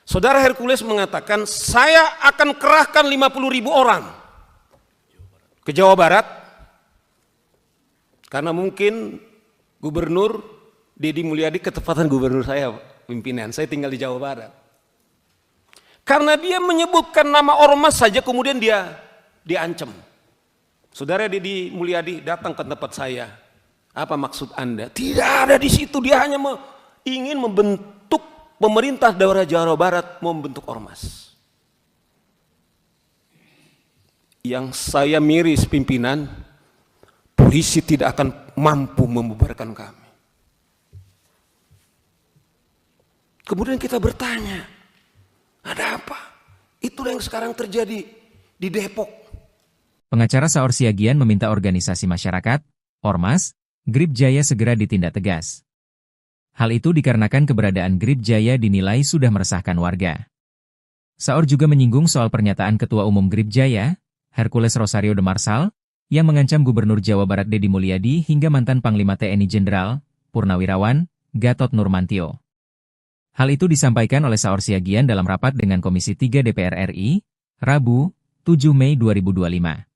Saudara Hercules mengatakan, saya akan kerahkan 50.000 orang ke Jawa Barat, karena mungkin Gubernur Deddy Mulyadi ketepatan gubernur saya, pimpinan. Saya tinggal di Jawa Barat. Karena dia menyebutkan nama ormas saja kemudian dia diancam. Saudara Deddy Mulyadi datang ke tempat saya. Apa maksud Anda? Tidak ada di situ, dia hanya ingin membentuk pemerintah daerah Jawa Barat, membentuk ormas. Yang saya miris pimpinan, polisi tidak akan mampu membubarkan kami. Kemudian kita bertanya, ada apa? Itulah yang sekarang terjadi di Depok. Pengacara Saur Siagian meminta organisasi masyarakat, Ormas, Grip Jaya segera ditindak tegas. Hal itu dikarenakan keberadaan Grip Jaya dinilai sudah meresahkan warga. Saur juga menyinggung soal pernyataan Ketua Umum Grip Jaya, Hercules Rosario de Marsal, yang mengancam Gubernur Jawa Barat Deddy Mulyadi hingga mantan Panglima TNI Jenderal, Purnawirawan, Gatot Nurmantio. Hal itu disampaikan oleh Saur Siagian dalam rapat dengan Komisi 3 DPR RI, Rabu, 7 Mei 2025.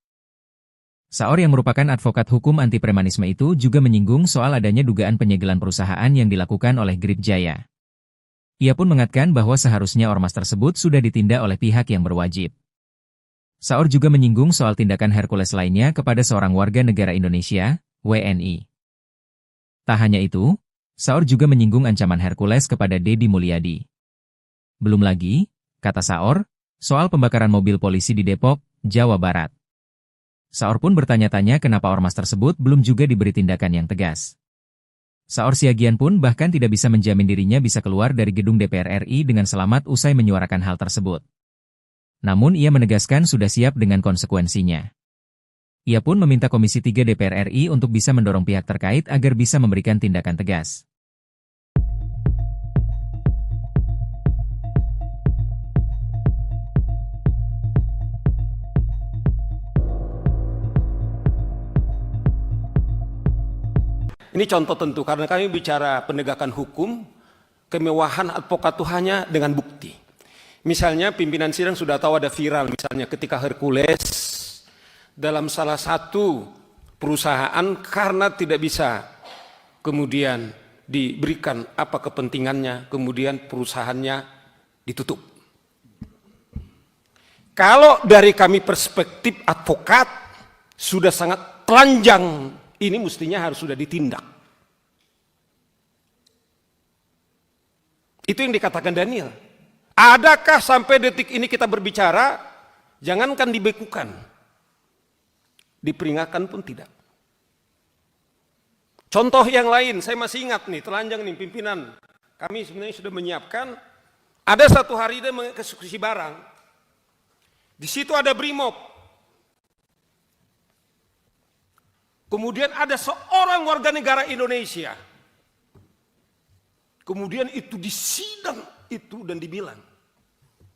Saur yang merupakan advokat hukum anti premanisme itu juga menyinggung soal adanya dugaan penyegelan perusahaan yang dilakukan oleh Grip Jaya. Ia pun mengatakan bahwa seharusnya ormas tersebut sudah ditindak oleh pihak yang berwajib. Saur juga menyinggung soal tindakan Hercules lainnya kepada seorang warga negara Indonesia, WNI. Tak hanya itu, Saur juga menyinggung ancaman Hercules kepada Deddy Mulyadi. Belum lagi, kata Saur, soal pembakaran mobil polisi di Depok, Jawa Barat. Saur pun bertanya-tanya kenapa ormas tersebut belum juga diberi tindakan yang tegas. Saur Siagian pun bahkan tidak bisa menjamin dirinya bisa keluar dari gedung DPR RI dengan selamat usai menyuarakan hal tersebut. Namun ia menegaskan sudah siap dengan konsekuensinya. Ia pun meminta Komisi 3 DPR RI untuk bisa mendorong pihak terkait agar bisa memberikan tindakan tegas. Ini contoh tentu, karena kami bicara penegakan hukum, kemewahan advokat itu hanya dengan bukti. Misalnya pimpinan sidang sudah tahu ada viral, misalnya ketika Hercules dalam salah satu perusahaan karena tidak bisa kemudian diberikan apa kepentingannya, kemudian perusahaannya ditutup. Kalau dari kami perspektif advokat sudah sangat telanjang, ini mestinya harus sudah ditindak. Itu yang dikatakan Daniel. Adakah sampai detik ini kita berbicara, jangankan dibekukan, diperingatkan pun tidak. Contoh yang lain, saya masih ingat nih, telanjang nih pimpinan. Kami sebenarnya sudah menyiapkan, ada satu hari dia mengeksekusi barang. Di situ ada Brimob. Kemudian ada seorang warga negara Indonesia. Kemudian itu disidang itu dan dibilang,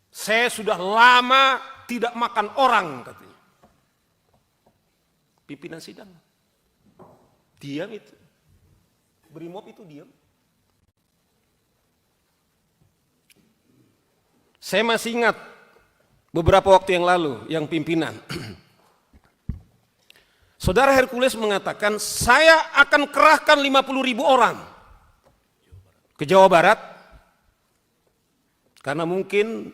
saya sudah lama tidak makan orang, katanya. Pimpinan sidang diam itu. Brimob itu diam. Saya masih ingat beberapa waktu yang lalu yang pimpinan Saudara Hercules mengatakan, saya akan kerahkan 50.000 orang ke Jawa Barat, karena mungkin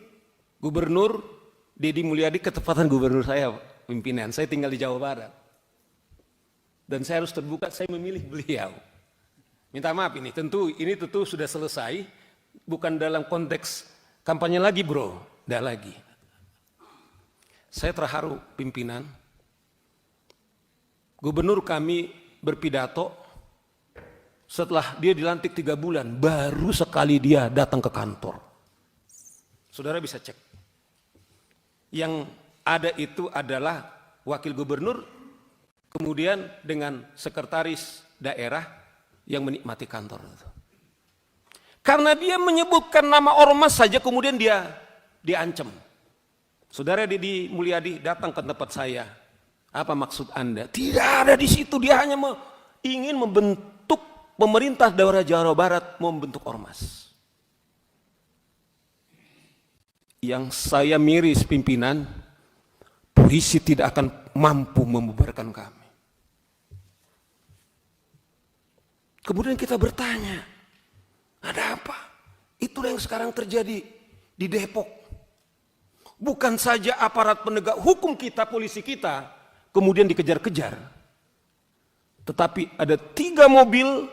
Gubernur Deddy Mulyadi ketepatan gubernur saya, pimpinan. Saya tinggal di Jawa Barat. Dan saya harus terbuka, saya memilih beliau. Minta maaf ini tentu sudah selesai, bukan dalam konteks kampanye lagi bro, tidak lagi. Saya terharu pimpinan. Gubernur kami berpidato, setelah dia dilantik 3 bulan, baru sekali dia datang ke kantor. Saudara bisa cek. Yang ada itu adalah wakil gubernur, kemudian dengan sekretaris daerah yang menikmati kantor itu. Karena dia menyebutkan nama ormas saja kemudian dia diancam. Saudara Deddy Mulyadi datang ke tempat saya. Apa maksud Anda? Tidak ada di situ, dia hanya ingin membentuk pemerintah daerah Jawa Barat, membentuk ormas. yang saya miris pimpinan, polisi tidak akan mampu membubarkan kami. Kemudian kita bertanya, ada apa? Itulah yang sekarang terjadi di Depok. Bukan saja aparat penegak hukum kita, polisi kita, kemudian dikejar-kejar. Tetapi ada 3 mobil,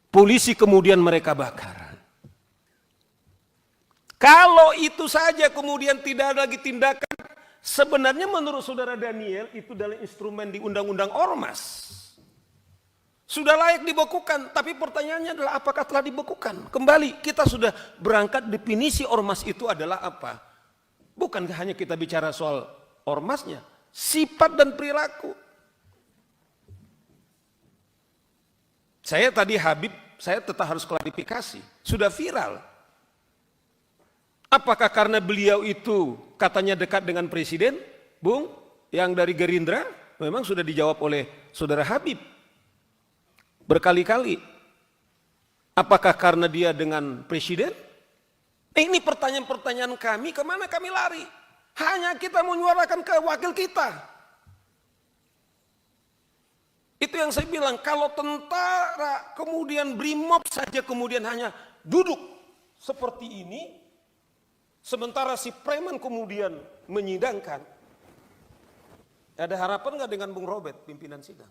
polisi kemudian mereka bakar. Kalau itu saja kemudian tidak ada lagi tindakan, sebenarnya menurut saudara Daniel itu adalah instrumen di Undang-Undang Ormas. Sudah layak dibekukan, tapi pertanyaannya adalah apakah telah dibekukan? Kembali, kita sudah berangkat definisi ormas itu adalah apa? Bukan hanya kita bicara soal ormasnya, sifat dan perilaku. Saya tadi Habib, saya tetap harus klarifikasi, sudah viral. Apakah karena beliau itu katanya dekat dengan presiden, Bung, yang dari Gerindra? Memang sudah dijawab oleh saudara Habib berkali-kali. Apakah karena dia dengan presiden? Ini pertanyaan-pertanyaan kami, kemana kami lari? Hanya kita menyuarakan ke wakil kita. Itu yang saya bilang, kalau tentara kemudian BRIMOB saja kemudian hanya duduk seperti ini, sementara si preman kemudian menyidangkan, ada harapan nggak dengan Bung Robert pimpinan sidang?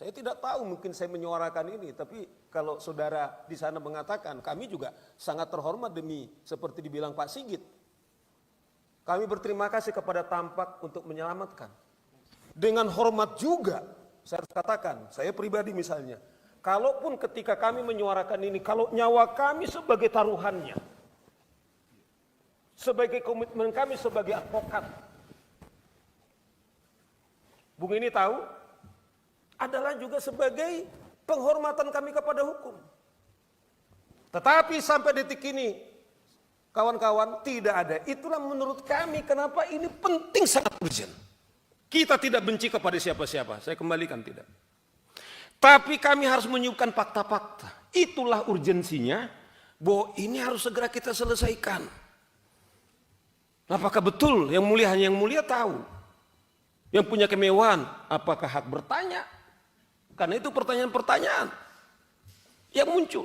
Saya tidak tahu, mungkin saya menyuarakan ini, tapi kalau saudara di sana mengatakan, kami juga sangat terhormat demi seperti dibilang Pak Sigit. Kami berterima kasih kepada Tampak untuk menyelamatkan. Dengan hormat juga, saya harus katakan, saya pribadi misalnya, kalaupun ketika kami menyuarakan ini, kalau nyawa kami sebagai taruhannya, sebagai komitmen kami sebagai advokat, Bung ini tahu, adalah juga sebagai penghormatan kami kepada hukum. Tetapi sampai detik ini, kawan-kawan, tidak ada. Itulah menurut kami kenapa ini penting, sangat urgent. Kita tidak benci kepada siapa-siapa, saya kembalikan tidak. Tapi kami harus menyuguhkan fakta-fakta. Itulah urgensinya, bahwa ini harus segera kita selesaikan. Apakah betul yang mulia hanya yang mulia tahu? Yang punya kemewahan, apakah hak bertanya? Karena itu pertanyaan-pertanyaan yang muncul.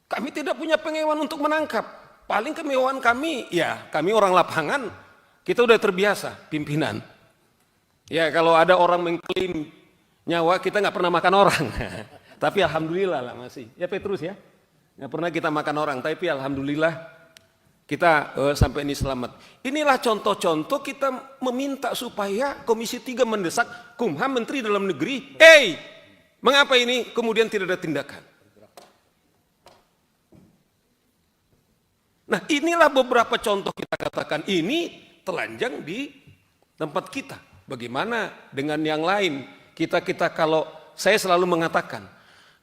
Kami tidak punya pengewahan untuk menangkap. Paling kemewahan kami, ya kami orang lapangan, kita udah terbiasa pimpinan. Ya kalau ada orang mengklaim nyawa, kita nggak pernah makan orang. Tapi alhamdulillah lah masih. Ya Petrus ya, nggak pernah kita makan orang. Tapi alhamdulillah kita sampai ini selamat. Inilah contoh-contoh kita meminta supaya Komisi 3 mendesak Kumham, Menteri Dalam Negeri, mengapa ini kemudian tidak ada tindakan? Nah inilah beberapa contoh kita katakan ini telanjang di tempat kita. Bagaimana dengan yang lain? Kita kalau saya selalu mengatakan,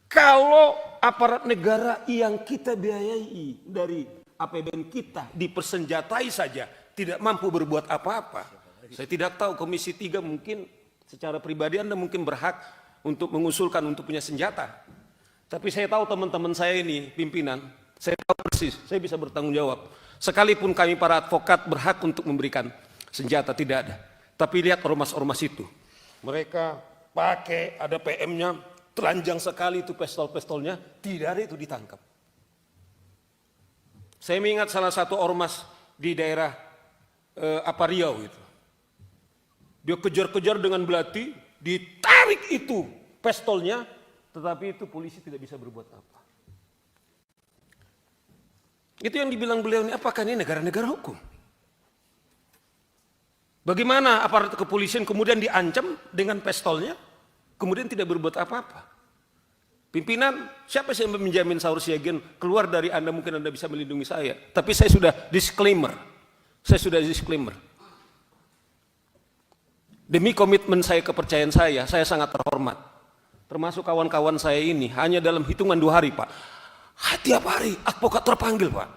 kalau aparat negara yang kita biayai dari APBN kita dipersenjatai saja tidak mampu berbuat apa-apa. Saya tidak tahu Komisi 3 mungkin secara pribadi Anda mungkin berhak untuk mengusulkan untuk punya senjata. Tapi saya tahu teman-teman saya ini pimpinan, saya tahu persis, saya bisa bertanggung jawab. Sekalipun kami para advokat berhak untuk memberikan senjata, tidak ada. Tapi lihat ormas-ormas itu. Mereka pakai, ada PM-nya, telanjang sekali itu pistol-pistolnya, tidak ada itu ditangkap. Saya mengingat salah satu ormas di daerah Riau itu. Dia kejar-kejar dengan belati, ditarik itu pistolnya, tetapi itu polisi tidak bisa berbuat apa. Itu yang dibilang beliau ini, apakah ini negara-negara hukum? Bagaimana aparat kepolisian kemudian diancam dengan pistolnya, kemudian tidak berbuat apa-apa? Pimpinan, siapa sih yang menjamin Saur Siagian keluar dari Anda, mungkin Anda bisa melindungi saya. Tapi saya sudah disclaimer. Demi komitmen saya, kepercayaan saya sangat terhormat. Termasuk kawan-kawan saya ini, hanya dalam hitungan 2 hari Pak. Tiap hari advokat terpanggil Pak.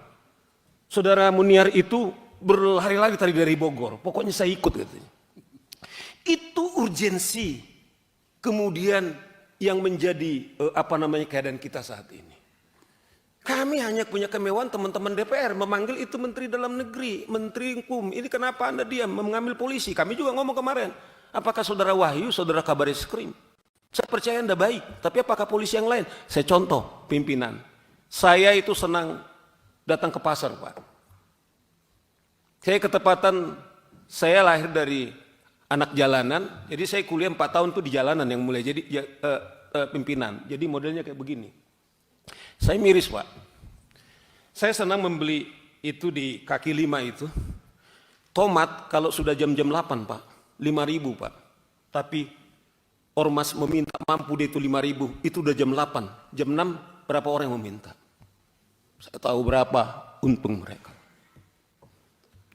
Saudara Muniar itu berlari-lari tadi dari Bogor, pokoknya saya ikut katanya. Itu urgensi kemudian yang menjadi keadaan kita saat ini. Kami hanya punya kemewahan teman-teman DPR memanggil itu Menteri Dalam Negeri, Menteri Hukum. Ini kenapa Anda diam mengambil polisi? Kami juga ngomong kemarin. Apakah saudara Wahyu, saudara Kabar Eskrim? Saya percaya Anda baik, tapi apakah polisi yang lain? Saya contoh pimpinan. Saya itu senang datang ke pasar, Pak. Saya ketepatan, saya lahir dari anak jalanan, jadi saya kuliah 4 tahun tuh di jalanan yang mulai jadi pimpinan. Jadi modelnya kayak begini. Saya miris, Pak. Saya senang membeli itu di kaki 5 itu. Tomat kalau sudah jam-jam 8, Pak. 5.000, Pak. Tapi ormas meminta mampu dia itu 5.000. Itu udah jam 8. Jam 6 berapa orang yang meminta? Saya tahu berapa untung mereka.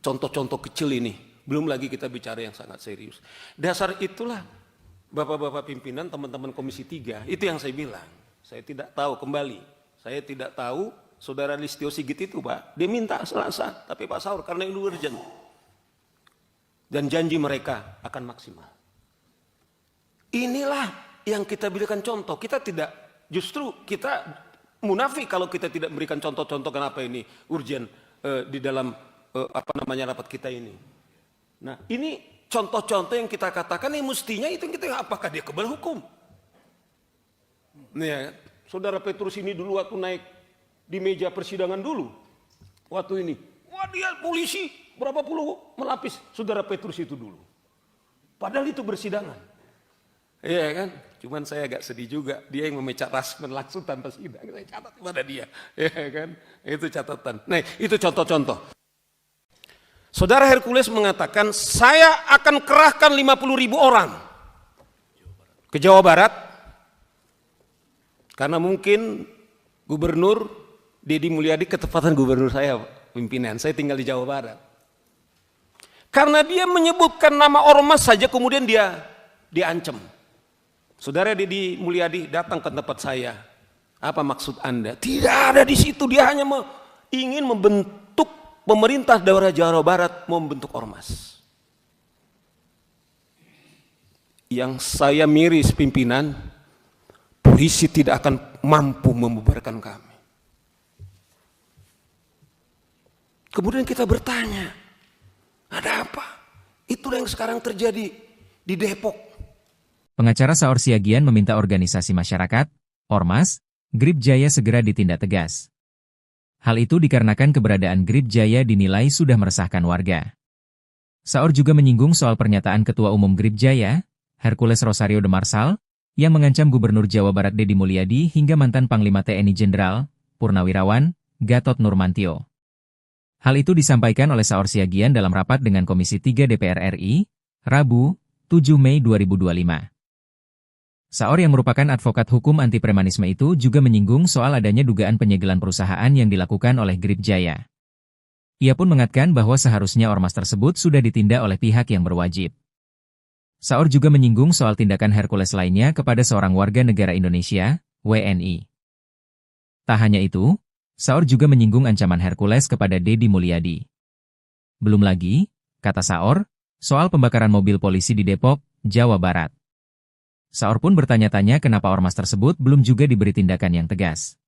Contoh-contoh kecil ini. Belum lagi kita bicara yang sangat serius. Dasar itulah Bapak-bapak pimpinan, teman-teman Komisi 3, itu yang saya bilang. Saya tidak tahu kembali. Saya tidak tahu saudara Listio Sigit itu, Pak. Dia minta Selasa, tapi Pak Saur karena ini urgent. Dan janji mereka akan maksimal. Inilah yang kita berikan contoh. Kita tidak, justru kita munafik kalau kita tidak memberikan contoh-contoh kenapa ini urgent di dalam rapat kita ini. Nah, ini contoh-contoh yang kita katakan ini mestinya itu yang kita, apakah dia kebal hukum? Nih, saudara Petrus ini dulu waktu naik di meja persidangan dulu, waktu ini, wah dia polisi berapa puluh melapis saudara Petrus itu dulu. Padahal itu bersidangan. Iya kan? Cuman saya agak sedih juga, dia yang memecat Rasman langsung tanpa sidang. Saya catat kepada dia, ya kan? Itu catatan. Nah, itu contoh-contoh. Saudara Hercules mengatakan, saya akan kerahkan 50.000 orang ke Jawa Barat. Karena mungkin gubernur Deddy Mulyadi ketepatan gubernur saya, pimpinan. Saya tinggal di Jawa Barat. Karena dia menyebutkan nama ormas saja kemudian dia diancam. Saudara Deddy Mulyadi datang ke tempat saya. Apa maksud Anda? Tidak ada di situ, dia hanya ingin membentuk pemerintah daerah Jawa Barat membentuk ormas. Yang saya miris pimpinan, polisi tidak akan mampu membubarkan kami. Kemudian kita bertanya, ada apa? Itulah yang sekarang terjadi di Depok. Pengacara Saur Siagian meminta organisasi masyarakat, Ormas, Grip Jaya segera ditindak tegas. Hal itu dikarenakan keberadaan Grip Jaya dinilai sudah meresahkan warga. Saur juga menyinggung soal pernyataan Ketua Umum Grip Jaya, Hercules Rosario de Marsal, yang mengancam Gubernur Jawa Barat Deddy Mulyadi hingga mantan Panglima TNI Jenderal, Purnawirawan, Gatot Nurmantio. Hal itu disampaikan oleh Saur Siagian dalam rapat dengan Komisi 3 DPR RI, Rabu, 7 Mei 2025. Saur yang merupakan advokat hukum anti premanisme itu juga menyinggung soal adanya dugaan penyegelan perusahaan yang dilakukan oleh Grip Jaya. Ia pun mengatakan bahwa seharusnya ormas tersebut sudah ditindak oleh pihak yang berwajib. Saur juga menyinggung soal tindakan Hercules lainnya kepada seorang warga negara Indonesia, WNI. Tak hanya itu, Saur juga menyinggung ancaman Hercules kepada Deddy Mulyadi. Belum lagi, kata Saur, soal pembakaran mobil polisi di Depok, Jawa Barat. Saur pun bertanya-tanya kenapa ormas tersebut belum juga diberi tindakan yang tegas.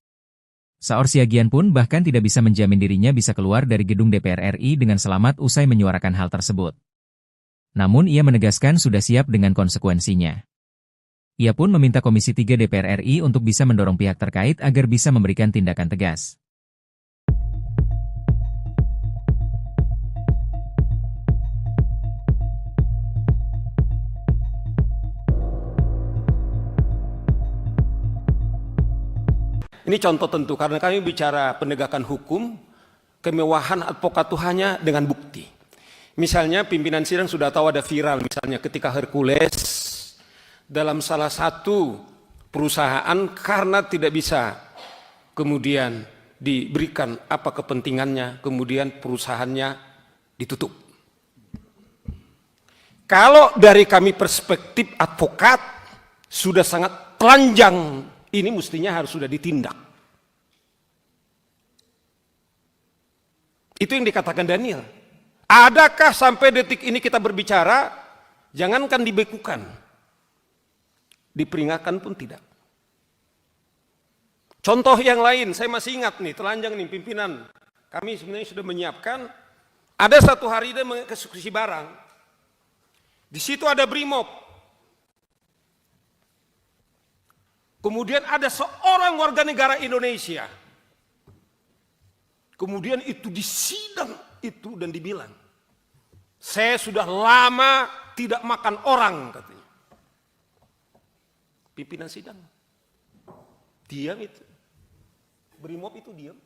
Saur Siagian pun bahkan tidak bisa menjamin dirinya bisa keluar dari gedung DPR RI dengan selamat usai menyuarakan hal tersebut. Namun ia menegaskan sudah siap dengan konsekuensinya. Ia pun meminta Komisi 3 DPR RI untuk bisa mendorong pihak terkait agar bisa memberikan tindakan tegas. Ini contoh tentu, karena kami bicara penegakan hukum, kemewahan advokat itu hanya dengan bukti. Misalnya pimpinan sidang sudah tahu ada viral, misalnya ketika Hercules dalam salah satu perusahaan karena tidak bisa kemudian diberikan apa kepentingannya, kemudian perusahaannya ditutup. Kalau dari kami perspektif advokat sudah sangat telanjang, ini mestinya harus sudah ditindak. Itu yang dikatakan Daniel. Adakah sampai detik ini kita berbicara, jangankan dibekukan, diperingatkan pun tidak. Contoh yang lain, saya masih ingat nih, telanjang nih pimpinan. Kami sebenarnya sudah menyiapkan, ada satu hari dia mengeksekusi barang. Di situ ada Brimob. Kemudian ada seorang warga negara Indonesia. Kemudian itu disidang itu dan dibilang, saya sudah lama tidak makan orang, katanya. Pimpinan sidang. Diam itu. Brimob itu diam.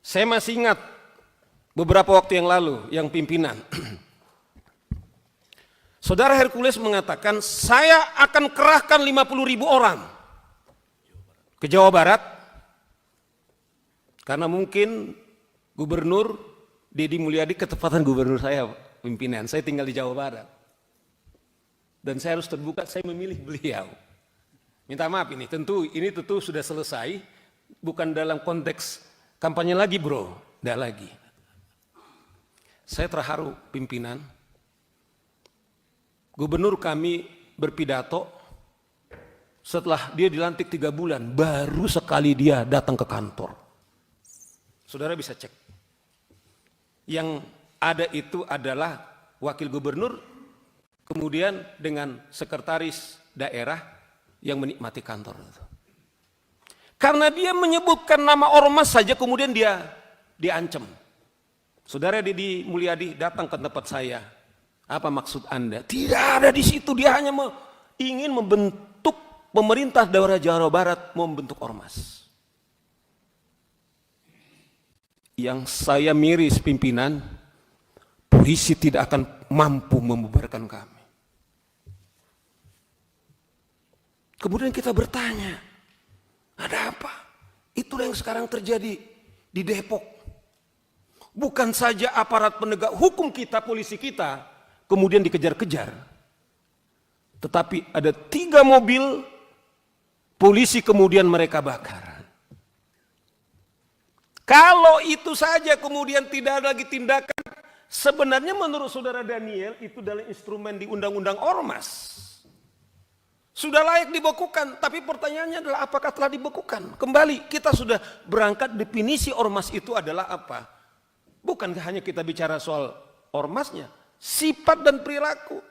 Saya masih ingat beberapa waktu yang lalu yang pimpinan. Saudara Hercules mengatakan, saya akan kerahkan 50.000 orang ke Jawa Barat. Karena mungkin Gubernur Deddy Mulyadi ketepatan gubernur saya, pimpinan. Saya tinggal di Jawa Barat. Dan saya harus terbuka, saya memilih beliau. Minta maaf ini tentu sudah selesai, bukan dalam konteks kampanye lagi bro, tidak lagi. Saya terharu pimpinan, gubernur kami berpidato, setelah dia dilantik 3 bulan, baru sekali dia datang ke kantor. Saudara bisa cek. Yang ada itu adalah wakil gubernur, kemudian dengan sekretaris daerah, yang menikmati kantor itu. Karena dia menyebutkan nama ormas saja kemudian dia diancam. Saudara Deddy Mulyadi datang ke tempat saya. Apa maksud Anda? Tidak ada di situ, dia hanya ingin membentuk pemerintah daerah Jawa Barat, membentuk ormas. Yang saya miris pimpinan, polisi tidak akan mampu membubarkan kami. Kemudian kita bertanya, ada apa? Itulah yang sekarang terjadi di Depok. Bukan saja aparat penegak hukum kita, polisi kita, kemudian dikejar-kejar. Tetapi ada 3 mobil polisi kemudian mereka bakar. Kalau itu saja kemudian tidak ada lagi tindakan, sebenarnya menurut saudara Daniel itu dalam instrumen di Undang-Undang Ormas. Sudah layak dibekukan, tapi pertanyaannya adalah apakah telah dibekukan? Kembali, kita sudah berangkat definisi ormas itu adalah apa? Bukan hanya kita bicara soal ormasnya, sifat dan perilaku.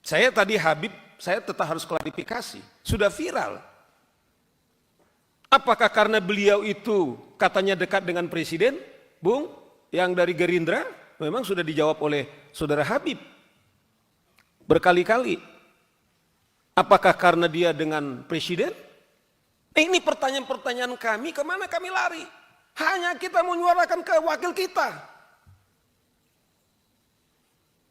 Saya tadi Habib, saya tetap harus klarifikasi, sudah viral. Apakah karena beliau itu katanya dekat dengan presiden, Bung, yang dari Gerindra? Memang sudah dijawab oleh saudara Habib berkali-kali. Apakah karena dia dengan presiden? Ini pertanyaan-pertanyaan kami, kemana kami lari? Hanya kita menyuarakan ke wakil kita.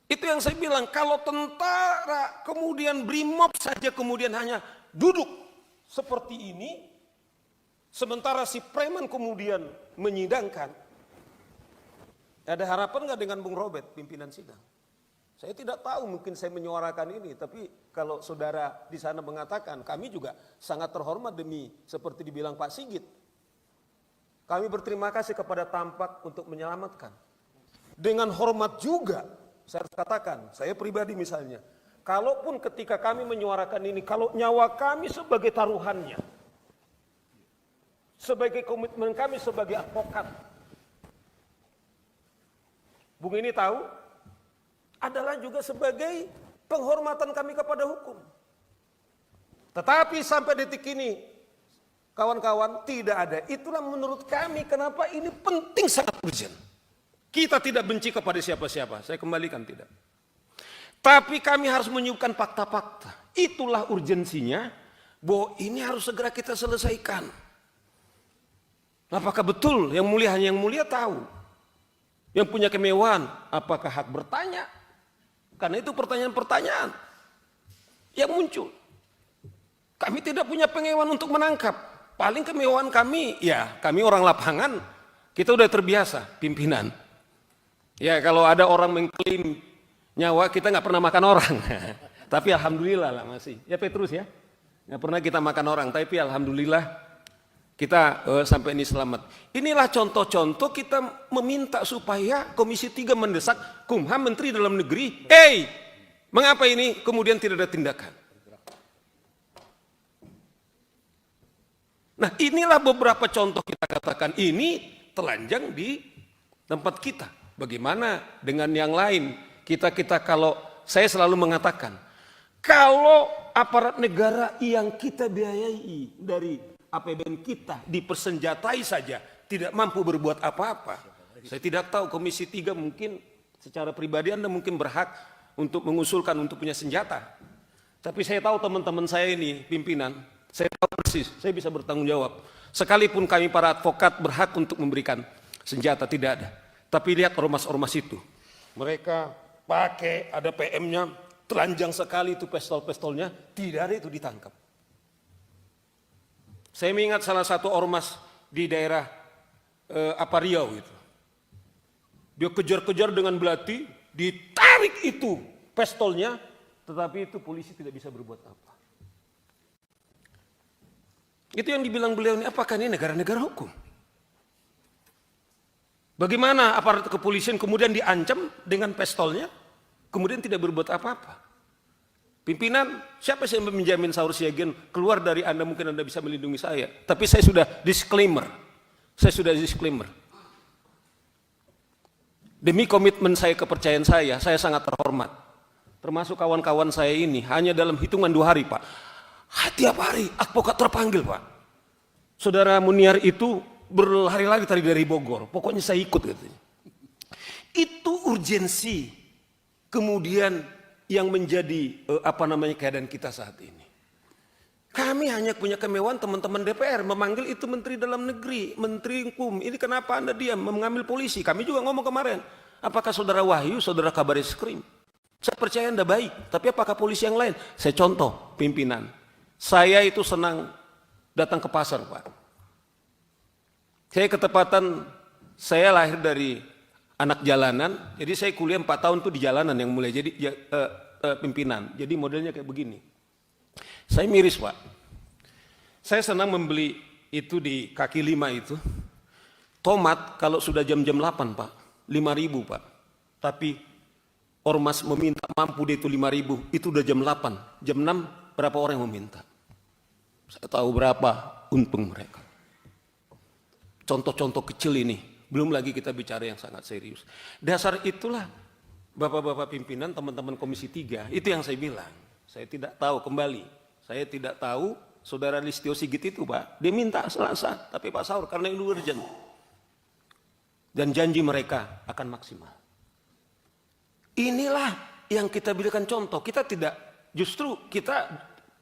Itu yang saya bilang, kalau tentara kemudian Brimob saja kemudian hanya duduk seperti ini, sementara si preman kemudian menyidangkan, ada harapan nggak dengan Bung Robert, pimpinan sidang? Saya tidak tahu, mungkin saya menyuarakan ini, tapi kalau saudara di sana mengatakan, kami juga sangat terhormat demi seperti dibilang Pak Sigit. Kami berterima kasih kepada Tampak untuk menyelamatkan. Dengan hormat juga, saya harus katakan, saya pribadi misalnya, kalaupun ketika kami menyuarakan ini, kalau nyawa kami sebagai taruhannya, sebagai komitmen kami sebagai advokat, Bung ini tahu, adalah juga sebagai penghormatan kami kepada hukum. Tetapi sampai detik ini, kawan-kawan, tidak ada. Itulah menurut kami kenapa ini penting, sangat urgent. Kita tidak benci kepada siapa-siapa, saya kembalikan tidak. Tapi kami harus menyebutkan fakta-fakta. Itulah urgensinya, bahwa ini harus segera kita selesaikan. Apakah betul yang mulia hanya yang mulia tahu? Yang punya kemewahan, apakah hak bertanya? Karena itu pertanyaan-pertanyaan yang muncul. Kami tidak punya pengewahan untuk menangkap. Paling kemewahan kami, ya kami orang lapangan, kita udah terbiasa pimpinan. Ya kalau ada orang mengklaim nyawa, kita nggak pernah makan orang. Tapi alhamdulillah lah masih. Ya Petrus ya, nggak pernah kita makan orang. Tapi alhamdulillah kita sampai ini selamat. Inilah contoh-contoh kita meminta supaya Komisi 3 mendesak Kumham, Menteri Dalam Negeri, Mengapa ini kemudian tidak ada tindakan? Nah, inilah beberapa contoh kita katakan ini telanjang di tempat kita. Bagaimana dengan yang lain? Kita kalau saya selalu mengatakan, kalau aparat negara yang kita biayai dari APBN kita dipersenjatai saja tidak mampu berbuat apa-apa. Saya tidak tahu Komisi 3 mungkin secara pribadi Anda mungkin berhak untuk mengusulkan untuk punya senjata. Tapi saya tahu teman-teman saya ini pimpinan, saya tahu persis, saya bisa bertanggung jawab. Sekalipun kami para advokat berhak untuk memberikan senjata, tidak ada. Tapi lihat ormas-ormas itu. Mereka pakai, ada PM-nya, telanjang sekali itu pistol-pistolnya, tidak ada itu ditangkap. Saya mengingat salah satu ormas di daerah Riau itu. Dia kejar-kejar dengan belati, ditarik itu pistolnya, tetapi itu polisi tidak bisa berbuat apa. Itu yang dibilang beliau ini, apakah ini negara-negara hukum? Bagaimana aparat kepolisian kemudian diancam dengan pistolnya, kemudian tidak berbuat apa-apa? Pimpinan, siapa sih yang menjamin Saur Siagian keluar dari Anda, mungkin Anda bisa melindungi saya. Tapi saya sudah disclaimer. Demi komitmen saya, kepercayaan saya sangat terhormat. Termasuk kawan-kawan saya ini, hanya dalam hitungan 2 hari Pak. Tiap hari advokat terpanggil Pak. Saudara Muniar itu berlari-lari tadi dari Bogor, pokoknya saya ikut katanya. Itu urgensi kemudian yang menjadi keadaan kita saat ini. Kami hanya punya kemewahan teman-teman DPR memanggil itu Menteri Dalam Negeri, Menteri Hukum. Ini kenapa Anda diam mengambil polisi? Kami juga ngomong kemarin. Apakah Saudara Wahyu, Saudara Kabar Eskrim? Saya percaya Anda baik, tapi apakah polisi yang lain? Saya contoh pimpinan. Saya itu senang datang ke pasar, Pak. Saya ketepatan, saya lahir dari anak jalanan, jadi saya kuliah 4 tahun tuh di jalanan yang mulai jadi pimpinan. Jadi modelnya kayak begini. Saya miris Pak. Saya senang membeli itu di kaki 5 itu. Tomat kalau sudah jam-jam 8 Pak, 5.000 Pak. Tapi ormas meminta mampu dia itu 5.000, itu udah jam 8. Jam 6 berapa orang yang meminta? Saya tahu berapa untung mereka. Contoh-contoh kecil ini, belum lagi kita bicara yang sangat serius. Dasar itulah Bapak-bapak pimpinan, teman-teman Komisi 3, itu yang saya bilang. Saya tidak tahu kembali. Saya tidak tahu Saudara Listio Sigit itu Pak, dia minta Selasa, tapi Pak Saur karena ini urgent. Dan janji mereka akan maksimal. Inilah yang kita berikan contoh. Kita tidak, justru kita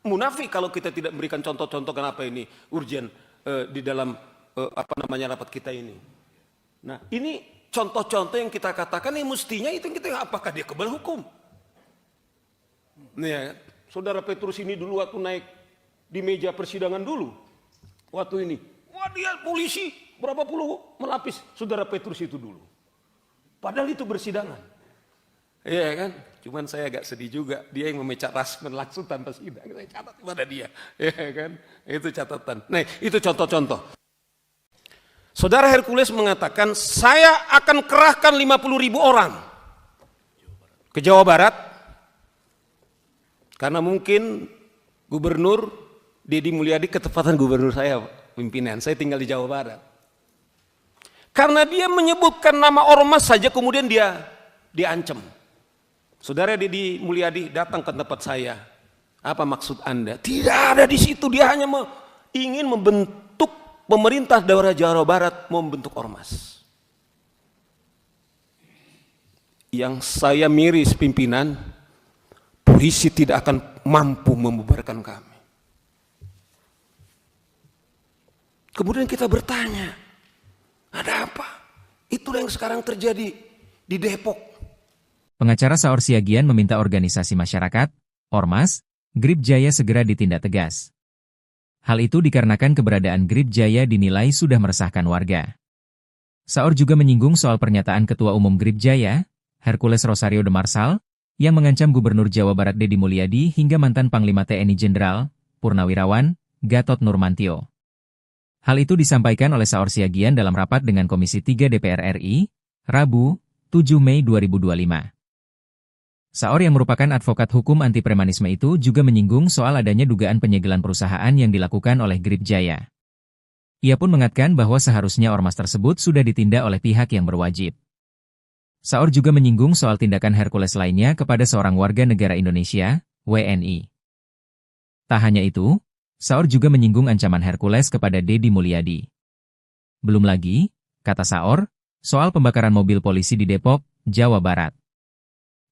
munafik kalau kita tidak memberikan contoh-contoh kenapa ini urgent di dalam rapat kita ini. Nah, ini contoh-contoh yang kita katakan ini mestinya itu yang kita, apakah dia kebal hukum? Nih ya, Saudara Petrus ini dulu waktu naik di meja persidangan dulu, waktu ini, wah dia polisi berapa puluh melapis Saudara Petrus itu dulu. Padahal itu bersidangan. Iya kan? Cuman saya agak sedih juga, dia yang memecat Rasman langsung tanpa sidang. Saya catat pada dia, ya kan? Itu catatan. Nah, itu contoh-contoh. Saudara Hercules mengatakan, saya akan kerahkan 50.000 orang ke Jawa Barat. Karena mungkin Gubernur Deddy Mulyadi ketepatan gubernur saya, pimpinan. Saya tinggal di Jawa Barat. Karena dia menyebutkan nama ormas saja kemudian dia diancam. Saudara Deddy Mulyadi datang ke tempat saya. Apa maksud Anda? Tidak ada di situ, dia hanya ingin membentuk pemerintah daerah Jawa Barat, membentuk ormas. Yang saya miris pimpinan, polisi tidak akan mampu membubarkan kami. Kemudian kita bertanya, ada apa? Itulah yang sekarang terjadi di Depok. Pengacara Saur Siagian meminta organisasi masyarakat, ormas, Grip Jaya segera ditindak tegas. Hal itu dikarenakan keberadaan Grip Jaya dinilai sudah meresahkan warga. Saur juga menyinggung soal pernyataan Ketua Umum Grip Jaya, Hercules Rosario de Marsal, yang mengancam Gubernur Jawa Barat Deddy Mulyadi hingga mantan Panglima TNI Jenderal, Purnawirawan, Gatot Nurmantio. Hal itu disampaikan oleh Saur Siagian dalam rapat dengan Komisi 3 DPR RI, Rabu, 7 Mei 2025. Saur yang merupakan advokat hukum anti premanisme itu juga menyinggung soal adanya dugaan penyegelan perusahaan yang dilakukan oleh Grip Jaya. Ia pun mengatakan bahwa seharusnya ormas tersebut sudah ditindak oleh pihak yang berwajib. Saur juga menyinggung soal tindakan Hercules lainnya kepada seorang warga negara Indonesia, WNI. Tak hanya itu, Saur juga menyinggung ancaman Hercules kepada Deddy Mulyadi. Belum lagi, kata Saur, soal pembakaran mobil polisi di Depok, Jawa Barat.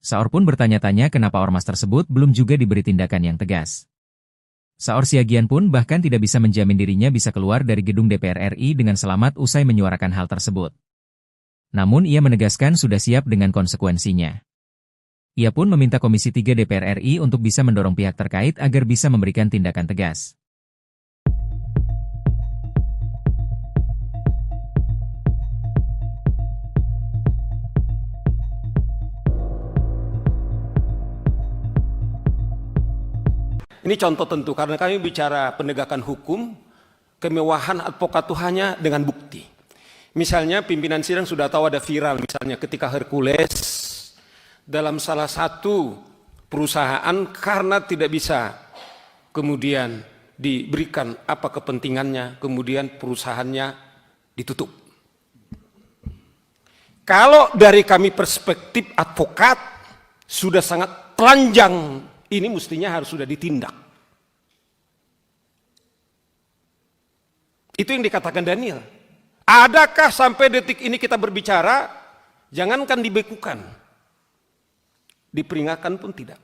Saur pun bertanya-tanya kenapa ormas tersebut belum juga diberi tindakan yang tegas. Saur Siagian pun bahkan tidak bisa menjamin dirinya bisa keluar dari gedung DPR RI dengan selamat usai menyuarakan hal tersebut. Namun ia menegaskan sudah siap dengan konsekuensinya. Ia pun meminta Komisi 3 DPR RI untuk bisa mendorong pihak terkait agar bisa memberikan tindakan tegas. Ini contoh tentu karena kami bicara penegakan hukum, kemewahan advokat itu hanya dengan bukti. Misalnya pimpinan sidang sudah tahu ada viral misalnya ketika Hercules dalam salah satu perusahaan karena tidak bisa kemudian diberikan apa kepentingannya, kemudian perusahaannya ditutup. Kalau dari kami perspektif advokat sudah sangat telanjang, ini mestinya harus sudah ditindak. Itu yang dikatakan Daniel. Adakah sampai detik ini kita berbicara, jangankan dibekukan, diperingatkan pun tidak.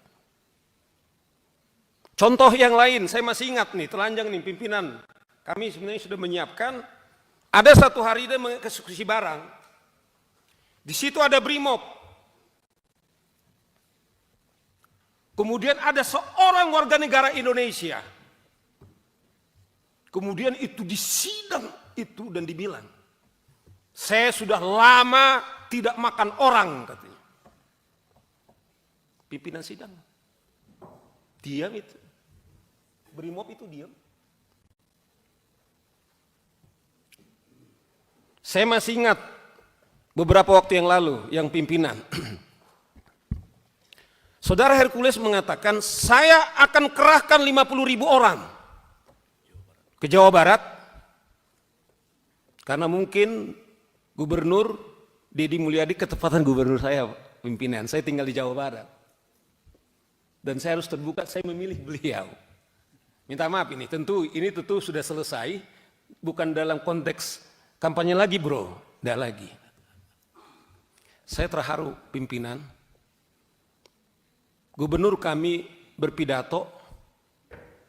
Contoh yang lain, saya masih ingat nih, telanjang nih pimpinan. Kami sebenarnya sudah menyiapkan, ada satu hari dia mengeksekusi barang. Di situ ada Brimob. Kemudian ada seorang warga negara Indonesia. Kemudian itu disidang itu dan dibilang, saya sudah lama tidak makan orang, katanya. Pimpinan sidang. Diam itu. Brimob itu diam. Saya masih ingat beberapa waktu yang lalu yang pimpinan. Saudara Hercules mengatakan, saya akan kerahkan 50.000 orang ke Jawa Barat. Karena mungkin gubernur Deddy Mulyadi ketepatan gubernur saya, pimpinan. Saya tinggal di Jawa Barat. Dan saya harus terbuka, saya memilih beliau. Minta maaf ini tentu sudah selesai. Bukan dalam konteks kampanye lagi bro, tidak lagi. Saya terharu pimpinan. Gubernur kami berpidato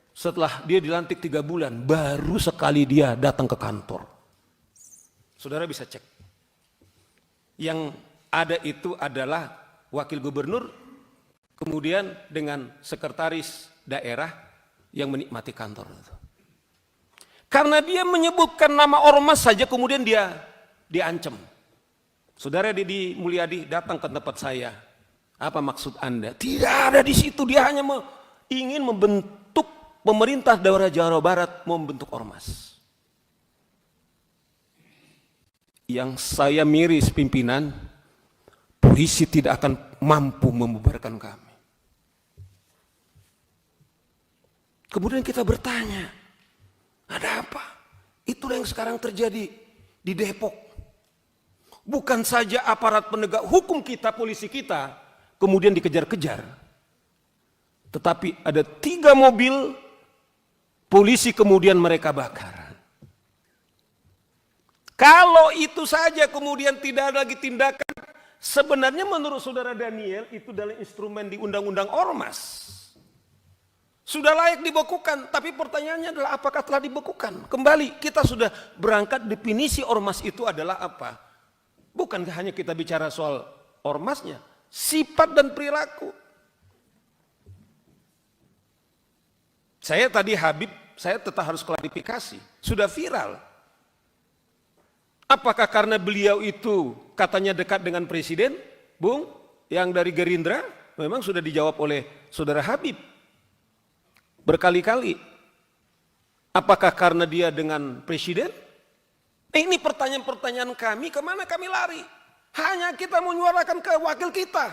setelah dia dilantik 3 bulan, baru sekali dia datang ke kantor. Saudara bisa cek. Yang ada itu adalah wakil gubernur, kemudian dengan sekretaris daerah yang menikmati kantor itu. Karena dia menyebutkan nama ormas saja kemudian dia diancam. Saudara Deddy Mulyadi datang ke tempat saya. Apa maksud Anda? Tidak ada di situ, dia hanya ingin membentuk pemerintah daerah Jawa Barat, membentuk ormas. Yang saya miris pimpinan, polisi tidak akan mampu membubarkan kami. Kemudian kita bertanya, ada apa? Itulah yang sekarang terjadi di Depok. Bukan saja aparat penegak hukum kita, polisi kita, kemudian dikejar-kejar. Tetapi ada 3 mobil polisi kemudian mereka bakar. Kalau itu saja kemudian tidak ada lagi tindakan, sebenarnya menurut saudara Daniel itu adalah instrumen di Undang-Undang Ormas. Sudah layak dibekukan, tapi pertanyaannya adalah apakah telah dibekukan? Kembali, kita sudah berangkat definisi ormas itu adalah apa? Bukan hanya kita bicara soal ormasnya, sifat dan perilaku. Saya tadi Habib, saya tetap harus klarifikasi. Sudah viral. Apakah karena beliau itu katanya dekat dengan presiden, Bung, yang dari Gerindra? Memang sudah dijawab oleh saudara Habib berkali-kali. Apakah karena dia dengan presiden? Ini pertanyaan-pertanyaan kami, kemana kami lari? Hanya kita menyuarakan ke wakil kita.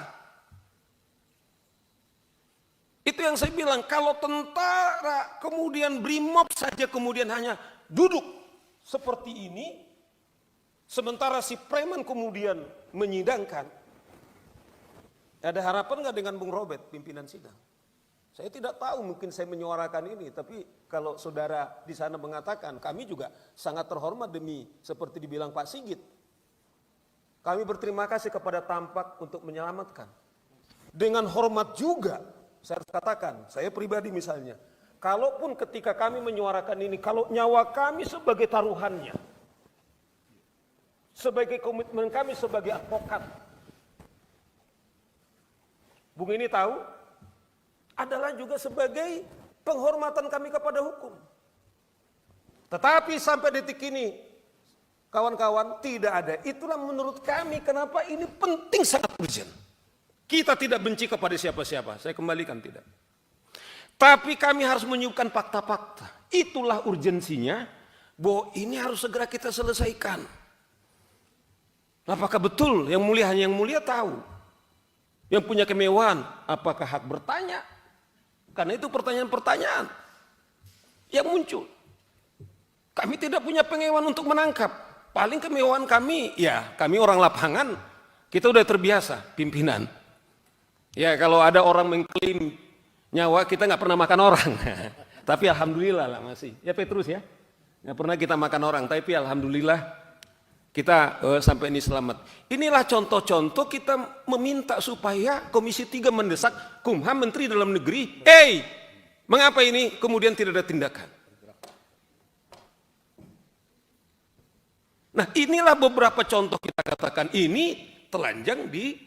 Itu yang saya bilang, kalau tentara kemudian BRIMOB saja kemudian hanya duduk seperti ini, sementara si preman kemudian menyidangkan, ada harapan nggak dengan Bung Robert pimpinan sidang? Saya tidak tahu, mungkin saya menyuarakan ini, tapi kalau saudara di sana mengatakan, kami juga sangat terhormat demi seperti dibilang Pak Sigit. Kami berterima kasih kepada Tampak untuk menyelamatkan. Dengan hormat juga, saya harus katakan, saya pribadi misalnya, kalaupun ketika kami menyuarakan ini, kalau nyawa kami sebagai taruhannya, sebagai komitmen kami sebagai advokat, Bung ini tahu, adalah juga sebagai penghormatan kami kepada hukum. Tetapi sampai detik ini, kawan-kawan, tidak ada. Itulah menurut kami kenapa ini penting, sangat urgent. Kita tidak benci kepada siapa-siapa, saya kembalikan tidak. Tapi kami harus menyuguhkan fakta-fakta. Itulah urgensinya, bahwa ini harus segera kita selesaikan. Apakah betul yang mulia hanya yang mulia tahu? Yang punya kemewahan, apakah hak bertanya? Karena itu pertanyaan-pertanyaan yang muncul. Kami tidak punya pengewahan untuk menangkap. Paling kemewahan kami, ya kami orang lapangan, kita udah terbiasa pimpinan. Ya kalau ada orang mengklaim nyawa, kita nggak pernah makan orang. Tapi alhamdulillah lah masih. Ya Petrus ya, nggak pernah kita makan orang. Tapi alhamdulillah kita sampai ini selamat. Inilah contoh-contoh kita meminta supaya Komisi 3 mendesak Kumham, Menteri Dalam Negeri, mengapa ini kemudian tidak ada tindakan? Nah inilah beberapa contoh kita katakan ini telanjang di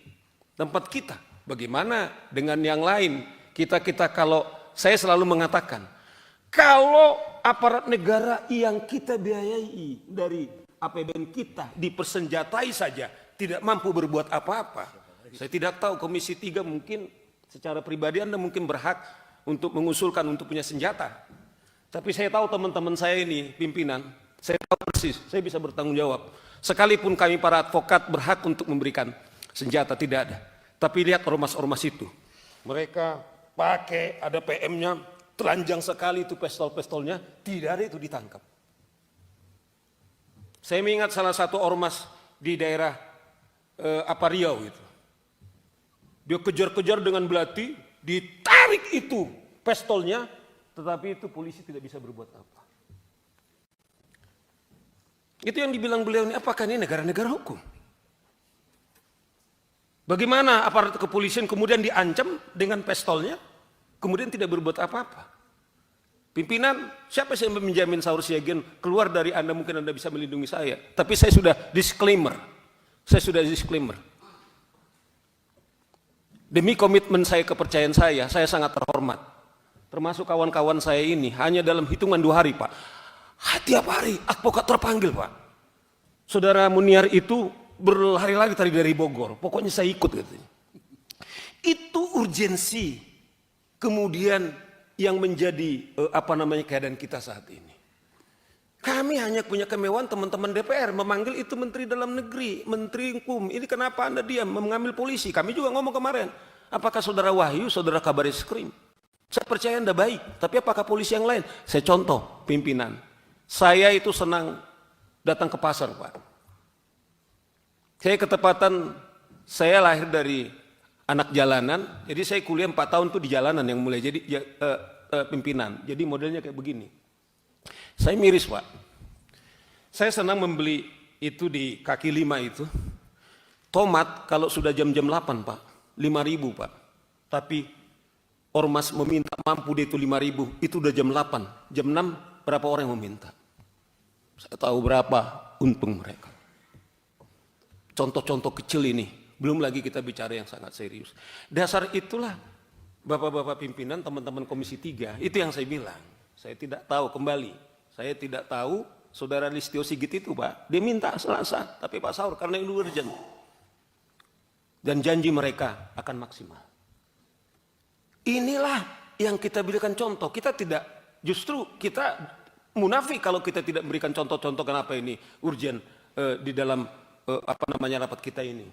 tempat kita. Bagaimana dengan yang lain? Kita kalau saya selalu mengatakan, kalau aparat negara yang kita biayai dari APBN kita dipersenjatai saja tidak mampu berbuat apa-apa. Saya tidak tahu Komisi 3 mungkin secara pribadi Anda mungkin berhak untuk mengusulkan untuk punya senjata. Tapi saya tahu teman-teman saya ini pimpinan, saya tahu persis, saya bisa bertanggung jawab. Sekalipun kami para advokat berhak untuk memberikan senjata, tidak ada. Tapi lihat ormas-ormas itu. Mereka pakai, ada PM-nya, telanjang sekali itu pistol-pistolnya, tidak ada itu ditangkap. Saya mengingat salah satu ormas di daerah Riau itu. Dia kejar-kejar dengan belati, ditarik itu pistolnya, tetapi itu polisi tidak bisa berbuat apa. Itu yang dibilang beliau ini, apakah ini negara-negara hukum? Bagaimana aparat kepolisian kemudian diancam dengan pistolnya, kemudian tidak berbuat apa-apa? Pimpinan, siapa sih yang menjamin Saur Siagian keluar dari Anda, mungkin Anda bisa melindungi saya. Tapi saya sudah disclaimer. Demi komitmen saya, kepercayaan saya sangat terhormat. Termasuk kawan-kawan saya ini, hanya dalam hitungan 2 hari Pak. Tiap hari advokat terpanggil Pak. Saudara Muniar itu berlari-lari tadi dari Bogor, pokoknya saya ikut katanya. Itu urgensi kemudian yang menjadi keadaan kita saat ini. Kami hanya punya kemewahan teman-teman DPR memanggil itu Menteri Dalam Negeri, Menteri Hukum. Ini kenapa Anda diam mengambil polisi? Kami juga ngomong kemarin. Apakah Saudara Wahyu, Saudara Kabarisskrim? Saya percaya Anda baik, tapi apakah polisi yang lain? Saya contoh pimpinan. Saya itu senang datang ke pasar, Pak. Saya ketepatan, saya lahir dari anak jalanan, jadi saya kuliah 4 tahun tuh di jalanan yang mulai jadi pimpinan. Jadi modelnya kayak begini. Saya miris Pak. Saya senang membeli itu di kaki 5 itu. Tomat kalau sudah jam-jam 8 Pak, 5.000 Pak. Tapi ormas meminta mampu dia itu 5.000, itu udah jam 8. Jam 6 berapa orang yang meminta? Saya tahu berapa untung mereka. Contoh-contoh kecil ini. Belum lagi kita bicara yang sangat serius. Dasar itulah Bapak-bapak pimpinan, teman-teman Komisi 3, itu yang saya bilang. Saya tidak tahu kembali. Saya tidak tahu Saudara Listio Sigit itu Pak. Dia minta Selasa, tapi Pak Saur karena ini urgent. Dan janji mereka akan maksimal. Inilah yang kita berikan contoh. Kita tidak, justru kita munafik kalau kita tidak memberikan contoh-contoh kenapa ini urgent di dalam rapat kita ini.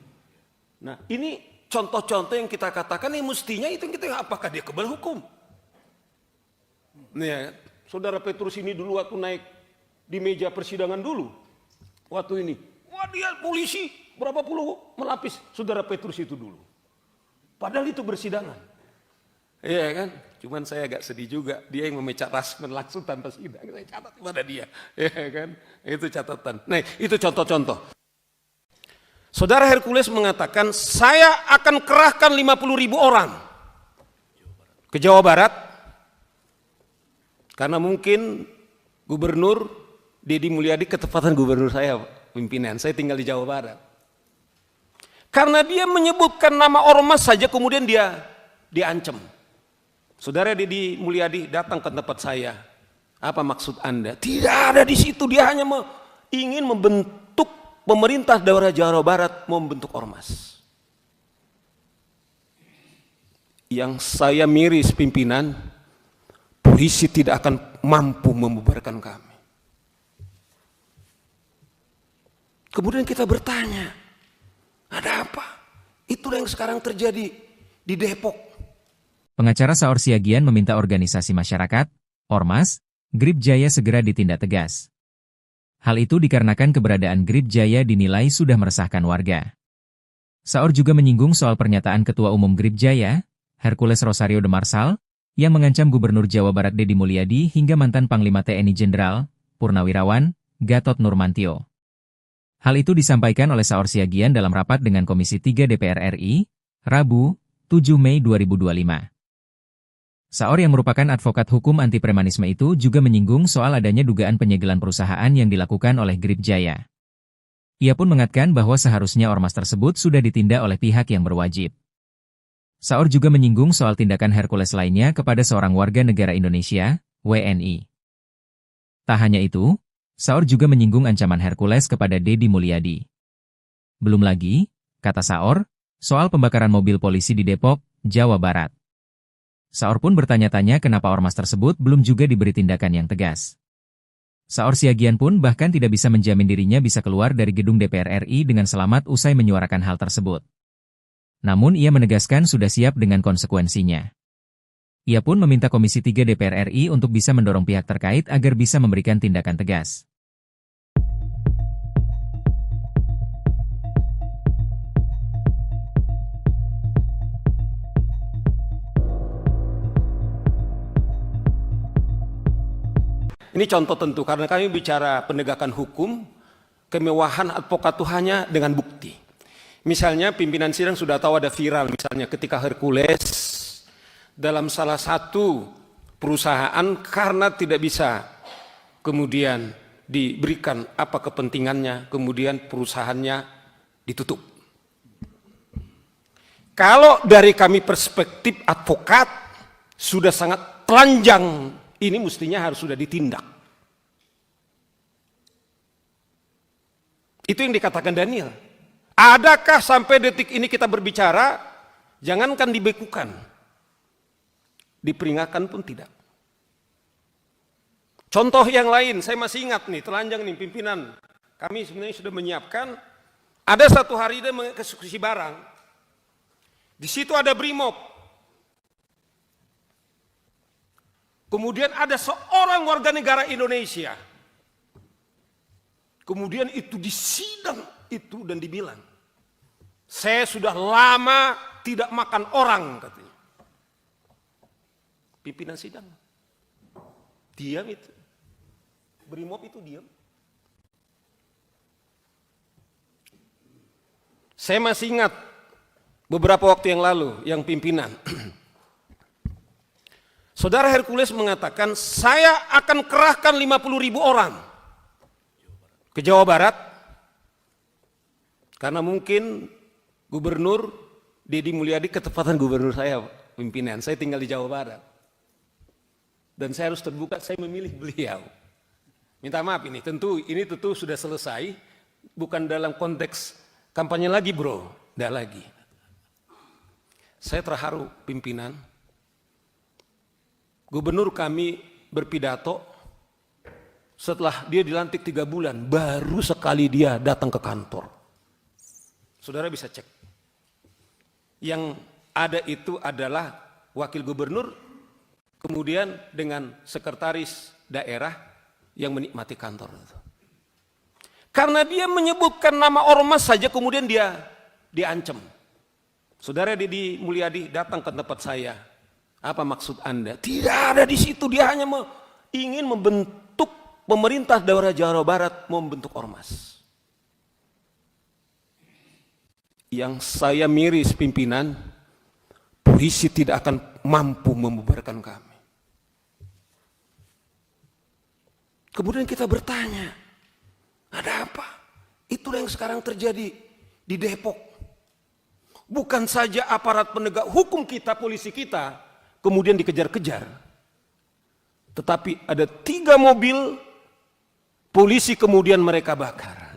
Nah ini contoh-contoh yang kita katakan ini mestinya itu kita apakah dia kebal hukum? Nih, ya, saudara Petrus ini dulu waktu naik di meja persidangan dulu, waktu ini, wah dia polisi berapa puluh melapis saudara Petrus itu dulu. Padahal itu bersidangan. Iya kan? Cuman saya agak sedih juga, dia yang memecat Rasman langsung tanpa sidang. Saya catat kepada dia. Iya kan? Itu catatan. Nah, itu contoh-contoh. Saudara Hercules mengatakan, saya akan kerahkan 50.000 orang ke Jawa Barat. Karena mungkin Gubernur Deddy Mulyadi ketepatan gubernur saya, pimpinan. Saya tinggal di Jawa Barat. Karena dia menyebutkan nama ormas saja kemudian dia diancam. Saudara Deddy Mulyadi datang ke tempat saya. Apa maksud Anda? Tidak ada di situ, dia hanya ingin membentuk pemerintah daerah Jawa Barat, membentuk ormas. Yang saya miris pimpinan, polisi tidak akan mampu membubarkan kami. Kemudian kita bertanya, ada apa? Itulah yang sekarang terjadi di Depok. Pengacara Saur Siagian meminta organisasi masyarakat, Ormas, Grip Jaya segera ditindak tegas. Hal itu dikarenakan keberadaan Grip Jaya dinilai sudah meresahkan warga. Saur juga menyinggung soal pernyataan Ketua Umum Grip Jaya, Hercules Rosario de Marsal, yang mengancam Gubernur Jawa Barat Deddy Mulyadi hingga mantan Panglima TNI Jenderal, Purnawirawan, Gatot Nurmantio. Hal itu disampaikan oleh Saur Siagian dalam rapat dengan Komisi 3 DPR RI, Rabu, 7 Mei 2025. Saur yang merupakan advokat hukum anti premanisme itu juga menyinggung soal adanya dugaan penyegelan perusahaan yang dilakukan oleh Grip Jaya. Ia pun mengatakan bahwa seharusnya ormas tersebut sudah ditindak oleh pihak yang berwajib. Saur juga menyinggung soal tindakan Hercules lainnya kepada seorang warga negara Indonesia, WNI. Tak hanya itu, Saur juga menyinggung ancaman Hercules kepada Deddy Mulyadi. Belum lagi, kata Saur, soal pembakaran mobil polisi di Depok, Jawa Barat. Saur pun bertanya-tanya kenapa ormas tersebut belum juga diberi tindakan yang tegas. Saur Siagian pun bahkan tidak bisa menjamin dirinya bisa keluar dari gedung DPR RI dengan selamat usai menyuarakan hal tersebut. Namun ia menegaskan sudah siap dengan konsekuensinya. Ia pun meminta Komisi 3 DPR RI untuk bisa mendorong pihak terkait agar bisa memberikan tindakan tegas. Ini contoh tentu, karena kami bicara penegakan hukum, kemewahan advokat itu hanya dengan bukti. Misalnya pimpinan sidang sudah tahu ada viral, misalnya ketika Hercules dalam salah satu perusahaan karena tidak bisa kemudian diberikan apa kepentingannya, kemudian perusahaannya ditutup. Kalau dari kami perspektif advokat sudah sangat telanjang, ini mestinya harus sudah ditindak. Itu yang dikatakan Daniel. Adakah sampai detik ini kita berbicara, jangankan dibekukan, diperingatkan pun tidak. Contoh yang lain, saya masih ingat nih, telanjang nih pimpinan. Kami sebenarnya sudah menyiapkan, ada satu hari dia mengeksekusi barang. Di situ ada Brimob. Kemudian ada seorang warga negara Indonesia. Kemudian itu disidang itu dan dibilang, saya sudah lama tidak makan orang, katanya. Pimpinan sidang diam itu. Brimob itu diam. Saya masih ingat beberapa waktu yang lalu yang pimpinan Saudara Hercules mengatakan, saya akan kerahkan 50.000 orang ke Jawa Barat, karena mungkin Gubernur Deddy Mulyadi ketepatan gubernur saya, pimpinan. Saya tinggal di Jawa Barat. Dan saya harus terbuka, saya memilih beliau. Minta maaf ini tentu sudah selesai, bukan dalam konteks kampanye lagi bro, tidak lagi. Saya terharu pimpinan. Gubernur kami berpidato, setelah dia dilantik 3 bulan, baru sekali dia datang ke kantor. Saudara bisa cek. Yang ada itu adalah wakil gubernur, kemudian dengan sekretaris daerah yang menikmati kantor itu. Karena dia menyebutkan nama ormas saja kemudian dia diancam. Saudara Deddy Mulyadi datang ke tempat saya. Apa maksud Anda? Tidak ada di situ, dia hanya ingin membentuk pemerintah daerah Jawa Barat, membentuk ormas. Yang saya miris pimpinan, polisi tidak akan mampu membubarkan kami. Kemudian kita bertanya, ada apa? Itulah yang sekarang terjadi di Depok. Bukan saja aparat penegak hukum kita, polisi kita, kemudian dikejar-kejar. Tetapi ada 3 mobil polisi kemudian mereka bakar.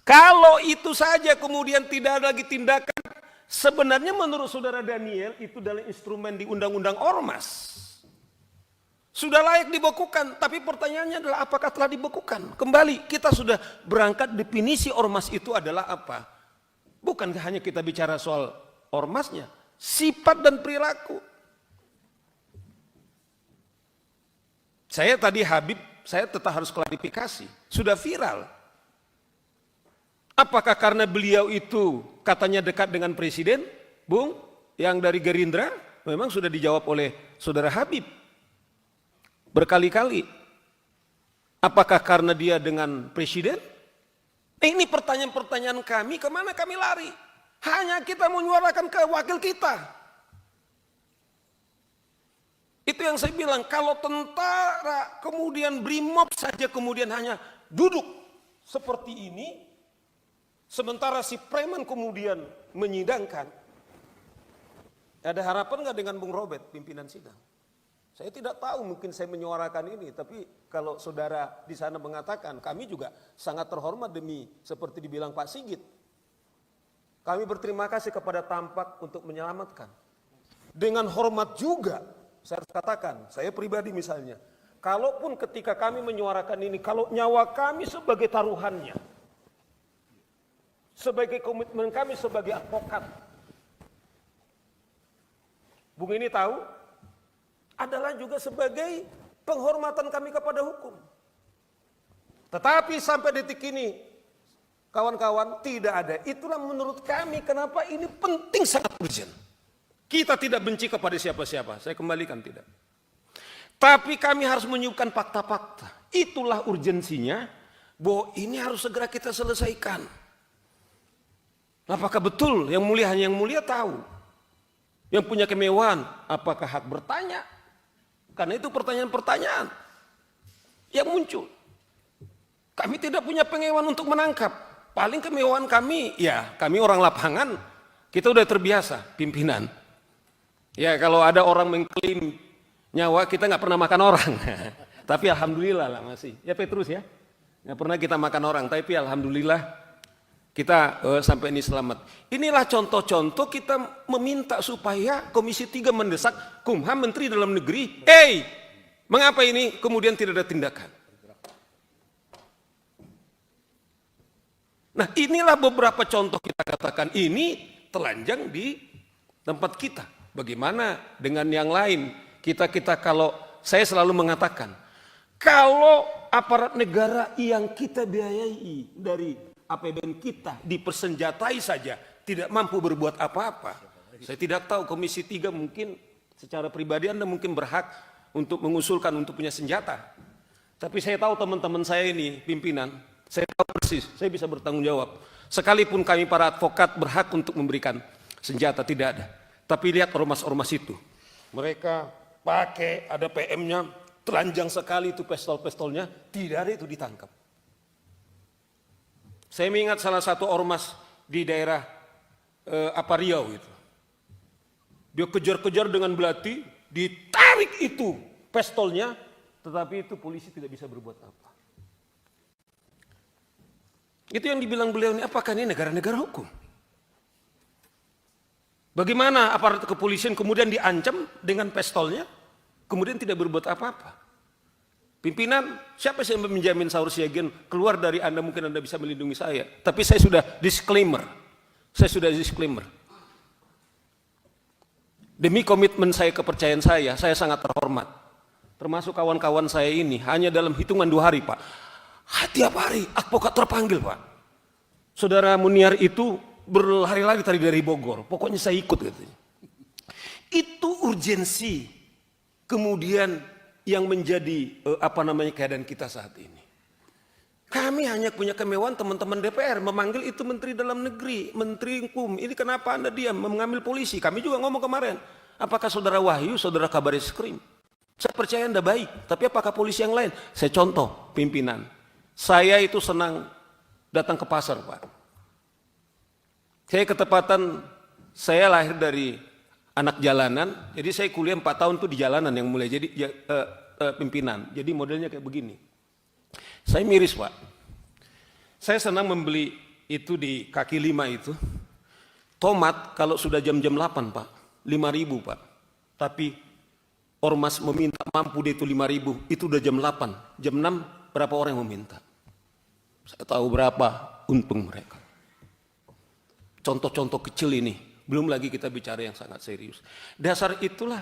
Kalau itu saja kemudian tidak ada lagi tindakan, sebenarnya menurut saudara Daniel itu adalah instrumen di Undang-Undang Ormas. Sudah layak dibekukan, tapi pertanyaannya adalah apakah telah dibekukan? Kembali, kita sudah berangkat definisi ormas itu adalah apa? Bukan hanya kita bicara soal ormasnya, sifat dan perilaku. Saya tadi Habib, saya tetap harus klarifikasi, sudah viral. Apakah karena beliau itu katanya dekat dengan presiden, Bung, yang dari Gerindra? Memang sudah dijawab oleh saudara Habib berkali-kali. Apakah karena dia dengan presiden? Ini pertanyaan-pertanyaan kami, kemana kami lari? Hanya kita menyuarakan ke wakil kita. Itu yang saya bilang, kalau tentara kemudian BRIMOB saja kemudian hanya duduk seperti ini, sementara si preman kemudian menyidangkan, ada harapan nggak dengan Bung Robert pimpinan sidang? Saya tidak tahu, mungkin saya menyuarakan ini, tapi kalau saudara di sana mengatakan, kami juga sangat terhormat demi seperti dibilang Pak Sigit. Kami berterima kasih kepada Tampak untuk menyelamatkan. Dengan hormat juga, saya harus katakan, saya pribadi misalnya, kalaupun ketika kami menyuarakan ini, kalau nyawa kami sebagai taruhannya, sebagai komitmen kami sebagai advokat, Bung ini tahu, adalah juga sebagai penghormatan kami kepada hukum. Tetapi sampai detik ini, kawan-kawan, tidak ada. Itulah menurut kami kenapa ini penting, sangat urgent. Kita tidak benci kepada siapa-siapa, saya kembalikan tidak. Tapi kami harus menyebutkan fakta-fakta. Itulah urgensinya, bahwa ini harus segera kita selesaikan. Apakah betul yang mulia hanya yang mulia tahu? Yang punya kemewahan, apakah hak bertanya? Karena itu pertanyaan-pertanyaan yang muncul. Kami tidak punya pengewahan untuk menangkap. Paling kemewahan kami, ya kami orang lapangan, kita udah terbiasa pimpinan. Ya kalau ada orang mengklaim nyawa, kita nggak pernah makan orang. Tapi alhamdulillah lah masih. Ya Petrus ya, nggak pernah kita makan orang. Tapi alhamdulillah kita sampai ini selamat. Inilah contoh-contoh kita meminta supaya Komisi 3 mendesak Kumham, Menteri Dalam Negeri, mengapa ini kemudian tidak ada tindakan? Nah inilah beberapa contoh kita katakan ini telanjang di tempat kita. Bagaimana dengan yang lain? Kita kalau saya selalu mengatakan, kalau aparat negara yang kita biayai dari APBN kita dipersenjatai saja, tidak mampu berbuat apa-apa. Saya tidak tahu Komisi 3 mungkin secara pribadi Anda mungkin berhak untuk mengusulkan untuk punya senjata. Tapi saya tahu teman-teman saya ini pimpinan, saya tahu persis, saya bisa bertanggung jawab. Sekalipun kami para advokat berhak untuk memberikan senjata, tidak ada. Tapi lihat ormas-ormas itu. Mereka pakai, ada PM-nya, telanjang sekali itu pistol-pistolnya, tidak ada itu ditangkap. Saya mengingat salah satu ormas di daerah Riau itu. Dia kejar-kejar dengan belati, ditarik itu pistolnya, tetapi itu polisi tidak bisa berbuat apa. Itu yang dibilang beliau ini, apakah ini negara-negara hukum? Bagaimana aparat kepolisian kemudian diancam dengan pistolnya, kemudian tidak berbuat apa-apa? Pimpinan, siapa yang menjamin Saur Siagian keluar dari Anda, mungkin Anda bisa melindungi saya. Tapi saya sudah disclaimer, Saya sudah disclaimer. Demi komitmen saya, kepercayaan saya sangat terhormat. Termasuk kawan-kawan saya ini, hanya dalam hitungan 2 hari Pak. Tiap hari advokat terpanggil Pak. Saudara Muniar itu berlari-lari tadi dari Bogor, pokoknya saya ikut katanya. Itu urgensi kemudian yang menjadi keadaan kita saat ini. Kami hanya punya kemewahan teman-teman DPR memanggil itu Menteri Dalam Negeri, Menteri Hukum. Ini kenapa Anda diam mengambil polisi? Kami juga ngomong kemarin. Apakah Saudara Wahyu, Saudara Kabareskrim? Saya percaya Anda baik, tapi apakah polisi yang lain? Saya contoh pimpinan. Saya itu senang datang ke pasar Pak. Saya ketepatan, saya lahir dari anak jalanan, jadi saya kuliah 4 tahun tuh di jalanan yang mulai jadi pimpinan. Jadi modelnya kayak begini. Saya miris Pak. Saya senang membeli itu di kaki 5 itu. Tomat kalau sudah jam-jam 8 Pak, 5.000 Pak. Tapi ormas meminta mampu dia itu 5.000, itu udah jam 8. Jam 6 berapa orang yang meminta? Saya tahu berapa untung mereka. Contoh-contoh kecil ini, belum lagi kita bicara yang sangat serius. Dasar itulah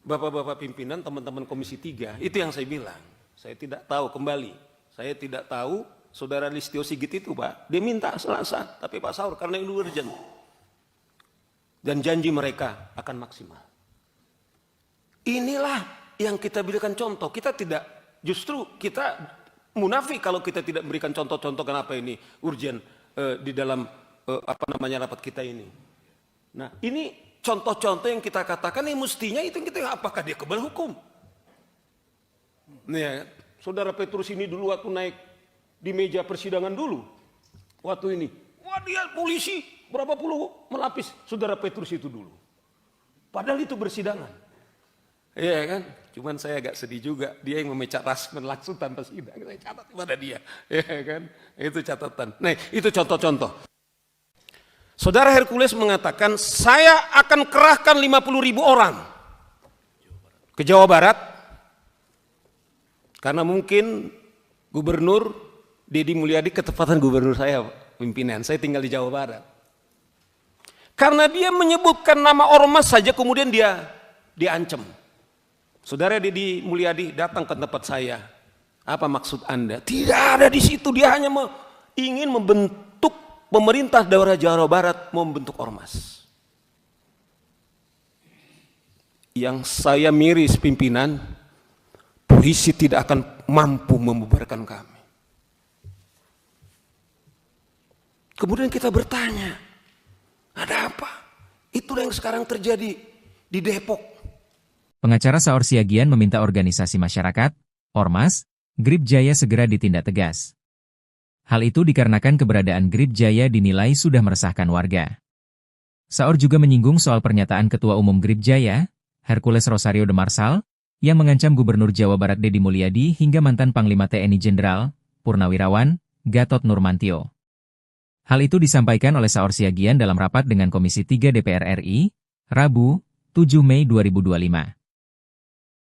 Bapak-bapak pimpinan, teman-teman Komisi 3, itu yang saya bilang. Saya tidak tahu kembali. Saya tidak tahu Saudara Listio Sigit itu Pak, dia minta Selasa, tapi Pak Saur karena ini urgent. Dan janji mereka akan maksimal. Inilah yang kita berikan contoh. Kita tidak, justru kita munafik kalau kita tidak berikan contoh-contoh kenapa ini urgent di dalam rapat kita ini. Nah, ini contoh-contoh yang kita katakan yang mestinya itu yang kita, apakah dia kebal hukum? Nih, Saudara Petrus ini dulu waktu naik di meja persidangan dulu, waktu ini, wah dia polisi berapa puluh melapis Saudara Petrus itu dulu. Padahal itu bersidangan. Iya kan? Cuman saya agak sedih juga, dia yang memecat Rasman langsung tanpa sidang. Saya catat kepada dia. Iya kan? Itu catatan. Nah, itu contoh-contoh. Saudara Hercules mengatakan, saya akan kerahkan 50.000 orang ke Jawa Barat. Karena mungkin Gubernur Deddy Mulyadi ketepatan gubernur saya, pimpinan. Saya tinggal di Jawa Barat. Karena dia menyebutkan nama ormas saja kemudian dia diancam. Saudara Deddy Mulyadi datang ke tempat saya. Apa maksud Anda? Tidak ada di situ, dia hanya ingin membentuk pemerintah daerah Jawa Barat, membentuk ormas. Yang saya miris pimpinan, polisi tidak akan mampu membubarkan kami. Kemudian kita bertanya, ada apa? Itulah yang sekarang terjadi di Depok. Pengacara Saur Siagian meminta organisasi masyarakat, Ormas, Grip Jaya segera ditindak tegas. Hal itu dikarenakan keberadaan Grip Jaya dinilai sudah meresahkan warga. Saur juga menyinggung soal pernyataan Ketua Umum Grip Jaya, Hercules Rosario de Marsal, yang mengancam Gubernur Jawa Barat Deddy Mulyadi hingga mantan Panglima TNI Jenderal, Purnawirawan, Gatot Nurmantio. Hal itu disampaikan oleh Saur Siagian dalam rapat dengan Komisi 3 DPR RI, Rabu, 7 Mei 2025.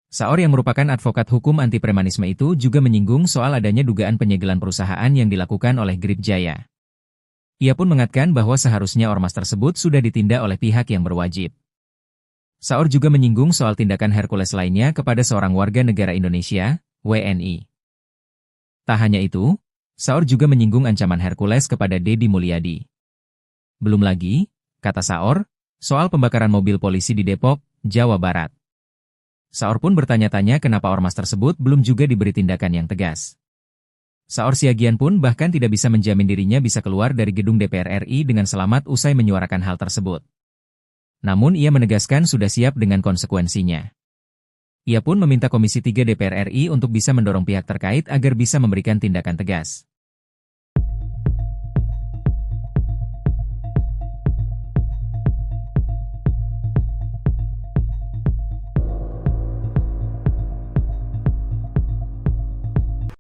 Saur yang merupakan advokat hukum anti premanisme itu juga menyinggung soal adanya dugaan penyegelan perusahaan yang dilakukan oleh Grip Jaya. Ia pun mengatakan bahwa seharusnya ormas tersebut sudah ditindak oleh pihak yang berwajib. Saur juga menyinggung soal tindakan Hercules lainnya kepada seorang warga negara Indonesia, WNI. Tak hanya itu, Saur juga menyinggung ancaman Hercules kepada Deddy Mulyadi. Belum lagi, kata Saur, soal pembakaran mobil polisi di Depok, Jawa Barat. Saur pun bertanya-tanya kenapa ormas tersebut belum juga diberi tindakan yang tegas. Saur Siagian pun bahkan tidak bisa menjamin dirinya bisa keluar dari gedung DPR RI dengan selamat usai menyuarakan hal tersebut. Namun ia menegaskan sudah siap dengan konsekuensinya. Ia pun meminta Komisi 3 DPR RI untuk bisa mendorong pihak terkait agar bisa memberikan tindakan tegas.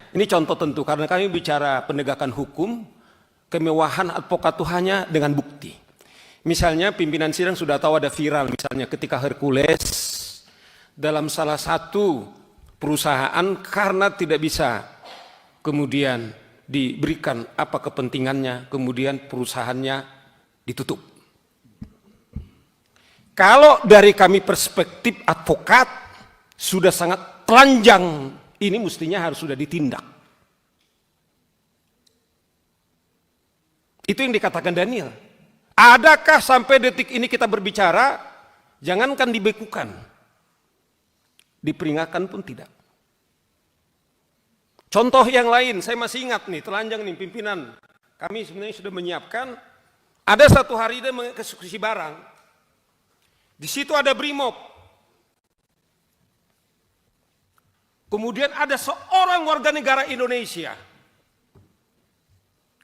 Ini contoh tentu, karena kami bicara penegakan hukum, kemewahan advokat itu hanya dengan bukti. Misalnya pimpinan sidang sudah tahu ada viral, misalnya ketika Hercules dalam salah satu perusahaan karena tidak bisa kemudian diberikan apa kepentingannya, kemudian perusahaannya ditutup. Kalau dari kami perspektif advokat, sudah sangat telanjang, ini mestinya harus sudah ditindak. Itu yang dikatakan Daniel. Adakah sampai detik ini kita berbicara, jangankan dibekukan, diperingatkan pun tidak. Contoh yang lain, saya masih ingat nih, telanjang nih pimpinan. Kami sebenarnya sudah menyiapkan, ada satu hari dia mengeksekusi barang. Di situ ada Brimob. Kemudian ada seorang warga negara Indonesia.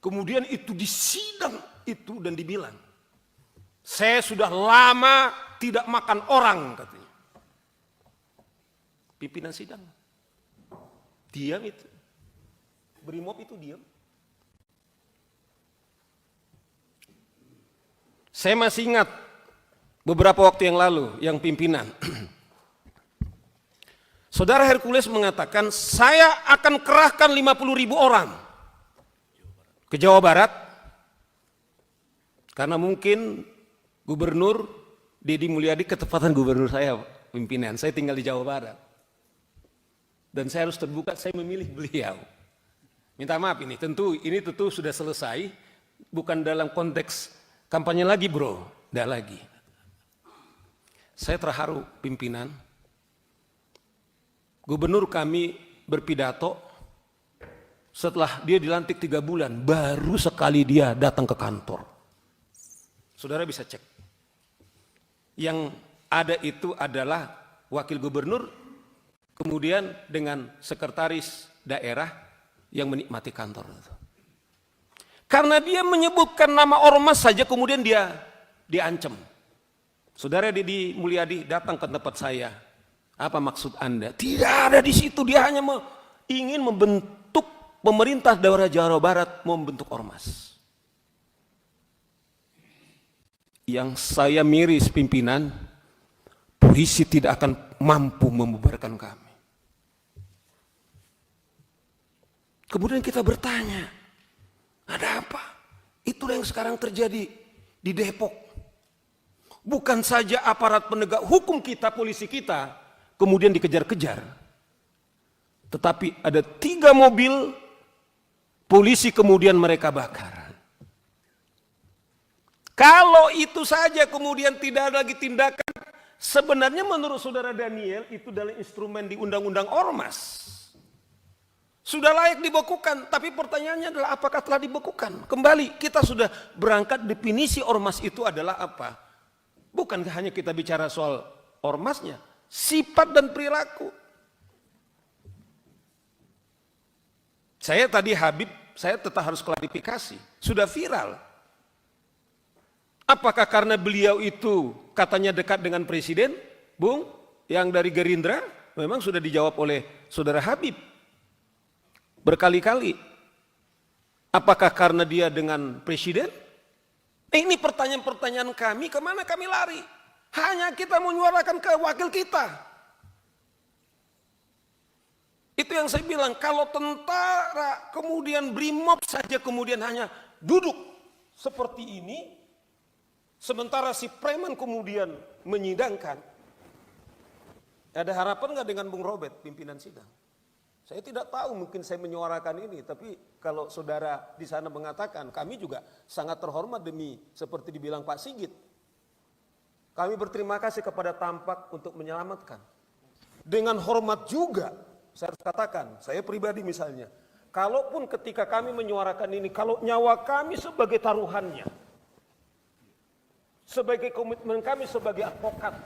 Kemudian itu disidang itu dan dibilang, saya sudah lama tidak makan orang, katanya. Pimpinan sidang. Diam itu. Brimob itu diam. Saya masih ingat beberapa waktu yang lalu yang pimpinan. Saudara Hercules mengatakan, saya akan kerahkan 50.000 orang ke Jawa Barat. Karena mungkin Gubernur Deddy Mulyadi ketepatan gubernur saya, pimpinan. Saya tinggal di Jawa Barat. Dan saya harus terbuka, saya memilih beliau. Minta maaf ini tentu sudah selesai. Bukan dalam konteks kampanye lagi bro, tidak lagi. Saya terharu pimpinan. Gubernur kami berpidato, setelah dia dilantik 3 bulan, baru sekali dia datang ke kantor. Saudara bisa cek. Yang ada itu adalah wakil gubernur, kemudian dengan sekretaris daerah yang menikmati kantor. Karena dia menyebutkan nama ormas saja, kemudian dia diancam. Saudara Deddy Mulyadi datang ke tempat saya. Apa maksud Anda? Tidak ada di situ, dia hanya ingin membentuk pemerintah daerah Jawa Barat, membentuk ormas. Yang saya miris pimpinan, polisi tidak akan mampu membubarkan kami. Kemudian kita bertanya, ada apa? Itulah yang sekarang terjadi di Depok. Bukan saja aparat penegak hukum kita, polisi kita, kemudian dikejar-kejar. Tetapi ada 3 mobil polisi kemudian mereka bakar. Kalau itu saja kemudian tidak ada lagi tindakan, sebenarnya menurut saudara Daniel itu dalam instrumen di Undang-Undang Ormas. Sudah layak dibekukan, tapi pertanyaannya adalah apakah telah dibekukan? Kembali, kita sudah berangkat definisi ormas itu adalah apa? Bukan hanya kita bicara soal ormasnya, sifat dan perilaku. Saya tadi Habib, saya tetap harus klarifikasi, sudah viral. Apakah karena beliau itu katanya dekat dengan presiden, Bung, yang dari Gerindra? Memang sudah dijawab oleh saudara Habib berkali-kali. Apakah karena dia dengan presiden? Ini pertanyaan-pertanyaan kami, kemana kami lari? Hanya kita menyuarakan ke wakil kita. Itu yang saya bilang, kalau tentara kemudian Brimob saja kemudian hanya duduk seperti ini, sementara si preman kemudian menyidangkan. Ada harapan nggak dengan Bung Robert, pimpinan sidang? Saya tidak tahu, mungkin saya menyuarakan ini, tapi kalau saudara di sana mengatakan, kami juga sangat terhormat demi seperti dibilang Pak Sigit. Kami berterima kasih kepada Tampak untuk menyelamatkan. Dengan hormat juga, saya harus katakan, saya pribadi misalnya, kalaupun ketika kami menyuarakan ini, kalau nyawa kami sebagai taruhannya, sebagai komitmen kami sebagai advokat,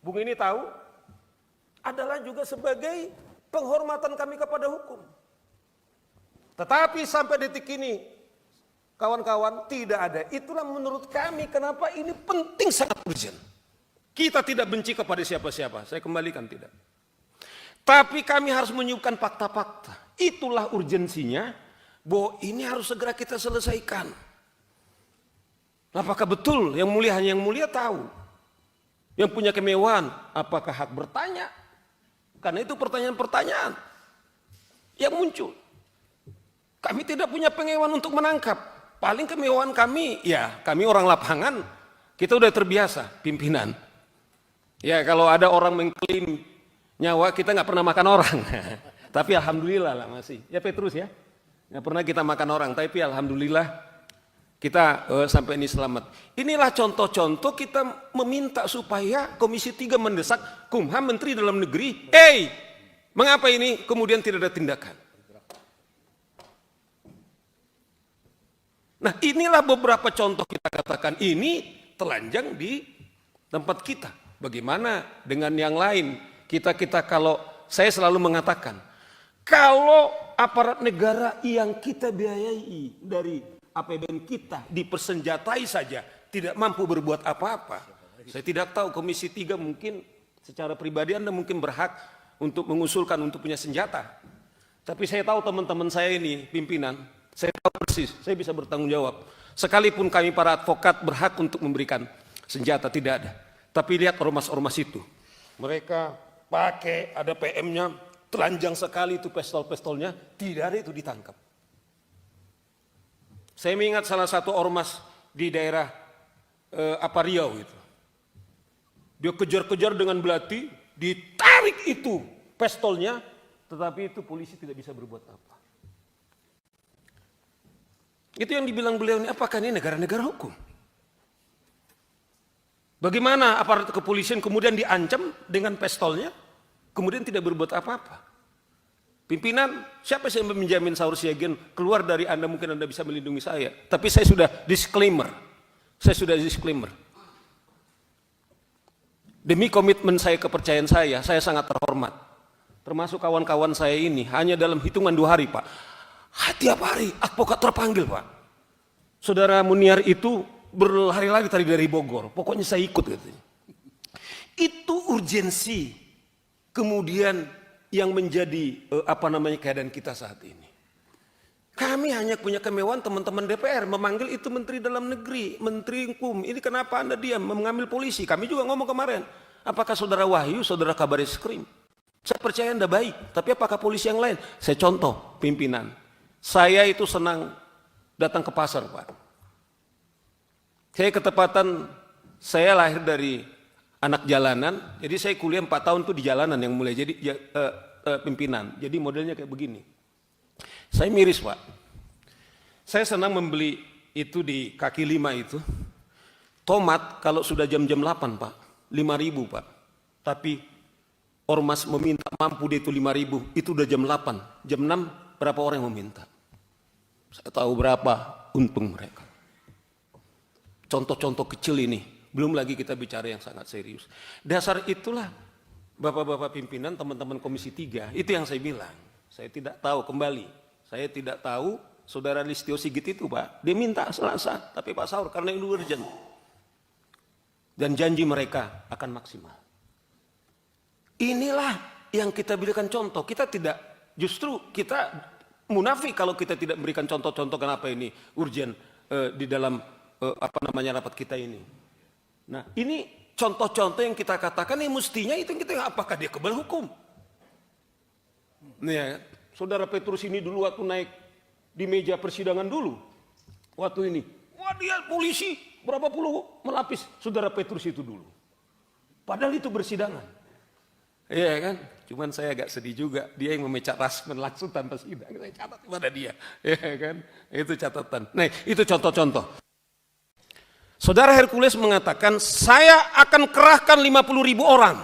Bung ini tahu, adalah juga sebagai penghormatan kami kepada hukum. Tetapi sampai detik ini, kawan-kawan, tidak ada. Itulah menurut kami kenapa ini penting, sangat urgent. Kita tidak benci kepada siapa-siapa, saya kembalikan tidak. Tapi kami harus menyebutkan fakta-fakta. Itulah urgensinya, bahwa ini harus segera kita selesaikan. Apakah betul yang mulia hanya yang mulia tahu? Yang punya kemewahan, apakah hak bertanya? Karena itu pertanyaan-pertanyaan yang muncul. Kami tidak punya pengewan untuk menangkap. paling kemewahan kami, ya kami orang lapangan, kita udah terbiasa pimpinan. Ya kalau ada orang mengklaim nyawa, kita nggak pernah makan orang. Tapi alhamdulillah lah masih. Ya Petrus ya, nggak pernah kita makan orang, tapi alhamdulillah kita sampai ini selamat. Inilah contoh-contoh kita meminta supaya Komisi 3 mendesak Kumham, Menteri Dalam Negeri, mengapa ini kemudian tidak ada tindakan? Nah inilah beberapa contoh kita katakan ini telanjang di tempat kita. Bagaimana dengan yang lain? Kita kalau saya selalu mengatakan, kalau aparat negara yang kita biayai dari APBN kita dipersenjatai saja tidak mampu berbuat apa-apa. Saya tidak tahu Komisi 3 mungkin secara pribadi Anda mungkin berhak untuk mengusulkan untuk punya senjata. Tapi saya tahu teman-teman saya ini pimpinan, saya tahu persis, saya bisa bertanggung jawab. Sekalipun kami para advokat berhak untuk memberikan senjata, tidak ada. Tapi lihat ormas-ormas itu. Mereka pakai, ada PM-nya, telanjang sekali itu pistol-pistolnya, tidak ada itu ditangkap. Saya mengingat salah satu ormas di daerah Riau itu. Dia kejar-kejar dengan belati, ditarik itu pistolnya, tetapi itu polisi tidak bisa berbuat apa. Itu yang dibilang beliau ini, apakah ini negara-negara hukum? Bagaimana aparat kepolisian kemudian diancam dengan pistolnya, kemudian tidak berbuat apa-apa? Pimpinan, siapa yang menjamin Saur Siagian keluar dari Anda, mungkin Anda bisa melindungi saya. Tapi saya sudah disclaimer. Demi komitmen saya, kepercayaan saya sangat terhormat. Termasuk kawan-kawan saya ini, hanya dalam hitungan 2 hari Pak. Tiap hari advokat terpanggil Pak. Saudara Muniar itu berlari-lari tadi dari Bogor, pokoknya saya ikut katanya. Itu urgensi kemudian yang menjadi keadaan kita saat ini. Kami hanya punya kemewahan teman-teman DPR memanggil itu Menteri Dalam Negeri, Menteri Hukum. Ini kenapa Anda diam mengambil polisi? Kami juga ngomong kemarin. Apakah Saudara Wahyu, Saudara Kabareskrim? Saya percaya Anda baik, tapi apakah polisi yang lain? Saya contoh pimpinan. Saya itu senang datang ke pasar Pak. Saya ketepatan, saya lahir dari anak jalanan, jadi saya kuliah 4 tahun tuh di jalanan yang mulai jadi pimpinan. Jadi modelnya kayak begini. Saya miris Pak. Saya senang membeli itu di kaki 5 itu. Tomat kalau sudah jam-jam 8 Pak, 5.000 Pak. Tapi ormas meminta mampu dia itu 5.000, itu udah jam 8. Jam 6 berapa orang yang meminta? Saya tahu berapa untung mereka. Contoh-contoh kecil ini, belum lagi kita bicara yang sangat serius. Dasar itulah Bapak-bapak pimpinan, teman-teman Komisi 3, itu yang saya bilang. Saya tidak tahu, kembali, saya tidak tahu Saudara Listio Sigit itu Pak, dia minta Selasa, tapi Pak Saur karena ini urgent. Dan janji mereka akan maksimal. Inilah yang kita berikan contoh, kita tidak, justru kita munafik kalau kita tidak memberikan contoh-contoh kenapa ini urgent di dalam rapat kita ini. Nah ini contoh-contoh yang kita katakan ini mestinya itu yang kita, apakah dia kebal hukum? Nih ya, Saudara Petrus ini dulu waktu naik di meja persidangan dulu, waktu ini, wah dia polisi berapa puluh melapis Saudara Petrus itu dulu. Padahal itu bersidangan. Iya kan? Cuman saya agak sedih juga, dia yang memecat Rasman langsung tanpa sidang. Saya catat pada dia, ya kan? Itu catatan. Nah, itu contoh-contoh. Saudara Hercules mengatakan, saya akan kerahkan 50.000 orang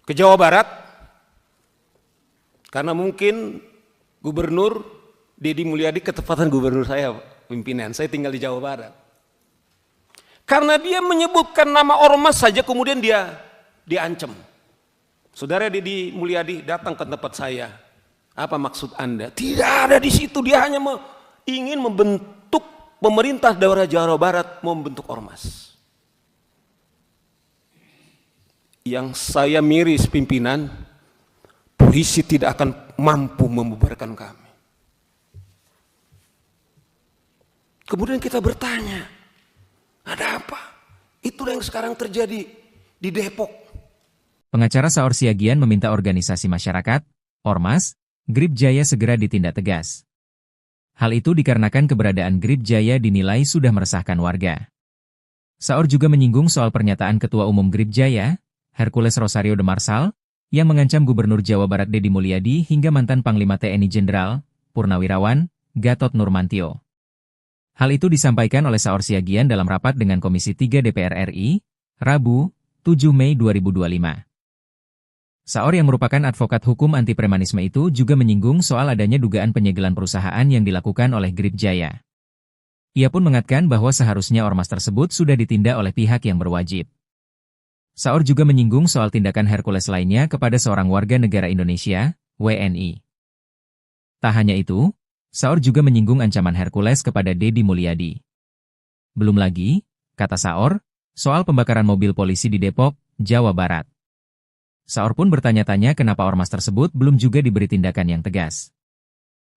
ke Jawa Barat, karena mungkin Gubernur Deddy Mulyadi ketepatan gubernur saya, pimpinan. Saya tinggal di Jawa Barat. Karena dia menyebutkan nama ormas saja, kemudian dia diancam. Saudara Deddy Mulyadi datang ke tempat saya. Apa maksud Anda? Tidak ada di situ. Dia hanya ingin membentuk pemerintah daerah Jawa Barat, membentuk ormas. Yang saya miris pimpinan, polisi tidak akan mampu membubarkan kami. Kemudian kita bertanya, ada apa? Itulah yang sekarang terjadi di Depok. Pengacara Saur Siagian meminta organisasi masyarakat, ormas, Grip Jaya segera ditindak tegas. Hal itu dikarenakan keberadaan Grip Jaya dinilai sudah meresahkan warga. Saur juga menyinggung soal pernyataan Ketua Umum Grip Jaya, Hercules Rosario de Marsal, yang mengancam Gubernur Jawa Barat Deddy Mulyadi hingga mantan Panglima TNI Jenderal, Purnawirawan, Gatot Nurmantio. Hal itu disampaikan oleh Saur Siagian dalam rapat dengan Komisi 3 DPR RI, Rabu, 7 Mei 2025. Saur yang merupakan advokat hukum anti premanisme itu juga menyinggung soal adanya dugaan penyegelan perusahaan yang dilakukan oleh Grip Jaya. Ia pun mengatakan bahwa seharusnya ormas tersebut sudah ditindak oleh pihak yang berwajib. Saur juga menyinggung soal tindakan Hercules lainnya kepada seorang warga negara Indonesia, WNI. Tak hanya itu, Saur juga menyinggung ancaman Hercules kepada Deddy Mulyadi. Belum lagi, kata Saur, soal pembakaran mobil polisi di Depok, Jawa Barat. Saur pun bertanya-tanya kenapa ormas tersebut belum juga diberi tindakan yang tegas.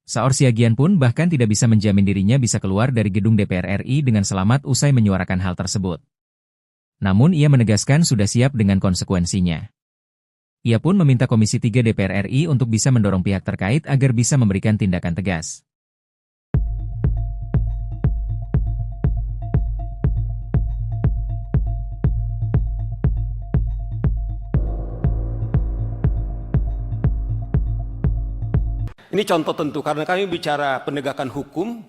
Saur Siagian pun bahkan tidak bisa menjamin dirinya bisa keluar dari gedung DPR RI dengan selamat usai menyuarakan hal tersebut. Namun ia menegaskan sudah siap dengan konsekuensinya. Ia pun meminta Komisi 3 DPR RI untuk bisa mendorong pihak terkait agar bisa memberikan tindakan tegas. Ini contoh tentu karena kami bicara penegakan hukum,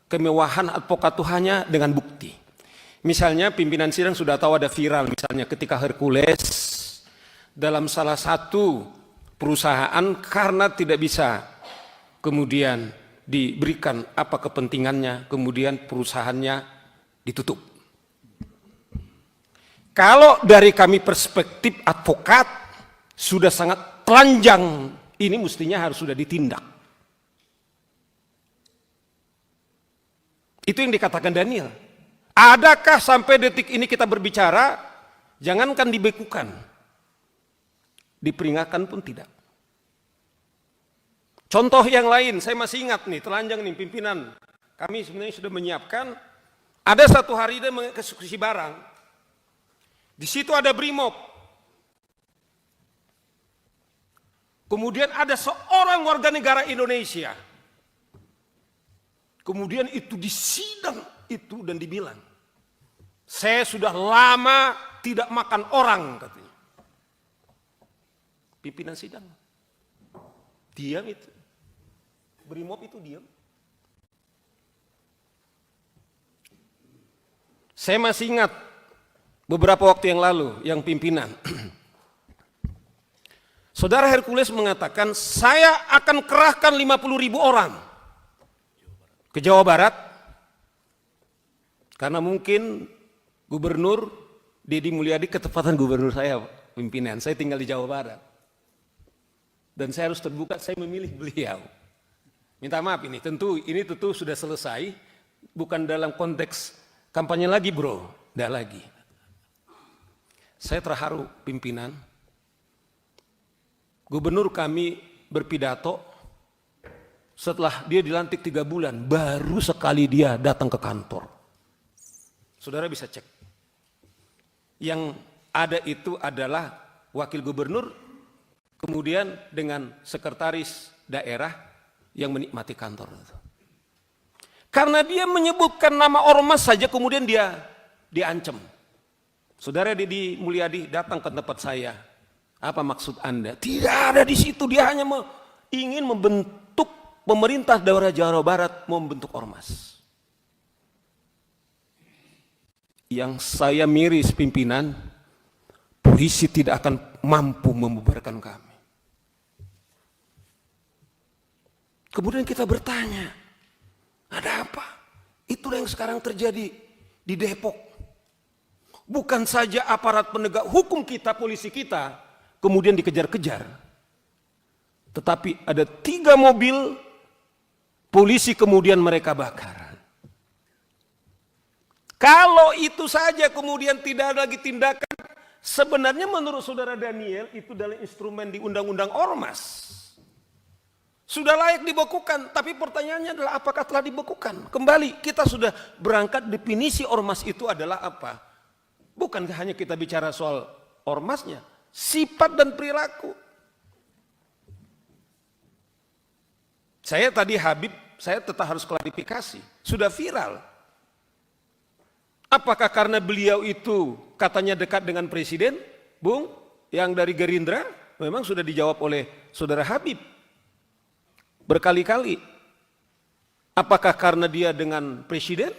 kemewahan advokat itu hanya dengan bukti. Misalnya pimpinan sidang sudah tahu ada viral misalnya ketika Hercules dalam salah satu perusahaan karena tidak bisa kemudian diberikan apa kepentingannya, kemudian perusahaannya ditutup. Kalau dari kami perspektif advokat sudah sangat telanjang, ini mestinya harus sudah ditindak. Itu yang dikatakan Daniel. Adakah sampai detik ini kita berbicara, jangankan dibekukan, diperingatkan pun tidak. Contoh yang lain, saya masih ingat nih, telanjang nih pimpinan. Kami sebenarnya sudah menyiapkan, ada satu hari dia mengeksekusi barang. Di situ ada Brimob. Kemudian ada seorang warga negara Indonesia. Kemudian itu disidang itu dan dibilang, saya sudah lama tidak makan orang, katanya. Pimpinan sidang. Diam itu. Brimob itu diam. Saya masih ingat beberapa waktu yang lalu yang pimpinan. Saudara Hercules mengatakan, saya akan kerahkan 50.000 orang ke Jawa Barat, karena mungkin Gubernur Deddy Mulyadi ketepatan gubernur saya, pimpinan. Saya tinggal di Jawa Barat. Dan saya harus terbuka, saya memilih beliau. Minta maaf ini tentu sudah selesai, bukan dalam konteks kampanye lagi bro, tidak lagi. Saya terharu pimpinan. Gubernur kami berpidato, setelah dia dilantik 3 bulan, baru sekali dia datang ke kantor. Saudara bisa cek. Yang ada itu adalah wakil gubernur, kemudian dengan sekretaris daerah yang menikmati kantor itu. Karena dia menyebutkan nama ormas saja, kemudian dia diancam. Saudara Deddy Mulyadi datang ke tempat saya. Apa maksud Anda? Tidak ada di situ, dia hanya ingin membentuk pemerintah daerah Jawa Barat, membentuk ormas. Yang saya miris pimpinan, polisi tidak akan mampu membubarkan kami. Kemudian kita bertanya, ada apa? Itulah yang sekarang terjadi di Depok. Bukan saja aparat penegak hukum kita, polisi kita, kemudian dikejar-kejar. Tetapi ada 3 mobil polisi kemudian mereka bakar. Kalau itu saja kemudian tidak ada lagi tindakan, sebenarnya menurut saudara Daniel itu adalah instrumen di undang-undang ormas. Sudah layak dibekukan, tapi pertanyaannya adalah apakah telah dibekukan? Kembali kita sudah berangkat definisi ormas itu adalah apa? Bukan hanya kita bicara soal ormasnya, sifat dan perilaku. Saya tadi Habib saya tetap harus klarifikasi. Sudah viral. Apakah karena beliau itu katanya dekat dengan presiden, Bung, yang dari Gerindra? Memang sudah dijawab oleh saudara Habib berkali-kali. Apakah karena dia dengan presiden?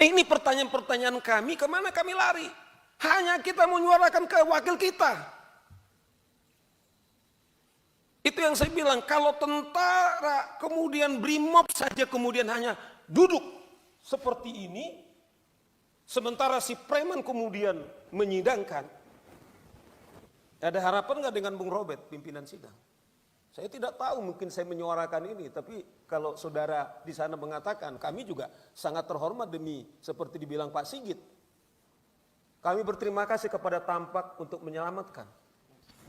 Ini pertanyaan-pertanyaan kami, kemana kami lari? Hanya kita menyuarakan ke wakil kita. Itu yang saya bilang, kalau tentara kemudian BRIMOB saja kemudian hanya duduk seperti ini, sementara si preman kemudian menyidangkan, ada harapan nggak dengan Bung Robert pimpinan sidang? Saya tidak tahu, mungkin saya menyuarakan ini, tapi kalau saudara di sana mengatakan, kami juga sangat terhormat demi seperti dibilang Pak Sigit. Kami berterima kasih kepada Tampak untuk menyelamatkan.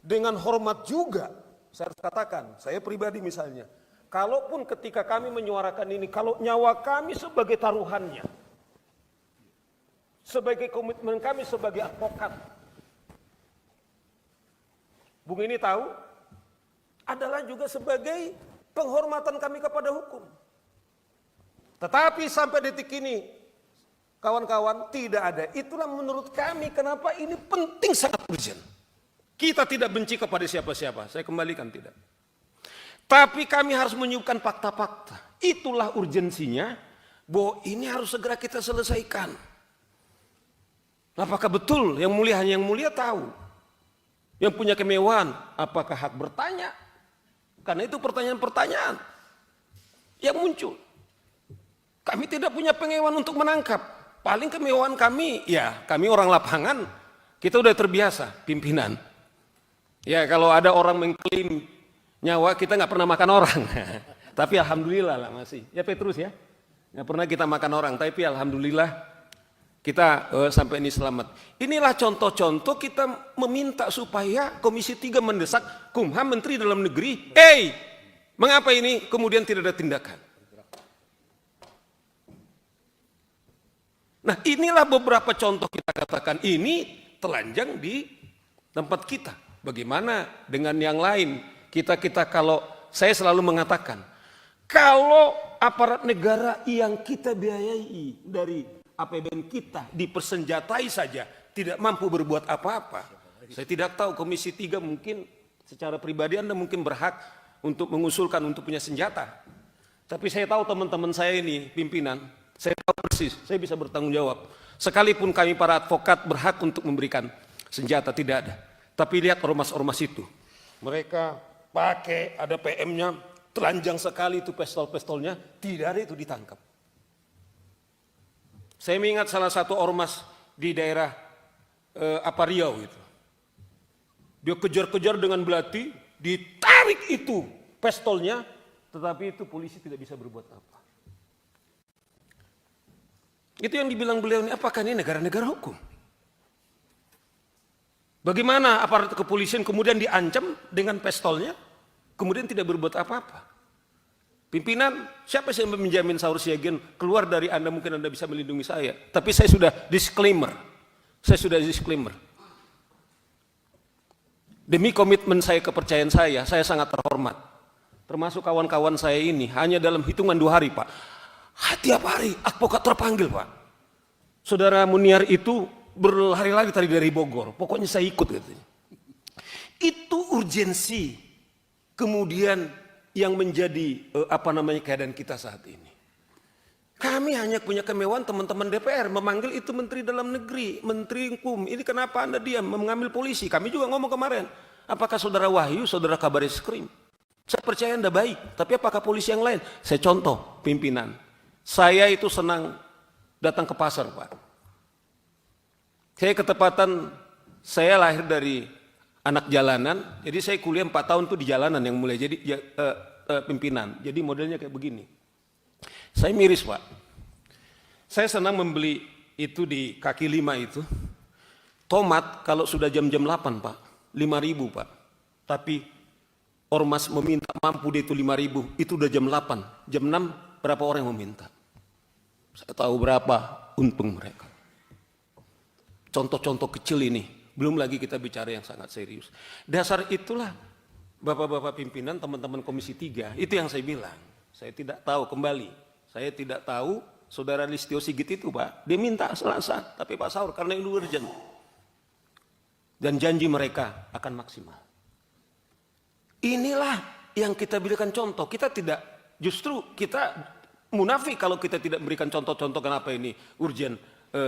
Dengan hormat juga, saya harus katakan, saya pribadi misalnya, kalaupun ketika kami menyuarakan ini, kalau nyawa kami sebagai taruhannya, sebagai komitmen kami sebagai advokat, Bung ini tahu, adalah juga sebagai penghormatan kami kepada hukum. Tetapi sampai detik ini, kawan-kawan, tidak ada. Itulah menurut kami kenapa ini penting, sangat urgent. Kita tidak benci kepada siapa-siapa, saya kembalikan tidak. Tapi kami harus menyuguhkan fakta-fakta. Itulah urgensinya, bahwa ini harus segera kita selesaikan. Apakah betul yang mulia hanya yang mulia tahu? Yang punya kemewahan, apakah hak bertanya? Karena itu pertanyaan-pertanyaan yang muncul. Kami tidak punya pengewahan untuk menangkap. Paling kemewahan kami, ya kami orang lapangan, kita udah terbiasa pimpinan. Ya kalau ada orang mengklaim nyawa, kita nggak pernah makan orang. Tapi alhamdulillah lah masih. Ya Petrus ya, nggak pernah kita makan orang. Tapi alhamdulillah kita sampai ini selamat. Inilah contoh-contoh kita meminta supaya Komisi 3 mendesak Kumham, Menteri Dalam Negeri. Mengapa ini kemudian tidak ada tindakan? Nah inilah beberapa contoh kita katakan ini telanjang di tempat kita. Bagaimana dengan yang lain? Kita kalau saya selalu mengatakan, kalau aparat negara yang kita biayai dari APBN kita dipersenjatai saja tidak mampu berbuat apa-apa. Saya tidak tahu Komisi 3 mungkin secara pribadi Anda mungkin berhak untuk mengusulkan untuk punya senjata. Tapi saya tahu teman-teman saya ini pimpinan, saya tahu persis, saya bisa bertanggung jawab. Sekalipun kami para advokat berhak untuk memberikan senjata, tidak ada. Tapi lihat ormas-ormas itu, mereka pakai ada PM-nya, telanjang sekali itu pistol-pistolnya, tidak ada itu ditangkap. Saya mengingat salah satu ormas di daerah Riau itu. Dia kejar-kejar dengan belati, ditarik itu pistolnya, tetapi itu polisi tidak bisa berbuat apa. Itu yang dibilang beliau ini, apakah ini negara-negara hukum? Bagaimana aparat kepolisian kemudian diancam dengan pistolnya, kemudian tidak berbuat apa-apa? Pimpinan, siapa sih yang menjamin Saur Siagian keluar dari Anda, mungkin Anda bisa melindungi saya. Tapi saya sudah disclaimer. Demi komitmen saya, kepercayaan saya sangat terhormat. Termasuk kawan-kawan saya ini, hanya dalam hitungan 2 hari Pak. Tiap hari advokat terpanggil Pak. Saudara Muniar itu berlari-lari tadi dari Bogor, pokoknya saya ikut katanya. Itu urgensi kemudian yang menjadi keadaan kita saat ini. Kami hanya punya kemewahan teman-teman DPR memanggil itu Menteri Dalam Negeri, Menteri Hukum. Ini kenapa Anda diam mengambil polisi? Kami juga ngomong kemarin, apakah Saudara Wahyu, Saudara Kabareskrim? Saya percaya Anda baik, tapi apakah polisi yang lain? Saya contoh pimpinan. Saya itu senang datang ke pasar Pak. Saya ketepatan, saya lahir dari anak jalanan, jadi saya kuliah 4 tahun tuh di jalanan yang mulai jadi pimpinan. Jadi modelnya kayak begini. Saya miris Pak. Saya senang membeli itu di kaki 5 itu. Tomat kalau sudah jam-jam 8 Pak, 5.000 Pak. Tapi ormas meminta mampu dia itu 5.000, itu udah jam 8. Jam 6 berapa orang yang meminta? Saya tahu berapa untung mereka. Contoh-contoh kecil ini, belum lagi kita bicara yang sangat serius. Dasar itulah Bapak-bapak pimpinan, teman-teman Komisi 3, itu yang saya bilang. Saya tidak tahu kembali. Saya tidak tahu saudara Listio Sigit itu Pak. Dia minta Selasa, tapi Pak Saur karena ini urgent. Dan janji mereka akan maksimal. Inilah yang kita berikan contoh. Kita tidak, justru kita munafik kalau kita tidak memberikan contoh-contoh kenapa ini urgent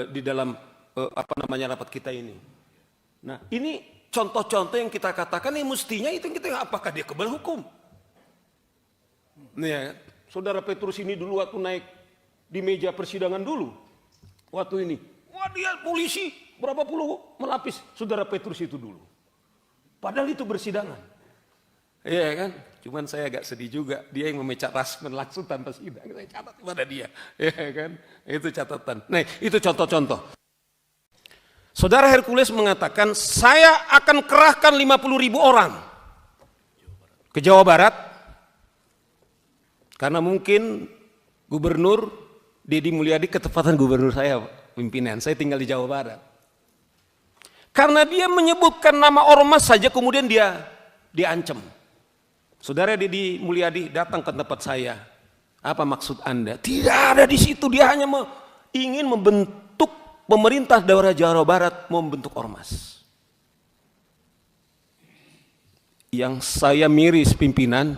di dalam rapat kita ini. Nah ini contoh-contoh yang kita katakan ini mestinya itu kita apakah dia kebal hukum? Nih ya, saudara Petrus ini dulu waktu naik di meja persidangan dulu, waktu ini, wah dia polisi berapa puluh melapis saudara Petrus itu dulu. Padahal itu bersidangan. Iya kan? Cuman saya agak sedih juga, dia yang memecat Rasman langsung tanpa sidang. Saya catat kepada dia. Iya kan? Itu catatan. Nah, itu contoh-contoh. Saudara Hercules mengatakan, saya akan kerahkan 50.000 orang ke Jawa Barat. Karena mungkin gubernur Deddy Mulyadi ketepatan gubernur saya, pimpinan. Saya tinggal di Jawa Barat. Karena dia menyebutkan nama ormas saja kemudian dia diancam. Saudara Deddy Mulyadi datang ke tempat saya. Apa maksud Anda? Tidak ada di situ, dia hanya ingin membentuk pemerintah daerah Jawa Barat, membentuk ormas. Yang saya miris pimpinan,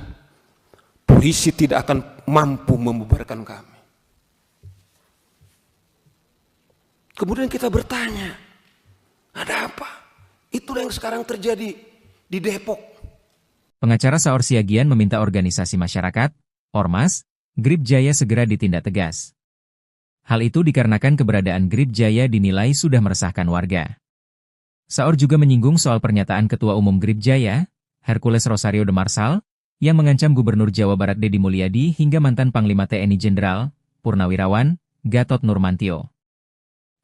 polisi tidak akan mampu membubarkan kami. Kemudian kita bertanya, ada apa? Itulah yang sekarang terjadi di Depok. Pengacara Saur Siagian meminta organisasi masyarakat, Ormas, Grip Jaya segera ditindak tegas. Hal itu dikarenakan keberadaan Grip Jaya dinilai sudah meresahkan warga. Saur juga menyinggung soal pernyataan Ketua Umum Grip Jaya, Hercules Rosario de Marsal, yang mengancam Gubernur Jawa Barat Deddy Mulyadi hingga mantan Panglima TNI Jenderal, Purnawirawan, Gatot Nurmantio.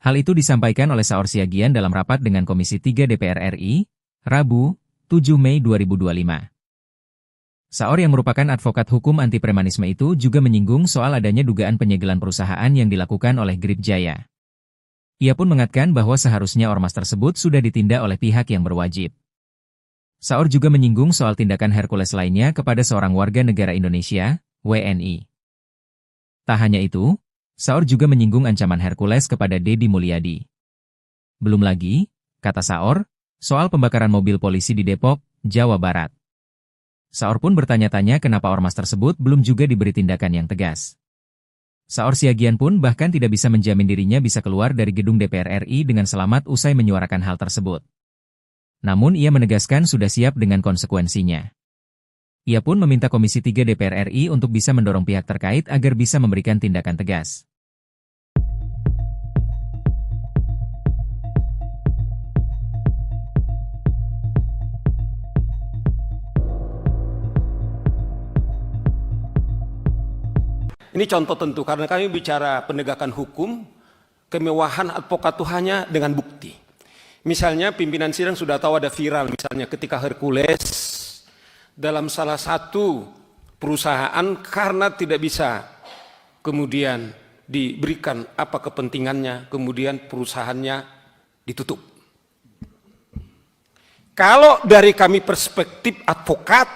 Hal itu disampaikan oleh Saur Siagian dalam rapat dengan Komisi 3 DPR RI, Rabu, 7 Mei 2025. Saur yang merupakan advokat hukum anti premanisme itu juga menyinggung soal adanya dugaan penyegelan perusahaan yang dilakukan oleh Grip Jaya. Ia pun mengatakan bahwa seharusnya ormas tersebut sudah ditindak oleh pihak yang berwajib. Saur juga menyinggung soal tindakan Hercules lainnya kepada seorang warga negara Indonesia, WNI. Tak hanya itu, Saur juga menyinggung ancaman Hercules kepada Deddy Mulyadi. Belum lagi, kata Saur, soal pembakaran mobil polisi di Depok, Jawa Barat. Saur pun bertanya-tanya kenapa ormas tersebut belum juga diberi tindakan yang tegas. Saur Siagian pun bahkan tidak bisa menjamin dirinya bisa keluar dari gedung DPR RI dengan selamat usai menyuarakan hal tersebut. Namun ia menegaskan sudah siap dengan konsekuensinya. Ia pun meminta Komisi 3 DPR RI untuk bisa mendorong pihak terkait agar bisa memberikan tindakan tegas. Ini contoh tentu, karena kami bicara penegakan hukum, kemewahan advokat itu hanya dengan bukti. Misalnya pimpinan sidang sudah tahu ada viral, misalnya ketika Hercules dalam salah satu perusahaan karena tidak bisa kemudian diberikan apa kepentingannya, kemudian perusahaannya ditutup. Kalau dari kami perspektif advokat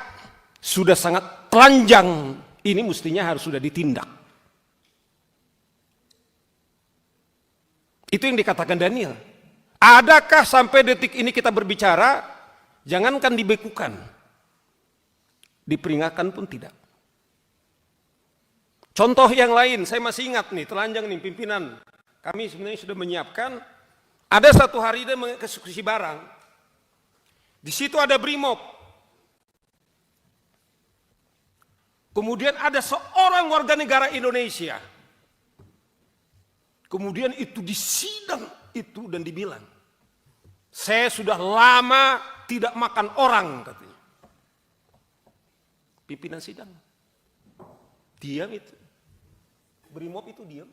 sudah sangat telanjang, ini mestinya harus sudah ditindak. Itu yang dikatakan Daniel. Adakah sampai detik ini kita berbicara, jangankan dibekukan, diperingatkan pun tidak. Contoh yang lain, saya masih ingat nih, telanjang nih pimpinan. Kami sebenarnya sudah menyiapkan, ada satu hari dia mengeksekusi barang. Di situ ada Brimob. Kemudian ada seorang warga negara Indonesia. Kemudian itu disidang itu dan dibilang, saya sudah lama tidak makan orang, katanya. Pimpinan sidang diam itu. Brimob itu diam.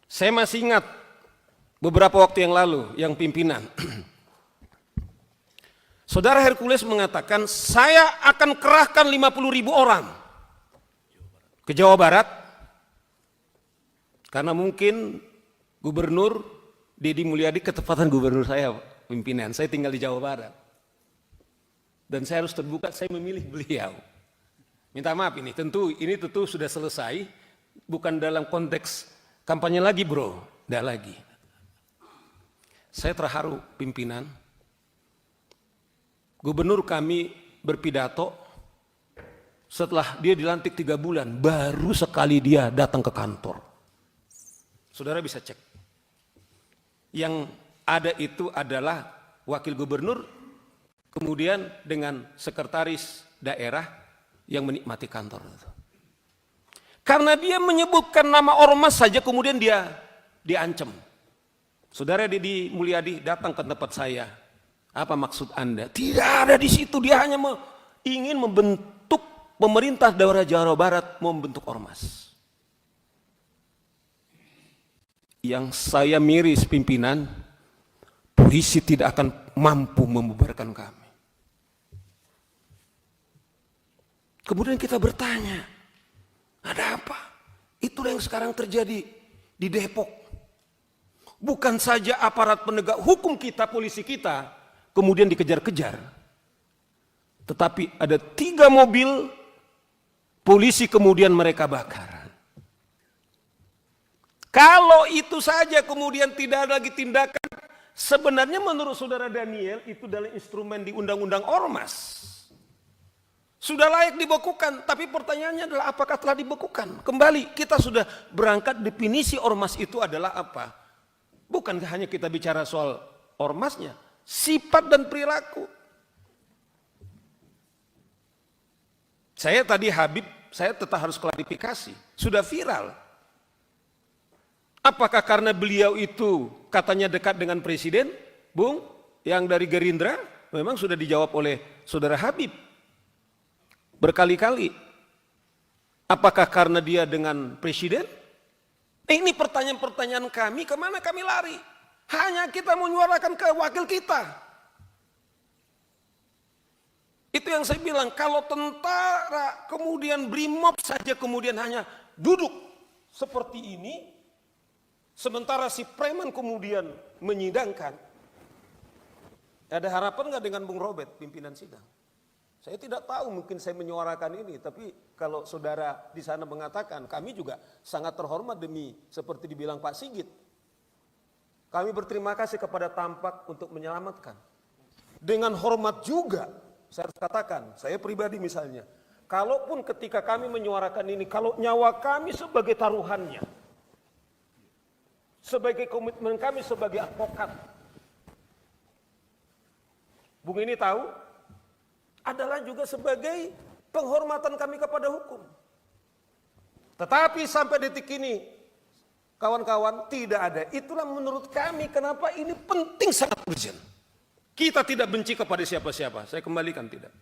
Saya masih ingat beberapa waktu yang lalu yang pimpinan Saudara Hercules mengatakan, saya akan kerahkan 50.000 orang ke Jawa Barat, karena mungkin gubernur Deddy Mulyadi ketepatan gubernur saya, pimpinan. Saya tinggal di Jawa Barat. Dan saya harus terbuka, saya memilih beliau. Minta maaf ini tentu sudah selesai, bukan dalam konteks kampanye lagi bro, tidak lagi. Saya terharu pimpinan, gubernur kami berpidato, setelah dia dilantik 3 bulan, baru sekali dia datang ke kantor. Saudara bisa cek. Yang ada itu adalah wakil gubernur, kemudian dengan sekretaris daerah yang menikmati kantor itu. Karena dia menyebutkan nama ormas saja kemudian dia diancam. Saudara Deddy Mulyadi datang ke tempat saya. Apa maksud Anda? Tidak ada di situ, dia hanya ingin membentuk pemerintah daerah Jawa Barat, membentuk ormas. Yang saya miris pimpinan, polisi tidak akan mampu membubarkan kami. Kemudian kita bertanya, ada apa? Itulah yang sekarang terjadi di Depok. Bukan saja aparat penegak hukum kita, polisi kita, kemudian dikejar-kejar. Tetapi ada 3 mobil polisi kemudian mereka bakar. Kalau itu saja kemudian tidak ada lagi tindakan, sebenarnya menurut saudara Daniel itu adalah instrumen di Undang-Undang Ormas. Sudah layak dibekukan, tapi pertanyaannya adalah apakah telah dibekukan? Kembali, kita sudah berangkat definisi ormas itu adalah apa? Bukan hanya kita bicara soal ormasnya, sifat dan perilaku. Saya tadi Habib, saya tetap harus klarifikasi, sudah viral. Apakah karena beliau itu katanya dekat dengan presiden, Bung, yang dari Gerindra? Memang sudah dijawab oleh saudara Habib berkali-kali. Apakah karena dia dengan presiden? Ini pertanyaan-pertanyaan kami, kemana kami lari? Hanya kita menyuarakan ke wakil kita. Itu yang saya bilang, kalau tentara kemudian BRIMOB saja kemudian hanya duduk seperti ini, sementara si preman kemudian menyidangkan, ada harapan nggak dengan Bung Robert pimpinan sidang? Saya tidak tahu, mungkin saya menyuarakan ini, tapi kalau saudara di sana mengatakan, kami juga sangat terhormat demi seperti dibilang Pak Sigit. Kami berterima kasih kepada Tampak untuk menyelamatkan. Dengan hormat juga, saya harus katakan, saya pribadi misalnya, kalaupun ketika kami menyuarakan ini, kalau nyawa kami sebagai taruhannya, sebagai komitmen kami sebagai advokat, Bung ini tahu, adalah juga sebagai penghormatan kami kepada hukum. Tetapi sampai detik ini, kawan-kawan, tidak ada. Itulah menurut kami kenapa ini penting, sangat urgent. Kita tidak benci kepada siapa-siapa, saya kembalikan tidak.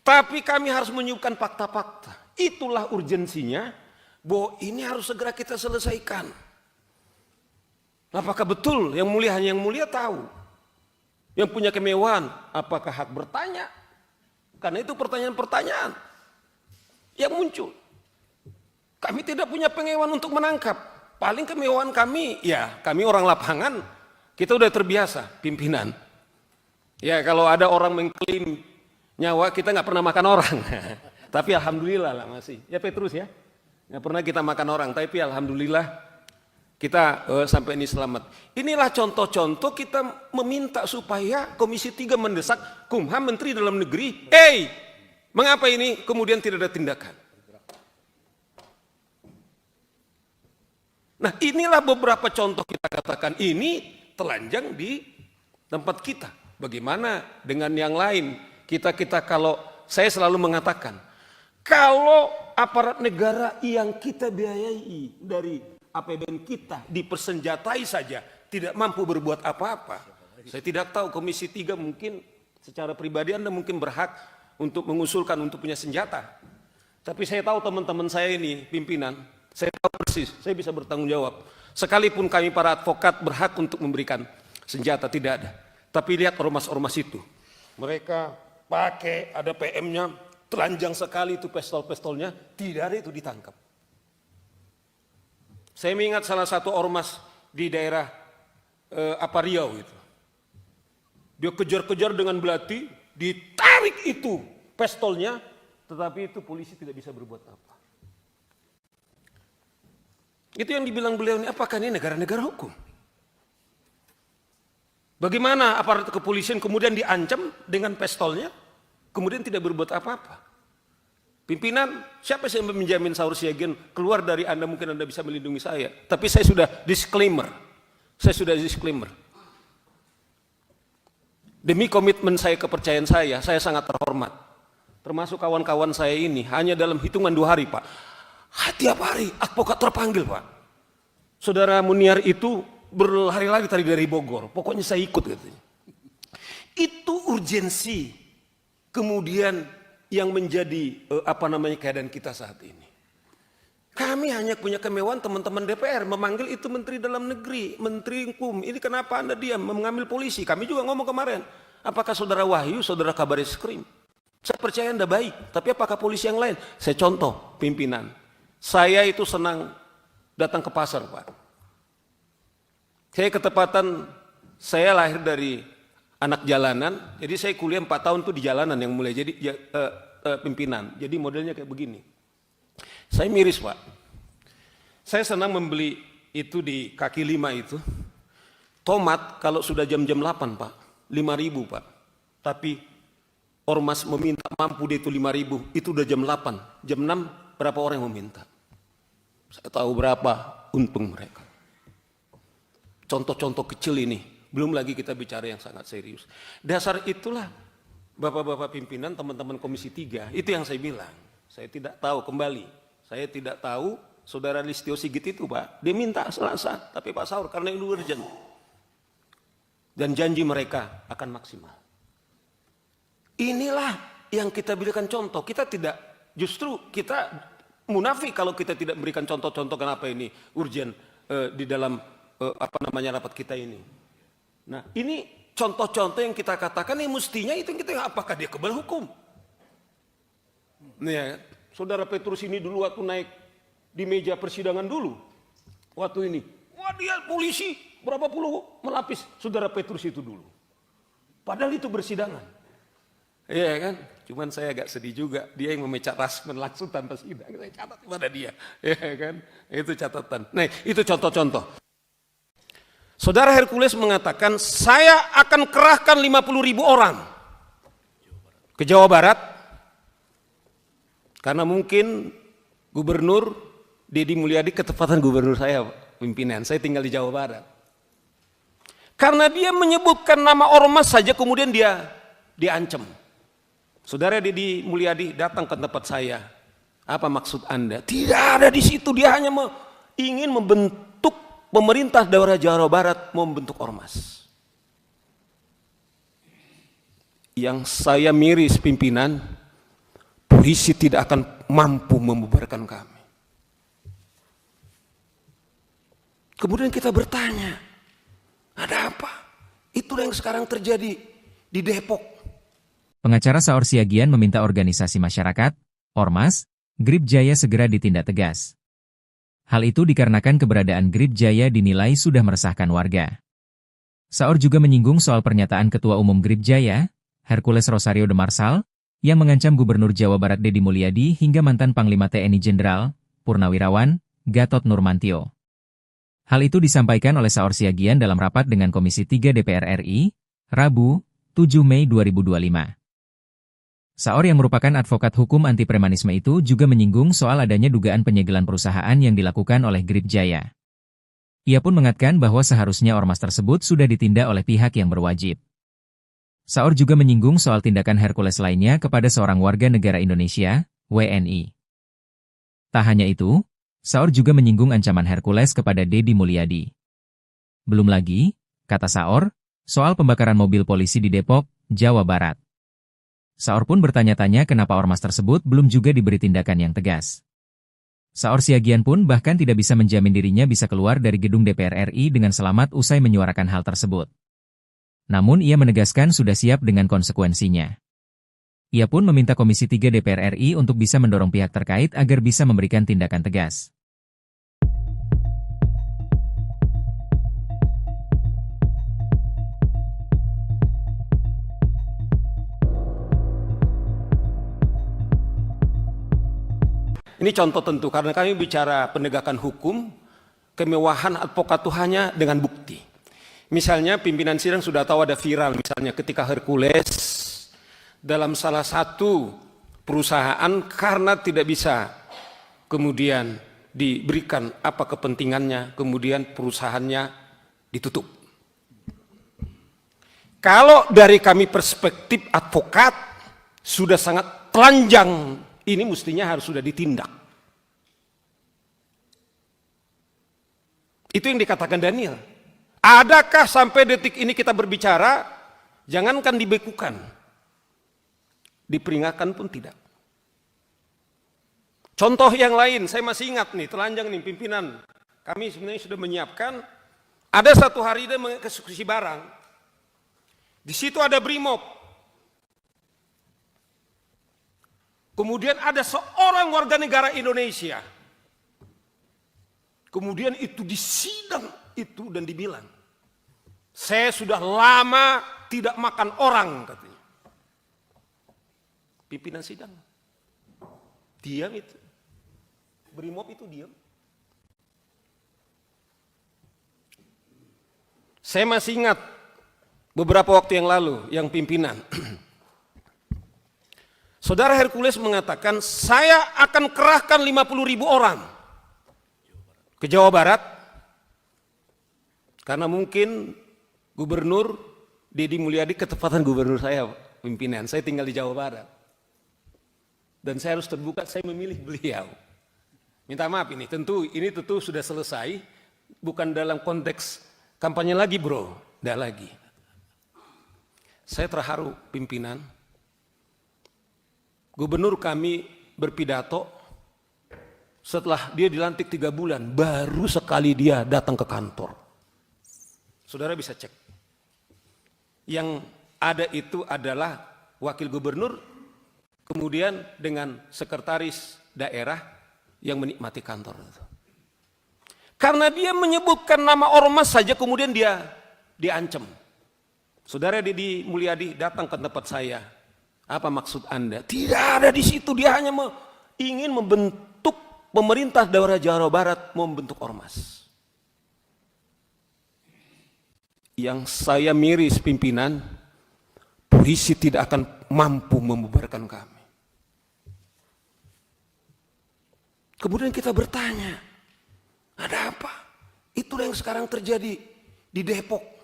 Tapi kami harus menyebutkan fakta-fakta. Itulah urgensinya, bahwa ini harus segera kita selesaikan. Apakah betul yang mulia hanya yang mulia tahu? Yang punya kemewahan, apakah hak bertanya? Karena itu pertanyaan-pertanyaan yang muncul. Kami tidak punya pengewahan untuk menangkap. Paling kemewahan kami, ya kami orang lapangan, kita udah terbiasa pimpinan. Ya kalau ada orang mengklaim nyawa, kita nggak pernah makan orang. Tapi alhamdulillah lah masih. Ya Petrus ya, nggak pernah kita makan orang. Tapi alhamdulillah kita sampai ini selamat. Inilah contoh-contoh kita meminta supaya Komisi 3 mendesak Kumham, Menteri Dalam Negeri, mengapa ini kemudian tidak ada tindakan? Nah inilah beberapa contoh kita katakan ini telanjang di tempat kita. Bagaimana dengan yang lain? Kita kalau saya selalu mengatakan, kalau aparat negara yang kita biayai dari APBN kita dipersenjatai saja, tidak mampu berbuat apa-apa. Saya tidak tahu Komisi 3 mungkin secara pribadi Anda mungkin berhak untuk mengusulkan untuk punya senjata. Tapi saya tahu teman-teman saya ini pimpinan, saya tahu persis, saya bisa bertanggung jawab. Sekalipun kami para advokat berhak untuk memberikan senjata, tidak ada. Tapi lihat ormas-ormas itu. Mereka pakai, ada PM-nya, telanjang sekali itu pistol-pistolnya, tidak ada itu ditangkap. Saya mengingat salah satu ormas di daerah Riau itu. Dia kejar-kejar dengan belati, ditarik itu pistolnya, tetapi itu polisi tidak bisa berbuat apa. Itu yang dibilang beliau ini, apakah ini negara-negara hukum? Bagaimana aparat kepolisian kemudian diancam dengan pistolnya, kemudian tidak berbuat apa-apa? Pimpinan, siapa sih yang menjamin Saur Siagian keluar dari Anda, mungkin Anda bisa melindungi saya. Tapi saya sudah disclaimer. Demi komitmen saya, kepercayaan saya sangat terhormat. Termasuk kawan-kawan saya ini, hanya dalam hitungan 2 hari Pak. Tiap hari advokat terpanggil Pak. Saudara Muniar itu berlari-lari tadi dari Bogor, pokoknya saya ikut katanya. Itu urgensi kemudian yang menjadi keadaan kita saat ini. Kami hanya punya kemewahan teman-teman DPR memanggil itu Menteri Dalam Negeri, Menteri Hukum. Ini kenapa Anda diam mengambil polisi? Kami juga ngomong kemarin, apakah Saudara Wahyu, Saudara Kabareskrim? Saya percaya Anda baik, tapi apakah polisi yang lain? Saya contoh pimpinan. Saya itu senang datang ke pasar Pak. Saya ketepatan, saya lahir dari anak jalanan, jadi saya kuliah 4 tahun tuh di jalanan yang mulai jadi pimpinan. Jadi modelnya kayak begini. Saya miris Pak. Saya senang membeli itu di kaki 5 itu. Tomat kalau sudah jam-jam 8 Pak, 5.000 Pak. Tapi ormas meminta mampu dia itu 5.000, itu udah jam 8. Jam 6 berapa orang yang meminta? Saya tahu berapa untung mereka. Contoh-contoh kecil ini, belum lagi kita bicara yang sangat serius. Dasar itulah Bapak-bapak pimpinan, teman-teman Komisi 3, itu yang saya bilang. Saya tidak tahu, kembali, saya tidak tahu Saudara Listio Sigit itu Pak, dia minta Selasa, tapi Pak Saur karena ini urgent. Dan janji mereka akan maksimal. Inilah yang kita berikan contoh, kita tidak, justru kita munafik kalau kita tidak berikan contoh-contoh kenapa ini urgent di dalam rapat kita ini. Nah ini contoh-contoh yang kita katakan yang mestinya itu yang kita, apakah dia kebal hukum? Nih, Saudara Petrus ini dulu waktu naik di meja persidangan dulu, waktu ini, wah dia polisi berapa puluh melapis Saudara Petrus itu dulu. Padahal itu bersidangan. Iya kan? Cuman saya agak sedih juga, dia yang memecat Rasman langsung tanpa sidang, saya catat kepada dia. Iya kan? Itu catatan. Nah, itu contoh-contoh. Saudara Hercules mengatakan, saya akan kerahkan 50.000 orang ke Jawa Barat, karena mungkin Gubernur Deddy Mulyadi ketepatan gubernur saya, pimpinan, saya tinggal di Jawa Barat. Karena dia menyebutkan nama ormas saja kemudian dia diancam. Saudara Deddy Mulyadi datang ke tempat saya, apa maksud Anda? Tidak ada di situ, dia hanya ingin membentuk pemerintah daerah Jawa Barat membentuk ormas. Yang saya miris pimpinan, polisi tidak akan mampu membubarkan kami. Kemudian kita bertanya, ada apa? Itulah yang sekarang terjadi di Depok. Pengacara Saur Siagian meminta organisasi masyarakat, Ormas, Grip Jaya segera ditindak tegas. Hal itu dikarenakan keberadaan Grip Jaya dinilai sudah meresahkan warga. Saur juga menyinggung soal pernyataan Ketua Umum Grip Jaya, Hercules Rosario de Marsal, yang mengancam Gubernur Jawa Barat Deddy Mulyadi hingga mantan Panglima TNI Jenderal, Purnawirawan, Gatot Nurmantio. Hal itu disampaikan oleh Saur Siagian dalam rapat dengan Komisi 3 DPR RI, Rabu, 7 Mei 2025. Saur yang merupakan advokat hukum anti premanisme itu juga menyinggung soal adanya dugaan penyegelan perusahaan yang dilakukan oleh Grip Jaya. Ia pun mengatakan bahwa seharusnya ormas tersebut sudah ditindak oleh pihak yang berwajib. Saur juga menyinggung soal tindakan Hercules lainnya kepada seorang warga negara Indonesia, WNI. Tak hanya itu, Saur juga menyinggung ancaman Hercules kepada Deddy Mulyadi. Belum lagi, kata Saur, soal pembakaran mobil polisi di Depok, Jawa Barat. Saur pun bertanya-tanya kenapa ormas tersebut belum juga diberi tindakan yang tegas. Saur Siagian pun bahkan tidak bisa menjamin dirinya bisa keluar dari gedung DPR RI dengan selamat usai menyuarakan hal tersebut. Namun ia menegaskan sudah siap dengan konsekuensinya. Ia pun meminta Komisi 3 DPR RI untuk bisa mendorong pihak terkait agar bisa memberikan tindakan tegas. Ini contoh tentu, karena kami bicara penegakan hukum, kemewahan advokat itu hanya dengan bukti. Misalnya pimpinan sidang sudah tahu ada viral, misalnya ketika Hercules dalam salah satu perusahaan karena tidak bisa kemudian diberikan apa kepentingannya, kemudian perusahaannya ditutup. Kalau dari kami perspektif advokat sudah sangat telanjang, ini mestinya harus sudah ditindak. Itu yang dikatakan Daniel. Adakah sampai detik ini kita berbicara, jangankan dibekukan, diperingatkan pun tidak. Contoh yang lain, saya masih ingat nih, telanjang nih pimpinan. Kami sebenarnya sudah menyiapkan, ada satu hari dia mengeksekusi barang. Di situ ada Brimob. Kemudian ada seorang warga negara Indonesia. Kemudian itu disidang itu dan dibilang, saya sudah lama tidak makan orang, katanya. Pimpinan sidang diam itu. Brimob itu diam. Saya masih ingat beberapa waktu yang lalu yang pimpinan Saudara Hercules mengatakan, saya akan kerahkan 50.000 orang ke Jawa Barat, karena mungkin gubernur Deddy Mulyadi ketepatan gubernur saya, pimpinan. Saya tinggal di Jawa Barat. Dan saya harus terbuka, saya memilih beliau. Minta maaf ini tentu sudah selesai, bukan dalam konteks kampanye lagi bro, tidak lagi. Saya terharu pimpinan. Gubernur kami berpidato, setelah dia dilantik 3 bulan, baru sekali dia datang ke kantor. Saudara bisa cek. Yang ada itu adalah wakil gubernur, kemudian dengan sekretaris daerah yang menikmati kantor itu. Karena dia menyebutkan nama ormas saja, kemudian dia diancam. Saudara Deddy Mulyadi datang ke tempat saya. Apa maksud Anda? Tidak ada di situ, dia hanya ingin membentuk pemerintah daerah Jawa Barat, membentuk ormas. Yang saya miris pimpinan, polisi tidak akan mampu membubarkan kami. Kemudian kita bertanya, ada apa? Itulah yang sekarang terjadi di Depok.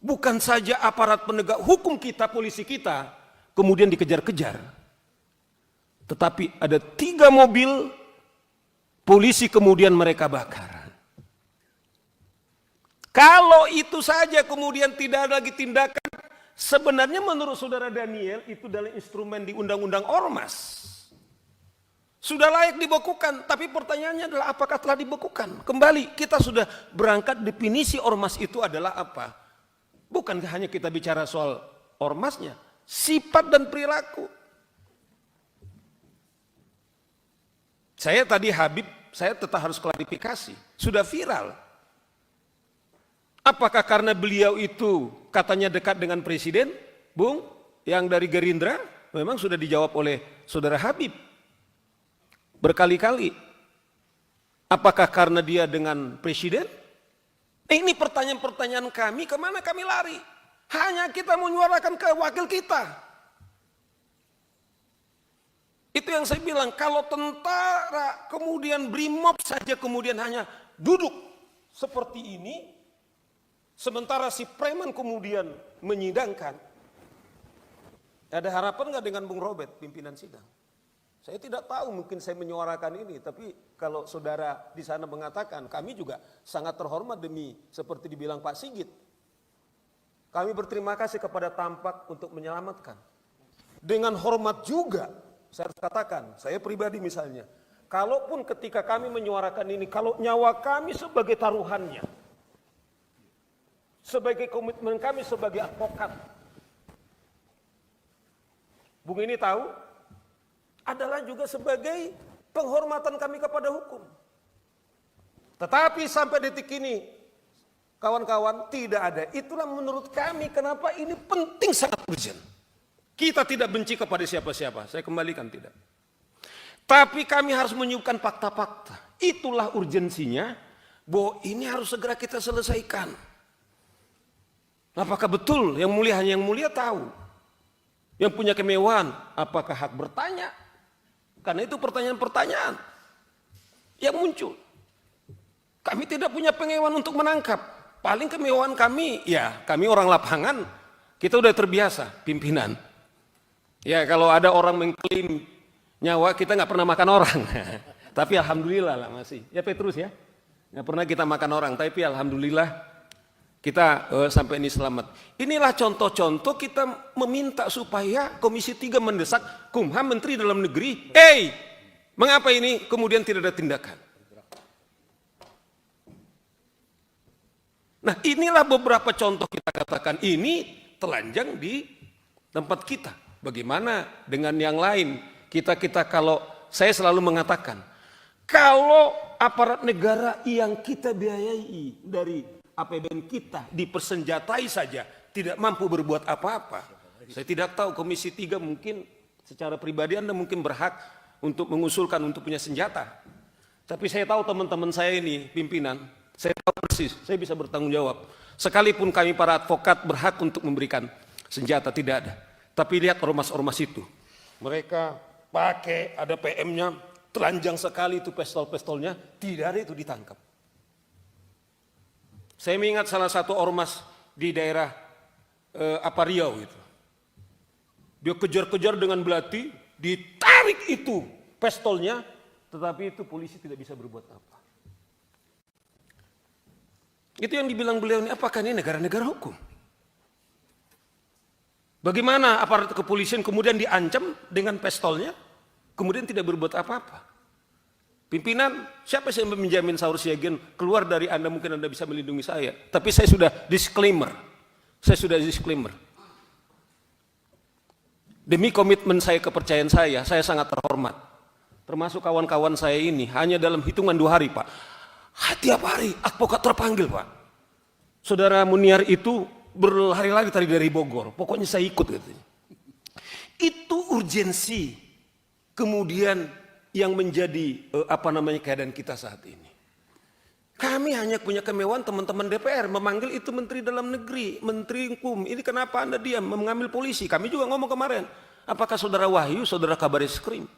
Bukan saja aparat penegak hukum kita, polisi kita, kemudian dikejar-kejar. Tetapi ada 3 mobil polisi kemudian mereka bakar. Kalau itu saja kemudian tidak ada lagi tindakan, sebenarnya menurut saudara Daniel itu adalah instrumen di undang-undang ormas. Sudah layak dibekukan, tapi pertanyaannya adalah apakah telah dibekukan? Kembali kita sudah berangkat definisi ormas itu adalah apa? Bukan hanya kita bicara soal ormasnya, sifat dan perilaku. Saya tadi Habib, saya tetap harus klarifikasi. Sudah viral. Apakah karena beliau itu katanya dekat dengan presiden, Bung, yang dari Gerindra? Memang sudah dijawab oleh saudara Habib berkali-kali. Apakah karena dia dengan presiden? Ini pertanyaan-pertanyaan kami, kemana kami lari? Hanya kita menyuarakan ke wakil kita. Itu yang saya bilang, kalau tentara kemudian Brimob saja kemudian hanya duduk seperti ini, sementara si preman kemudian menyidangkan. Ada harapan nggak dengan Bung Robert, pimpinan sidang? Saya tidak tahu, mungkin saya menyuarakan ini, tapi kalau saudara di sana mengatakan, kami juga sangat terhormat demi seperti dibilang Pak Sigit. Kami berterima kasih kepada Tampak untuk menyelamatkan. Dengan hormat juga, saya harus katakan, saya pribadi misalnya, kalaupun ketika kami menyuarakan ini, kalau nyawa kami sebagai taruhannya, sebagai komitmen kami sebagai advokat, Bung ini tahu, adalah juga sebagai penghormatan kami kepada hukum. Tetapi sampai detik ini, kawan-kawan, tidak ada. Itulah menurut kami kenapa ini penting, sangat urgent. Kita tidak benci kepada siapa-siapa, saya kembalikan tidak. Tapi kami harus menyuguhkan fakta-fakta. Itulah urgensinya bahwa ini harus segera kita selesaikan. Apakah betul yang mulia hanya yang mulia tahu? Yang punya kemewahan, apakah hak bertanya? Karena itu pertanyaan-pertanyaan yang muncul. Kami tidak punya pengewahan untuk menangkap. Paling kemewahan kami, ya kami orang lapangan, kita udah terbiasa pimpinan. Ya kalau ada orang mengklaim nyawa, kita nggak pernah makan orang. Tapi alhamdulillah lah masih. Ya Petrus ya, nggak pernah kita makan orang. Tapi alhamdulillah kita sampai ini selamat. Inilah contoh-contoh kita meminta supaya Komisi 3 mendesak Kumham, Menteri Dalam Negeri. Mengapa ini kemudian tidak ada tindakan? Nah inilah beberapa contoh kita katakan ini telanjang di tempat kita. Bagaimana dengan yang lain? Kita kalau saya selalu mengatakan, kalau aparat negara yang kita biayai dari APBN kita dipersenjatai saja tidak mampu berbuat apa-apa. Saya tidak tahu Komisi 3 mungkin secara pribadi Anda mungkin berhak untuk mengusulkan untuk punya senjata. Tapi saya tahu teman-teman saya ini pimpinan, saya tahu persis, saya bisa bertanggung jawab. Sekalipun kami para advokat berhak untuk memberikan senjata, tidak ada. Tapi lihat ormas-ormas itu. Mereka pakai, ada PM-nya, telanjang sekali itu pistol-pistolnya, tidak ada itu ditangkap. Saya mengingat salah satu ormas di daerah Riau itu. Dia kejar-kejar dengan belati, ditarik itu pistolnya, tetapi itu polisi tidak bisa berbuat apa. Itu yang dibilang beliau ini, apakah ini negara-negara hukum? Bagaimana aparat kepolisian kemudian diancam dengan pistolnya, kemudian tidak berbuat apa-apa? Pimpinan, siapa sih yang menjamin Saur Siagian keluar dari Anda, mungkin Anda bisa melindungi saya. Tapi saya sudah disclaimer. Demi komitmen saya, kepercayaan saya sangat terhormat. Termasuk kawan-kawan saya ini, hanya dalam hitungan 2 hari Pak. Tiap hari advokat terpanggil Pak. Saudara Muniar itu berlari-lari tadi dari Bogor, pokoknya saya ikut katanya. Itu urgensi kemudian yang menjadi keadaan kita saat ini. Kami hanya punya kemewahan teman-teman DPR memanggil itu Menteri Dalam Negeri, Menteri Hukum. Ini kenapa Anda diam mengambil polisi? Kami juga ngomong kemarin. Apakah Saudara Wahyu, Saudara Kabareskrim?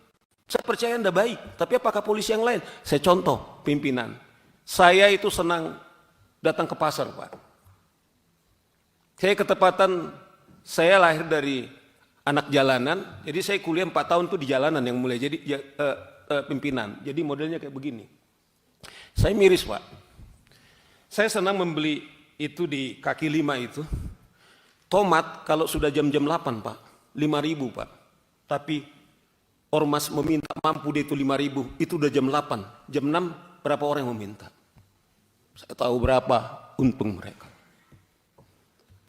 Saya percaya Anda baik, tapi apakah polisi yang lain? Saya contoh pimpinan. Saya itu senang datang ke pasar Pak. Saya ketepatan, saya lahir dari anak jalanan, jadi saya kuliah 4 tahun tuh di jalanan yang mulai jadi pimpinan. Jadi modelnya kayak begini. Saya miris Pak. Saya senang membeli itu di kaki 5 itu. Tomat kalau sudah jam-jam 8 Pak, 5.000 Pak. Tapi ormas meminta mampu dia itu 5.000, itu udah jam 8. Jam 6 berapa orang yang meminta? Saya tahu berapa untung mereka.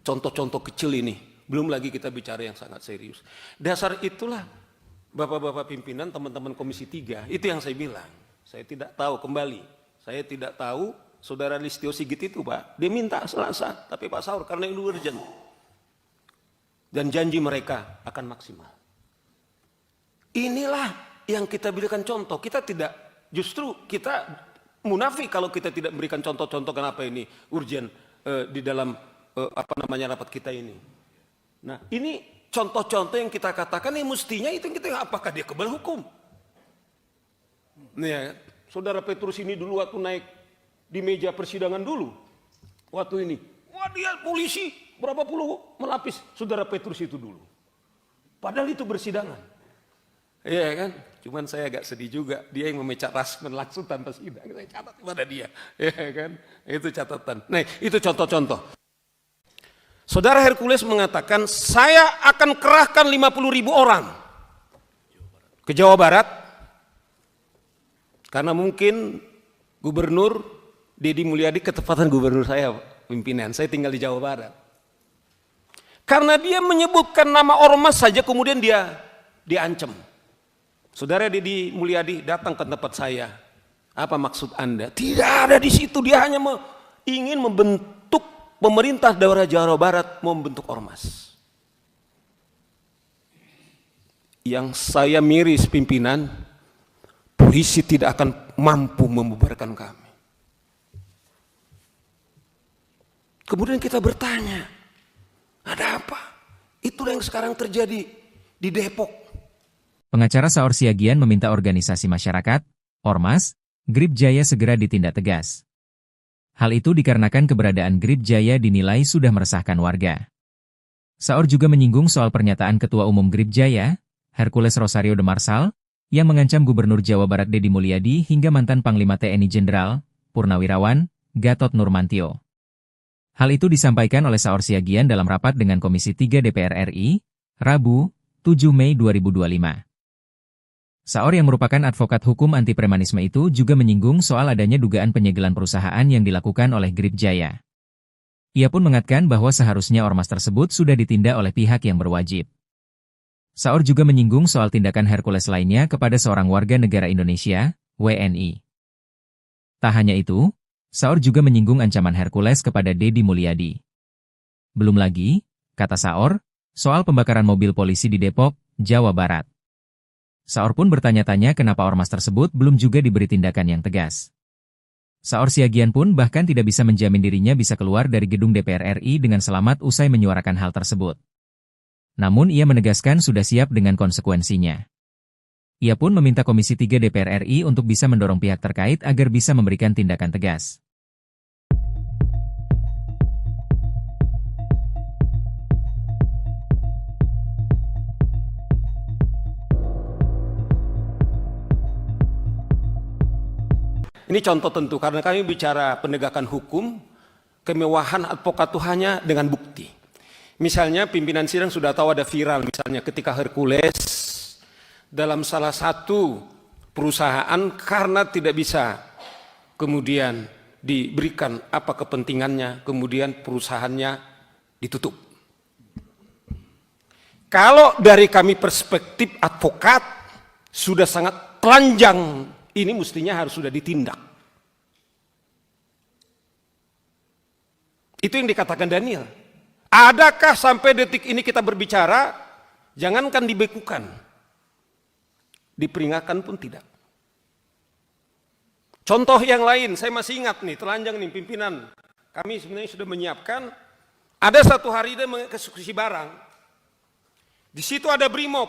Contoh-contoh kecil ini, belum lagi kita bicara yang sangat serius. Dasar itulah Bapak-bapak pimpinan, teman-teman Komisi 3, itu yang saya bilang. Saya tidak tahu kembali, saya tidak tahu Saudara Listio Sigit itu Pak, dia minta Selasa, tapi Pak Saur karena ini urgent. Dan janji mereka akan maksimal. Inilah yang kita berikan contoh, kita tidak, justru kita munafik kalau kita tidak memberikan contoh-contoh kenapa ini urgent di dalam rapat kita ini. Nah ini contoh-contoh yang kita katakan ini mestinya itu kita apakah dia kebal hukum? Nih ya, Saudara Petrus ini dulu waktu naik di meja persidangan dulu, waktu ini, wah dia polisi berapa puluh melapis Saudara Petrus itu dulu. Padahal itu bersidangan. Iya kan? Cuman saya agak sedih juga, dia yang memecat Rasman langsung tanpa sidang. Saya catat kepada dia, ya kan? Itu catatan. Nah, itu contoh-contoh. Saudara Hercules mengatakan, saya akan kerahkan 50.000 orang ke Jawa Barat, karena mungkin Gubernur Deddy Mulyadi ketepatan gubernur saya, pimpinan. Saya tinggal di Jawa Barat. Karena dia menyebutkan nama ormas saja, kemudian dia diancam. Saudara Deddy Mulyadi datang ke tempat saya. Apa maksud Anda? Tidak ada di situ. Dia hanya ingin membentuk pemerintah daerah Jawa Barat, membentuk ormas. Yang saya miris pimpinan, polisi tidak akan mampu membubarkan kami. Kemudian kita bertanya, ada apa? Itulah yang sekarang terjadi di Depok. Pengacara Saur Siagian meminta organisasi masyarakat, Ormas, Grip Jaya segera ditindak tegas. Hal itu dikarenakan keberadaan Grip Jaya dinilai sudah meresahkan warga. Saur juga menyinggung soal pernyataan Ketua Umum Grip Jaya, Hercules Rosario de Marsal, yang mengancam Gubernur Jawa Barat Deddy Mulyadi hingga mantan Panglima TNI Jenderal, Purnawirawan, Gatot Nurmantio. Hal itu disampaikan oleh Saur Siagian dalam rapat dengan Komisi 3 DPR RI, Rabu, 7 Mei 2025. Saur yang merupakan advokat hukum anti premanisme itu juga menyinggung soal adanya dugaan penyegelan perusahaan yang dilakukan oleh Grip Jaya. Ia pun mengatakan bahwa seharusnya ormas tersebut sudah ditindak oleh pihak yang berwajib. Saur juga menyinggung soal tindakan Hercules lainnya kepada seorang warga negara Indonesia, WNI. Tak hanya itu, Saur juga menyinggung ancaman Hercules kepada Deddy Mulyadi. Belum lagi, kata Saur, soal pembakaran mobil polisi di Depok, Jawa Barat. Saur pun bertanya-tanya kenapa ormas tersebut belum juga diberi tindakan yang tegas. Saur Siagian pun bahkan tidak bisa menjamin dirinya bisa keluar dari gedung DPR RI dengan selamat usai menyuarakan hal tersebut. Namun ia menegaskan sudah siap dengan konsekuensinya. Ia pun meminta Komisi 3 DPR RI untuk bisa mendorong pihak terkait agar bisa memberikan tindakan tegas. Ini contoh tentu karena kami bicara penegakan hukum, kemewahan advokat itu hanya dengan bukti. Misalnya pimpinan sidang sudah tahu ada viral misalnya ketika Hercules dalam salah satu perusahaan karena tidak bisa kemudian diberikan apa kepentingannya, kemudian perusahaannya ditutup. Kalau dari kami perspektif advokat sudah sangat telanjang, ini mestinya harus sudah ditindak. Itu yang dikatakan Daniel. Adakah sampai detik ini kita berbicara, jangankan dibekukan, diperingatkan pun tidak. Contoh yang lain, saya masih ingat nih, telanjang nih pimpinan. Kami sebenarnya sudah menyiapkan, ada satu hari dia mengeksekusi barang. Di situ ada Brimob.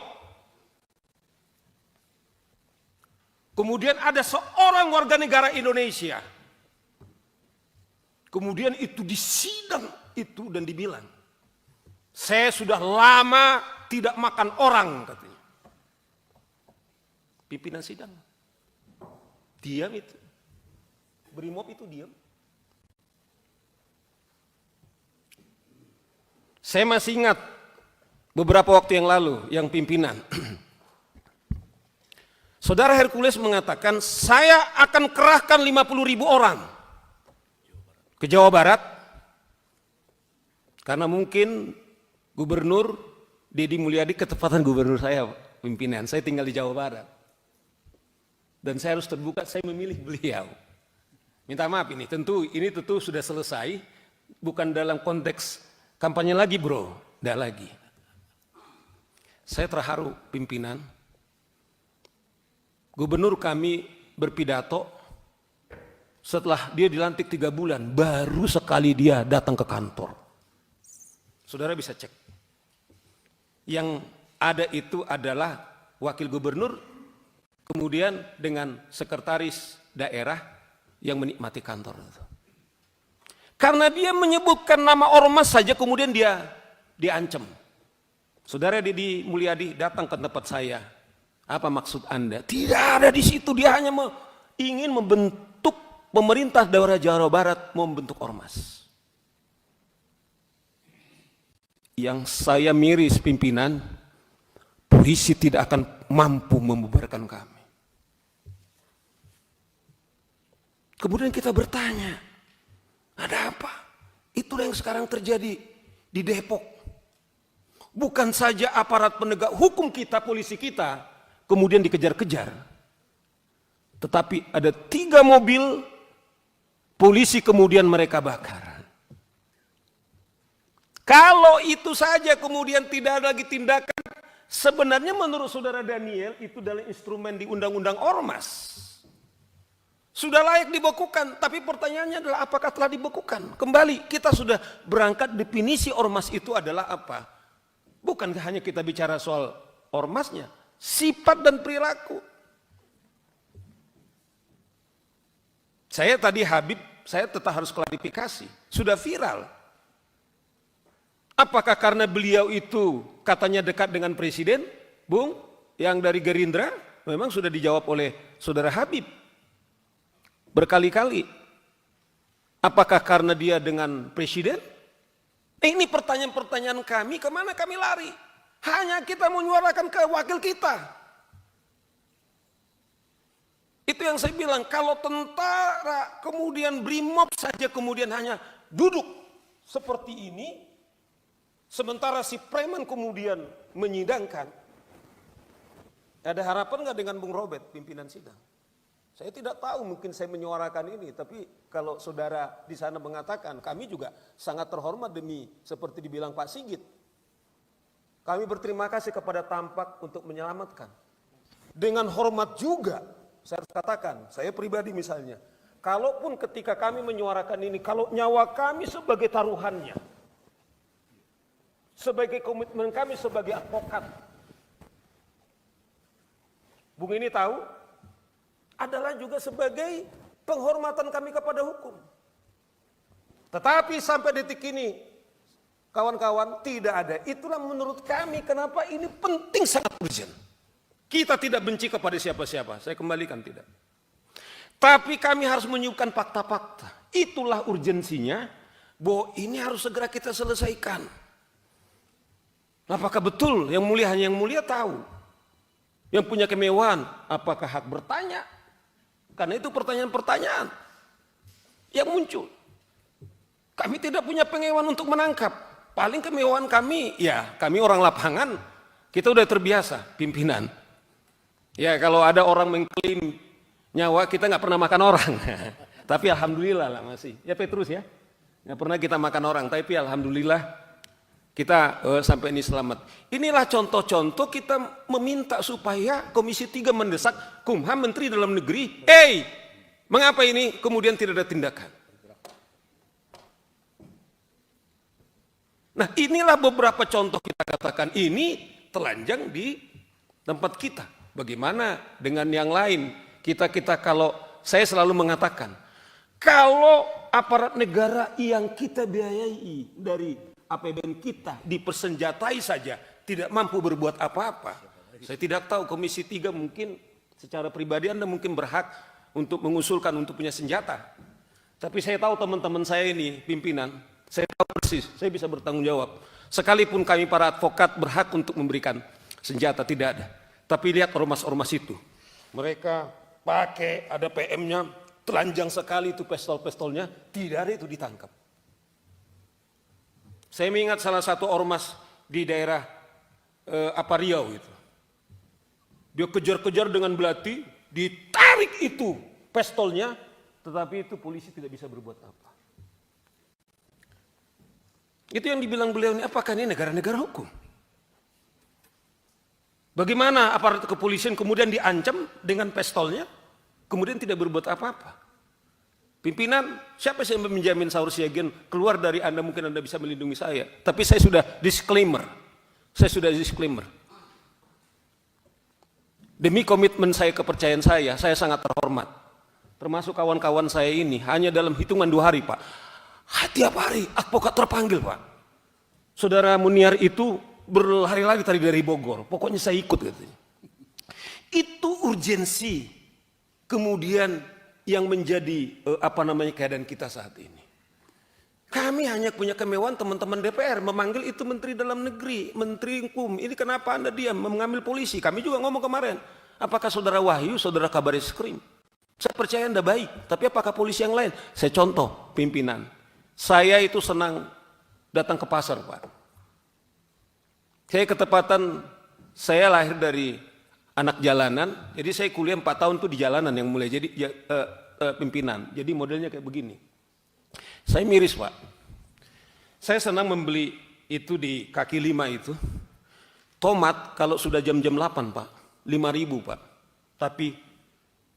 Kemudian ada seorang warga negara Indonesia. Kemudian itu disidang itu dan dibilang, saya sudah lama tidak makan orang, katanya. Pimpinan sidang. Diam itu. Brimob itu diam. Saya masih ingat beberapa waktu yang lalu yang pimpinan. Saudara Hercules mengatakan, saya akan kerahkan 50.000 orang ke Jawa Barat, karena mungkin Gubernur Deddy Mulyadi ketepatan gubernur saya, pimpinan. Saya tinggal di Jawa Barat. Dan saya harus terbuka, saya memilih beliau. Minta maaf ini tentu sudah selesai, bukan dalam konteks kampanye lagi bro, tidak lagi. Saya terharu pimpinan. Gubernur kami berpidato, setelah dia dilantik 3 bulan, baru sekali dia datang ke kantor. Saudara bisa cek. Yang ada itu adalah wakil gubernur, kemudian dengan sekretaris daerah yang menikmati kantor itu. Karena dia menyebutkan nama ormas saja, kemudian dia diancam. Saudara Deddy Mulyadi datang ke tempat saya. Apa maksud Anda? Tidak ada di situ, dia hanya ingin membentuk pemerintah daerah Jawa Barat, membentuk ormas. Yang saya miris pimpinan, polisi tidak akan mampu membubarkan kami. Kemudian kita bertanya, ada apa? Itulah yang sekarang terjadi di Depok. Bukan saja aparat penegak hukum kita, polisi kita, kemudian dikejar-kejar. Tetapi ada 3 mobil polisi kemudian mereka bakar. Kalau itu saja kemudian tidak ada lagi tindakan, sebenarnya menurut saudara Daniel itu dalam instrumen di Undang-Undang Ormas. Sudah layak dibekukan, tapi pertanyaannya adalah apakah telah dibekukan? Kembali, kita sudah berangkat definisi ormas itu adalah apa? Bukan hanya kita bicara soal ormasnya, sifat dan perilaku. Saya tadi Habib, saya tetap harus klarifikasi, sudah viral. Apakah karena beliau itu katanya dekat dengan presiden, Bung, yang dari Gerindra? Memang sudah dijawab oleh saudara Habib berkali-kali. Apakah karena dia dengan presiden? Ini pertanyaan-pertanyaan kami, kemana kami lari? Hanya kita menyuarakan ke wakil kita. Itu yang saya bilang, kalau tentara kemudian BRIMOB saja kemudian hanya duduk seperti ini, sementara si preman kemudian menyidangkan, ada harapan nggak dengan Bung Robert pimpinan sidang? Saya tidak tahu, mungkin saya menyuarakan ini, tapi kalau saudara di sana mengatakan, kami juga sangat terhormat demi seperti dibilang Pak Sigit. Kami berterima kasih kepada Tampak untuk menyelamatkan. Dengan hormat juga, saya harus katakan, saya pribadi misalnya, kalaupun ketika kami menyuarakan ini, kalau nyawa kami sebagai taruhannya, sebagai komitmen kami sebagai advokat, Bung ini tahu, adalah juga sebagai penghormatan kami kepada hukum. Tetapi sampai detik ini, kawan-kawan, tidak ada. Itulah menurut kami kenapa ini penting, sangat urgent. Kita tidak benci kepada siapa-siapa, saya kembalikan tidak. Tapi kami harus menyuguhkan fakta-fakta. Itulah urgensinya, bahwa ini harus segera kita selesaikan. Apakah betul yang mulia hanya yang mulia tahu? Yang punya kemewahan, apakah hak bertanya? Karena itu pertanyaan-pertanyaan yang muncul. Kami tidak punya pengewahan untuk menangkap. Paling kemewahan kami, ya kami orang lapangan, kita udah terbiasa pimpinan. Ya kalau ada orang mengklaim nyawa, kita nggak pernah makan orang. Tapi alhamdulillah lah masih. Ya Petrus ya, nggak pernah kita makan orang. Tapi alhamdulillah kita sampai ini selamat. Inilah contoh-contoh kita meminta supaya Komisi 3 mendesak Kumham, Menteri Dalam Negeri, mengapa ini kemudian tidak ada tindakan? Nah inilah beberapa contoh kita katakan ini telanjang di tempat kita. Bagaimana dengan yang lain? Kita kalau saya selalu mengatakan, kalau aparat negara yang kita biayai dari APBN kita dipersenjatai saja tidak mampu berbuat apa-apa. Saya tidak tahu Komisi 3 mungkin secara pribadi Anda mungkin berhak untuk mengusulkan untuk punya senjata. Tapi saya tahu teman-teman saya ini pimpinan, saya tahu persis, saya bisa bertanggung jawab. Sekalipun kami para advokat berhak untuk memberikan senjata, tidak ada. Tapi lihat ormas-ormas itu. Mereka pakai, ada PM-nya, telanjang sekali itu pistol-pistolnya, tidak ada itu ditangkap. Saya mengingat salah satu ormas di daerah Riau itu. Dia kejar-kejar dengan belati, ditarik itu pistolnya, tetapi itu polisi tidak bisa berbuat apa. Itu yang dibilang beliau ini, apakah ini negara-negara hukum? Bagaimana aparat kepolisian kemudian diancam dengan pistolnya, kemudian tidak berbuat apa-apa? Pimpinan, siapa sih yang menjamin Saur Siagian keluar dari Anda, mungkin Anda bisa melindungi saya. Tapi saya sudah disclaimer. Demi komitmen saya, kepercayaan saya sangat terhormat. Termasuk kawan-kawan saya ini, hanya dalam hitungan 2 hari Pak. Tiap hari advokat terpanggil Pak. Saudara Muniar itu berlari lagi tadi dari Bogor, pokoknya saya ikut katanya. Itu urgensi kemudian yang menjadi keadaan kita saat ini. Kami hanya punya kemewahan teman-teman DPR memanggil itu Menteri Dalam Negeri, Menteri Hukum. Ini kenapa Anda diam mengambil polisi? Kami juga ngomong kemarin. Apakah Saudara Wahyu, Saudara Kabaris-Krim? Saya percaya Anda baik, tapi apakah polisi yang lain? Saya contoh pimpinan. Saya itu senang datang ke pasar Pak. Saya ketepatan, saya lahir dari anak jalanan, jadi saya kuliah 4 tahun tuh di jalanan yang mulai jadi pimpinan. Jadi modelnya kayak begini. Saya miris Pak. Saya senang membeli itu di kaki 5 itu. Tomat kalau sudah jam-jam 8 Pak, 5.000 Pak. Tapi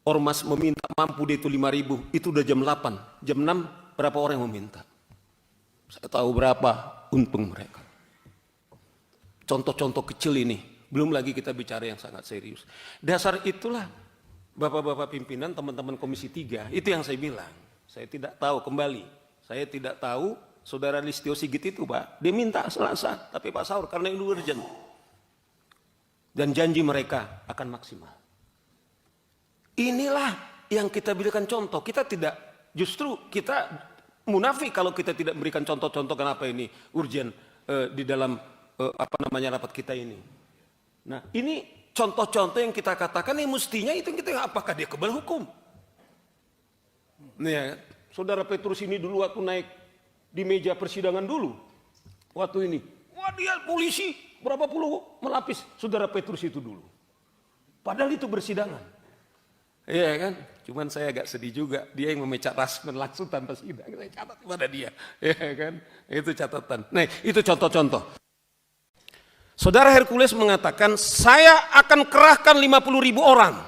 ormas meminta mampu dia itu 5.000, itu udah jam 8. Jam 6 berapa orang yang meminta? Saya tahu berapa untung mereka. Contoh-contoh kecil ini, belum lagi kita bicara yang sangat serius. Dasar itulah Bapak-bapak pimpinan, teman-teman Komisi 3, itu yang saya bilang. Saya tidak tahu, kembali, saya tidak tahu Saudara Listio Sigit itu Pak, dia minta Selasa, tapi Pak Saur karena ini urgent. Dan janji mereka akan maksimal. Inilah yang kita berikan contoh. Kita tidak, justru kita munafik kalau kita tidak memberikan contoh-contoh kenapa ini urgent di dalam rapat kita ini. Nah, ini contoh-contoh yang kita katakan ini mestinya itu kita apakah dia kebal hukum? Nih ya, Saudara Petrus ini dulu waktu naik di meja persidangan dulu, waktu ini, wah dia polisi berapa puluh melapis Saudara Petrus itu dulu. Padahal itu bersidangan. Iya kan? Cuman saya agak sedih juga, dia yang memecat Rasman langsung tanpa sidang. Saya catat kepada dia. Iya kan? Itu catatan. Nah, itu contoh-contoh. Saudara Hercules mengatakan, saya akan kerahkan 50.000 orang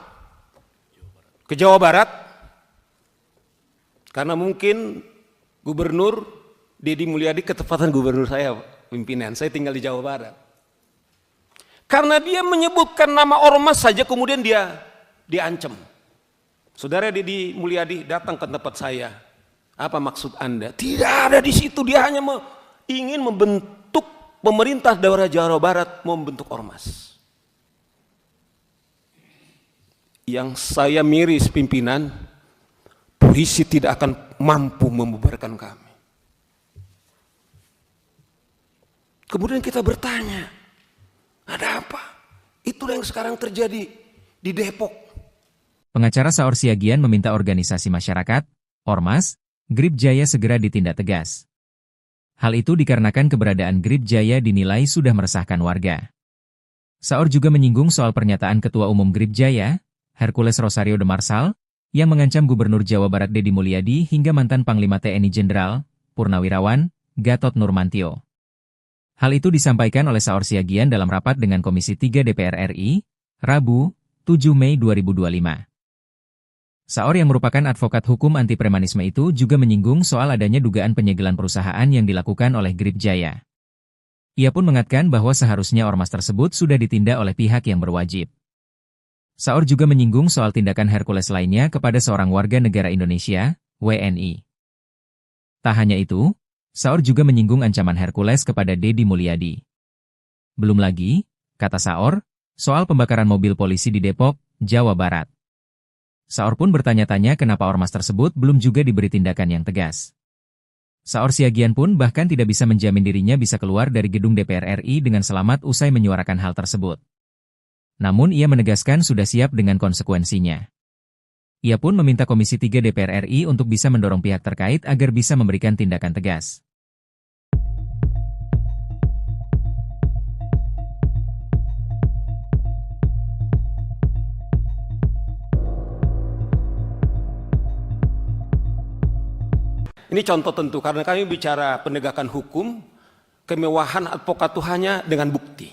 ke Jawa Barat. Karena mungkin Gubernur Deddy Mulyadi ketepatan gubernur saya, pimpinan. Saya tinggal di Jawa Barat. Karena dia menyebutkan nama ormas saja kemudian dia diancam. Saudara Deddy Mulyadi datang ke tempat saya. Apa maksud Anda? Tidak ada di situ, dia hanya ingin membentuk pemerintah daerah Jawa Barat, membentuk ormas. Yang saya miris pimpinan, polisi tidak akan mampu membubarkan kami. Kemudian kita bertanya, ada apa? Itulah yang sekarang terjadi di Depok. Pengacara Saur Siagian meminta organisasi masyarakat, Ormas, Grip Jaya segera ditindak tegas. Hal itu dikarenakan keberadaan Grip Jaya dinilai sudah meresahkan warga. Saur juga menyinggung soal pernyataan Ketua Umum Grip Jaya, Hercules Rosario de Marsal, yang mengancam Gubernur Jawa Barat Deddy Mulyadi hingga mantan Panglima TNI Jenderal, Purnawirawan, Gatot Nurmantio. Hal itu disampaikan oleh Saur Siagian dalam rapat dengan Komisi 3 DPR RI, Rabu, 7 Mei 2025. Saur yang merupakan advokat hukum anti premanisme itu juga menyinggung soal adanya dugaan penyegelan perusahaan yang dilakukan oleh Grip Jaya. Ia pun mengatakan bahwa seharusnya ormas tersebut sudah ditindak oleh pihak yang berwajib. Saur juga menyinggung soal tindakan Hercules lainnya kepada seorang warga negara Indonesia, WNI. Tak hanya itu, Saur juga menyinggung ancaman Hercules kepada Deddy Mulyadi. Belum lagi, kata Saur, soal pembakaran mobil polisi di Depok, Jawa Barat. Saur pun bertanya-tanya kenapa ormas tersebut belum juga diberi tindakan yang tegas. Saur Siagian pun bahkan tidak bisa menjamin dirinya bisa keluar dari gedung DPR RI dengan selamat usai menyuarakan hal tersebut. Namun ia menegaskan sudah siap dengan konsekuensinya. Ia pun meminta Komisi 3 DPR RI untuk bisa mendorong pihak terkait agar bisa memberikan tindakan tegas. Ini contoh tentu, karena kami bicara penegakan hukum, kemewahan advokat itu hanya dengan bukti.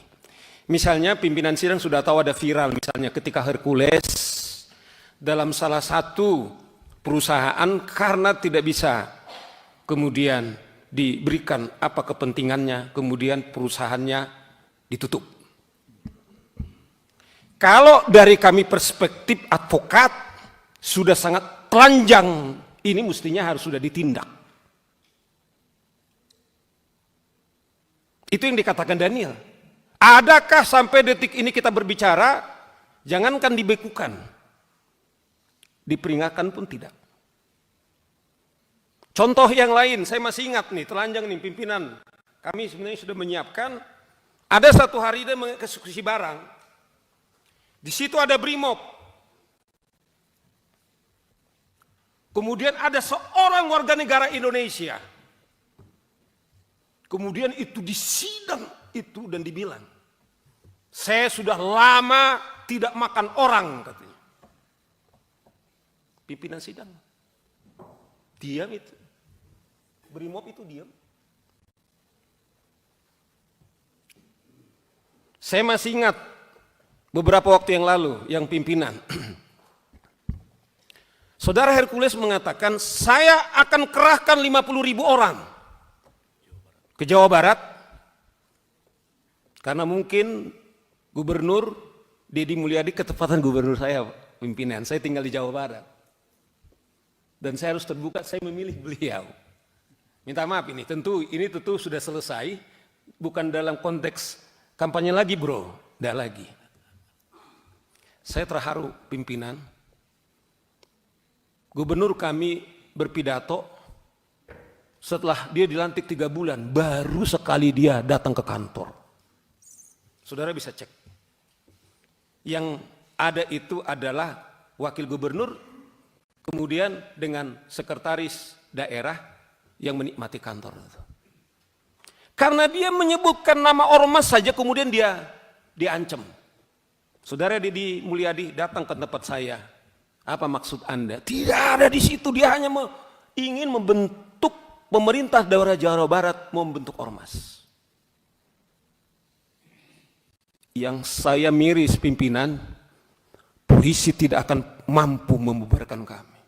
Misalnya pimpinan sidang sudah tahu ada viral, misalnya ketika Hercules dalam salah satu perusahaan karena tidak bisa kemudian diberikan apa kepentingannya, kemudian perusahaannya ditutup. Kalau dari kami perspektif advokat sudah sangat telanjang, ini mestinya harus sudah ditindak. Itu yang dikatakan Daniel. Adakah sampai detik ini kita berbicara, jangankan dibekukan, diperingatkan pun tidak. Contoh yang lain, saya masih ingat nih, telanjang nih pimpinan. Kami sebenarnya sudah menyiapkan, ada satu hari dia mengeksekusi barang. Di situ ada Brimob. Kemudian ada seorang warga negara Indonesia. Kemudian itu disidang itu dan dibilang, saya sudah lama tidak makan orang, katanya. Pimpinan sidang diam itu. Brimob itu diam. Saya masih ingat beberapa waktu yang lalu yang pimpinan. Saudara Hercules mengatakan, saya akan kerahkan 50.000 orang ke Jawa Barat. Karena mungkin Gubernur Deddy Mulyadi ketepatan gubernur saya, pimpinan. Saya tinggal di Jawa Barat. Dan saya harus terbuka, saya memilih beliau. Minta maaf ini tentu sudah selesai, bukan dalam konteks kampanye lagi bro, tidak lagi. Saya terharu pimpinan, gubernur kami berpidato, setelah dia dilantik 3 bulan, baru sekali dia datang ke kantor. Saudara bisa cek. Yang ada itu adalah wakil gubernur, kemudian dengan sekretaris daerah yang menikmati kantor itu. Karena dia menyebutkan nama ormas saja kemudian dia diancam. Saudara Deddy Mulyadi datang ke tempat saya. Apa maksud Anda? Tidak ada di situ, dia hanya ingin membentuk pemerintah daerah Jawa Barat, membentuk ormas. Yang saya miris pimpinan, polisi tidak akan mampu membubarkan kami.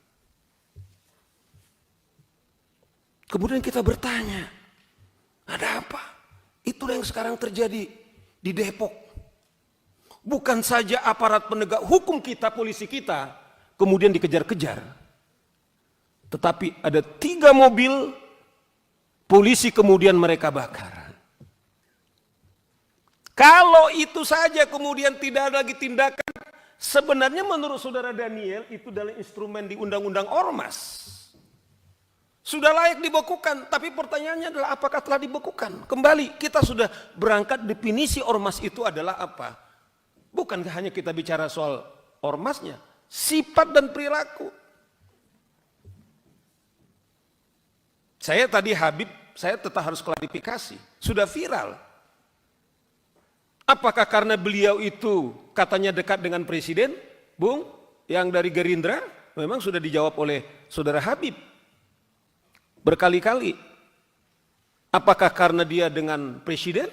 Kemudian kita bertanya, ada apa? Itulah yang sekarang terjadi di Depok. Bukan saja aparat penegak hukum kita, polisi kita, kemudian dikejar-kejar. Tetapi ada 3 mobil polisi kemudian mereka bakar. Kalau itu saja kemudian tidak ada lagi tindakan, sebenarnya menurut saudara Daniel itu adalah instrumen di Undang-Undang Ormas. Sudah layak dibekukan, tapi pertanyaannya adalah apakah telah dibekukan? Kembali, kita sudah berangkat definisi ormas itu adalah apa? Bukan hanya kita bicara soal ormasnya, sifat dan perilaku. Saya tadi Habib, saya tetap harus klarifikasi, sudah viral. Apakah karena beliau itu katanya dekat dengan presiden, Bung, yang dari Gerindra? Memang sudah dijawab oleh saudara Habib berkali-kali. Apakah karena dia dengan presiden?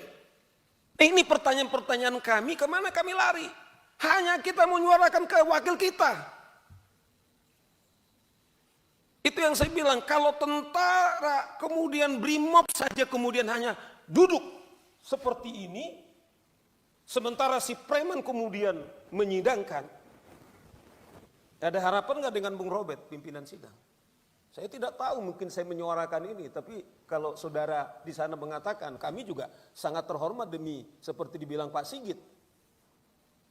Ini pertanyaan-pertanyaan kami, kemana kami lari? Hanya kita menyuarakan ke wakil kita. Itu yang saya bilang, kalau tentara kemudian BRIMOB saja kemudian hanya duduk seperti ini, sementara si preman kemudian menyidangkan. Ada harapan nggak dengan Bung Robert pimpinan sidang? Saya tidak tahu, mungkin saya menyuarakan ini, tapi kalau saudara di sana mengatakan, kami juga sangat terhormat demi seperti dibilang Pak Sigit.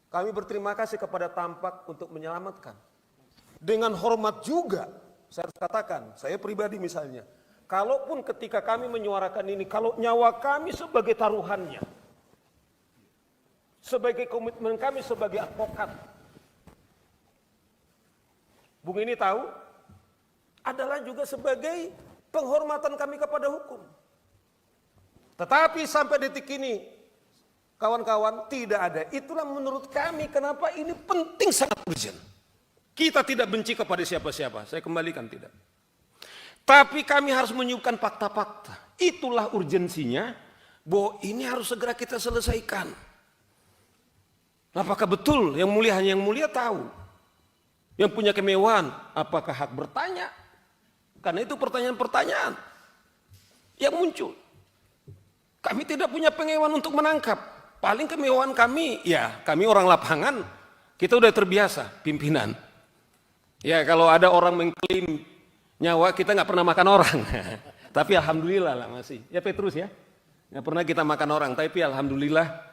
Kami berterima kasih kepada Tampak untuk menyelamatkan. Dengan hormat juga, saya harus katakan, saya pribadi misalnya, kalaupun ketika kami menyuarakan ini, kalau nyawa kami sebagai taruhannya, sebagai komitmen kami sebagai advokat, Bung ini tahu, adalah juga sebagai penghormatan kami kepada hukum. Tetapi sampai detik ini, kawan-kawan, tidak ada. Itulah menurut kami kenapa ini penting, sangat urgent. Kita tidak benci kepada siapa-siapa, saya kembalikan tidak. Tapi kami harus menyuguhkan fakta-fakta. Itulah urgensinya, bahwa ini harus segera kita selesaikan. Apakah betul yang mulia hanya yang mulia tahu? Yang punya kemewahan, apakah hak bertanya? Karena itu pertanyaan-pertanyaan yang muncul. Kami tidak punya pengewahan untuk menangkap. Paling kemewahan kami, ya kami orang lapangan, kita udah terbiasa pimpinan. Ya kalau ada orang mengklaim nyawa, kita nggak pernah makan orang. Tapi alhamdulillah lah masih. Ya Petrus ya, nggak pernah kita makan orang, tapi alhamdulillah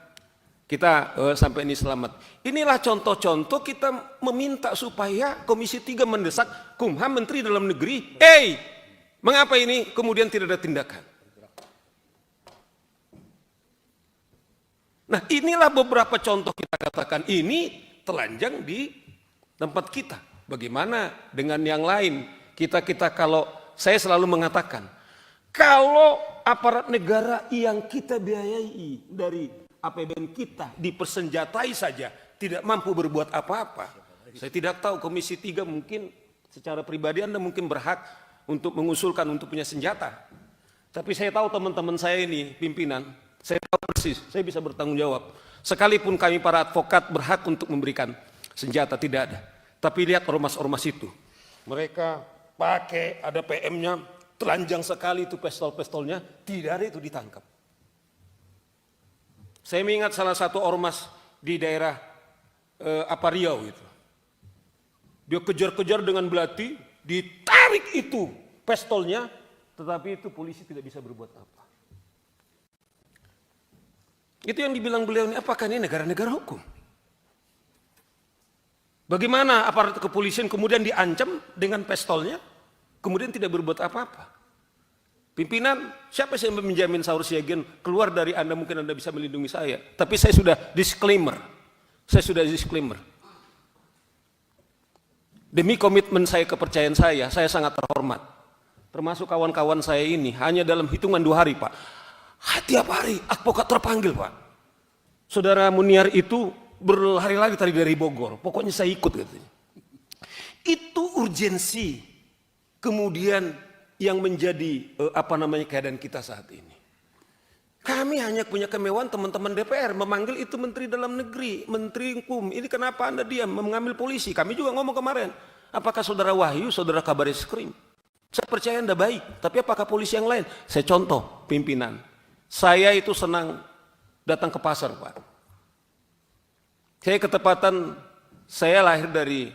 kita sampai ini selamat. Inilah contoh-contoh kita meminta supaya Komisi 3 mendesak Kumham, Menteri Dalam Negeri, mengapa ini kemudian tidak ada tindakan? Nah inilah beberapa contoh kita katakan ini telanjang di tempat kita. Bagaimana dengan yang lain? Kita kalau saya selalu mengatakan, kalau aparat negara yang kita biayai dari APBN kita dipersenjatai saja, tidak mampu berbuat apa-apa. Saya tidak tahu Komisi 3 mungkin secara pribadi Anda mungkin berhak untuk mengusulkan untuk punya senjata. Tapi saya tahu teman-teman saya ini pimpinan, saya tahu persis, saya bisa bertanggung jawab. Sekalipun kami para advokat berhak untuk memberikan senjata, tidak ada. Tapi lihat ormas-ormas itu. Mereka pakai, ada PM-nya, telanjang sekali itu pistol-pistolnya, tidak ada itu ditangkap. Saya mengingat salah satu ormas di daerah Riau itu. Dia kejar-kejar dengan belati, ditarik itu pistolnya, tetapi itu polisi tidak bisa berbuat apa. Itu yang dibilang beliau ini, apakah ini negara-negara hukum? Bagaimana aparat kepolisian kemudian diancam dengan pistolnya, kemudian tidak berbuat apa-apa? Pimpinan, siapa sih yang menjamin Saur Siagian keluar dari Anda, mungkin Anda bisa melindungi saya. Tapi saya sudah disclaimer. Demi komitmen saya, kepercayaan saya sangat terhormat. Termasuk kawan-kawan saya ini, hanya dalam hitungan 2 hari Pak. Tiap hari advokat terpanggil Pak. Saudara Muniar itu berlari-lari tadi dari Bogor. Pokoknya saya ikut katanya. Itu urgensi kemudian yang menjadi keadaan kita saat ini. Kami hanya punya kemewahan teman-teman DPR memanggil itu Menteri Dalam Negeri, Menteri Hukum. Ini kenapa Anda diam mengambil polisi? Kami juga ngomong kemarin. Apakah Saudara Wahyu, Saudara Kabar Eskrim? Saya percaya Anda baik, tapi apakah polisi yang lain? Saya contoh pimpinan. Saya itu senang datang ke pasar Pak. Saya ketepatan, saya lahir dari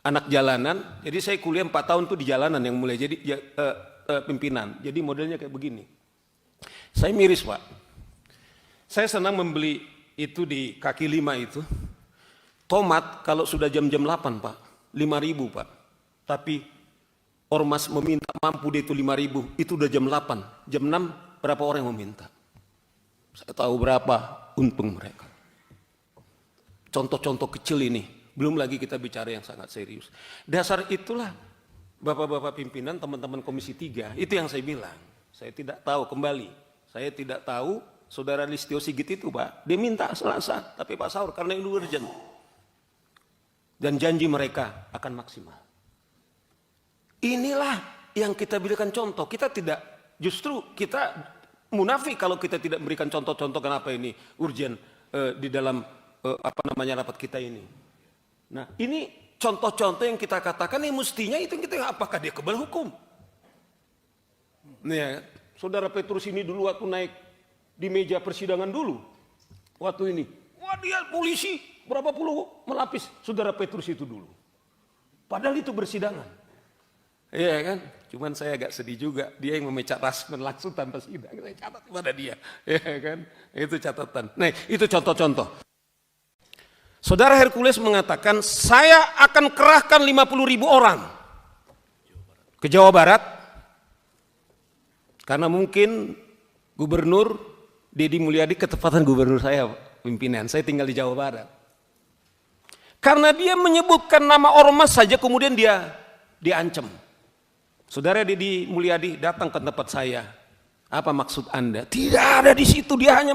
anak jalanan, jadi saya kuliah 4 tahun tuh di jalanan yang mulai jadi pimpinan. Jadi modelnya kayak begini. Saya miris Pak. Saya senang membeli itu di kaki 5 itu. Tomat kalau sudah jam-jam 8 Pak, 5.000 Pak. Tapi ormas meminta mampu dia itu 5.000, itu udah jam 8. Jam 6 berapa orang yang meminta? Saya tahu berapa untung mereka. Contoh-contoh kecil ini, belum lagi kita bicara yang sangat serius. Dasar itulah Bapak-bapak pimpinan, teman-teman Komisi 3, itu yang saya bilang. Saya tidak tahu, kembali, saya tidak tahu Saudara Listio Sigit itu Pak, dia minta Selasa, tapi Pak Saur karena ini urgent. Dan janji mereka akan maksimal. Inilah yang kita berikan contoh. Kita tidak, justru kita munafik kalau kita tidak memberikan contoh-contoh kenapa ini urgent di dalam rapat kita ini. Nah, ini contoh-contoh yang kita katakan yang mestinya itu kita, apakah dia kebal hukum? Nih, Saudara Petrus ini dulu waktu naik di meja persidangan dulu, waktu ini, wah dia polisi berapa puluh melapis Saudara Petrus itu dulu. Padahal itu bersidangan. Iya kan? Cuman saya agak sedih juga, dia yang memecat Rasman langsung tanpa sidang. Saya catat kepada dia, ya kan? Itu catatan. Nah, itu contoh-contoh. Saudara Hercules mengatakan, saya akan kerahkan 50.000 orang ke Jawa Barat, karena mungkin Gubernur Deddy Mulyadi ketepatan gubernur saya, pimpinan. Saya tinggal di Jawa Barat. Karena dia menyebutkan nama ormas saja kemudian dia diancam. Saudara Deddy Mulyadi datang ke tempat saya. Apa maksud Anda? Tidak ada di situ, dia hanya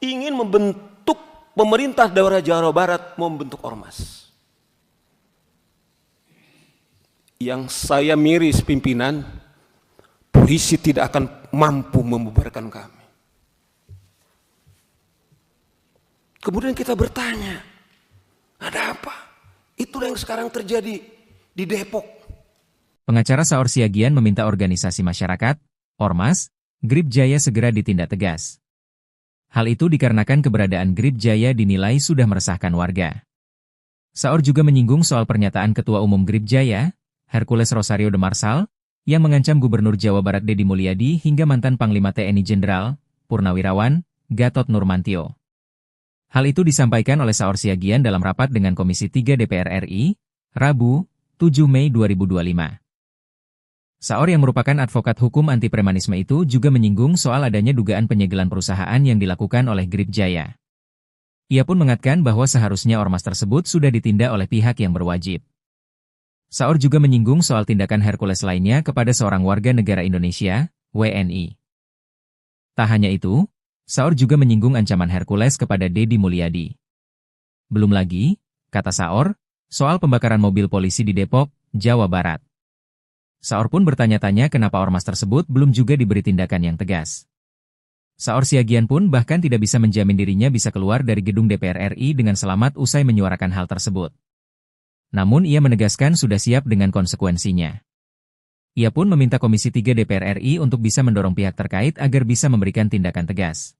ingin membentuk pemerintah daerah Jawa Barat, membentuk ormas. Yang saya miris pimpinan, polisi tidak akan mampu membubarkan kami. Kemudian kita bertanya, ada apa? Itulah yang sekarang terjadi di Depok. Pengacara Saur Siagian meminta organisasi masyarakat, ormas, Grip Jaya segera ditindak tegas. Hal itu dikarenakan keberadaan Grip Jaya dinilai sudah meresahkan warga. Saur juga menyinggung soal pernyataan Ketua Umum Grip Jaya, Hercules Rosario de Marsal, yang mengancam Gubernur Jawa Barat Deddy Mulyadi hingga mantan Panglima TNI Jenderal, Purnawirawan, Gatot Nurmantio. Hal itu disampaikan oleh Saur Siagian dalam rapat dengan Komisi 3 DPR RI, Rabu, 7 Mei 2025. Saur yang merupakan advokat hukum anti premanisme itu juga menyinggung soal adanya dugaan penyegelan perusahaan yang dilakukan oleh Grip Jaya. Ia pun mengatakan bahwa seharusnya ormas tersebut sudah ditindak oleh pihak yang berwajib. Saur juga menyinggung soal tindakan Hercules lainnya kepada seorang warga negara Indonesia, WNI. Tak hanya itu, Saur juga menyinggung ancaman Hercules kepada Deddy Mulyadi. Belum lagi, kata Saur, soal pembakaran mobil polisi di Depok, Jawa Barat. Saur pun bertanya-tanya kenapa ormas tersebut belum juga diberi tindakan yang tegas. Saur Siagian pun bahkan tidak bisa menjamin dirinya bisa keluar dari gedung DPR RI dengan selamat usai menyuarakan hal tersebut. Namun ia menegaskan sudah siap dengan konsekuensinya. Ia pun meminta Komisi 3 DPR RI untuk bisa mendorong pihak terkait agar bisa memberikan tindakan tegas.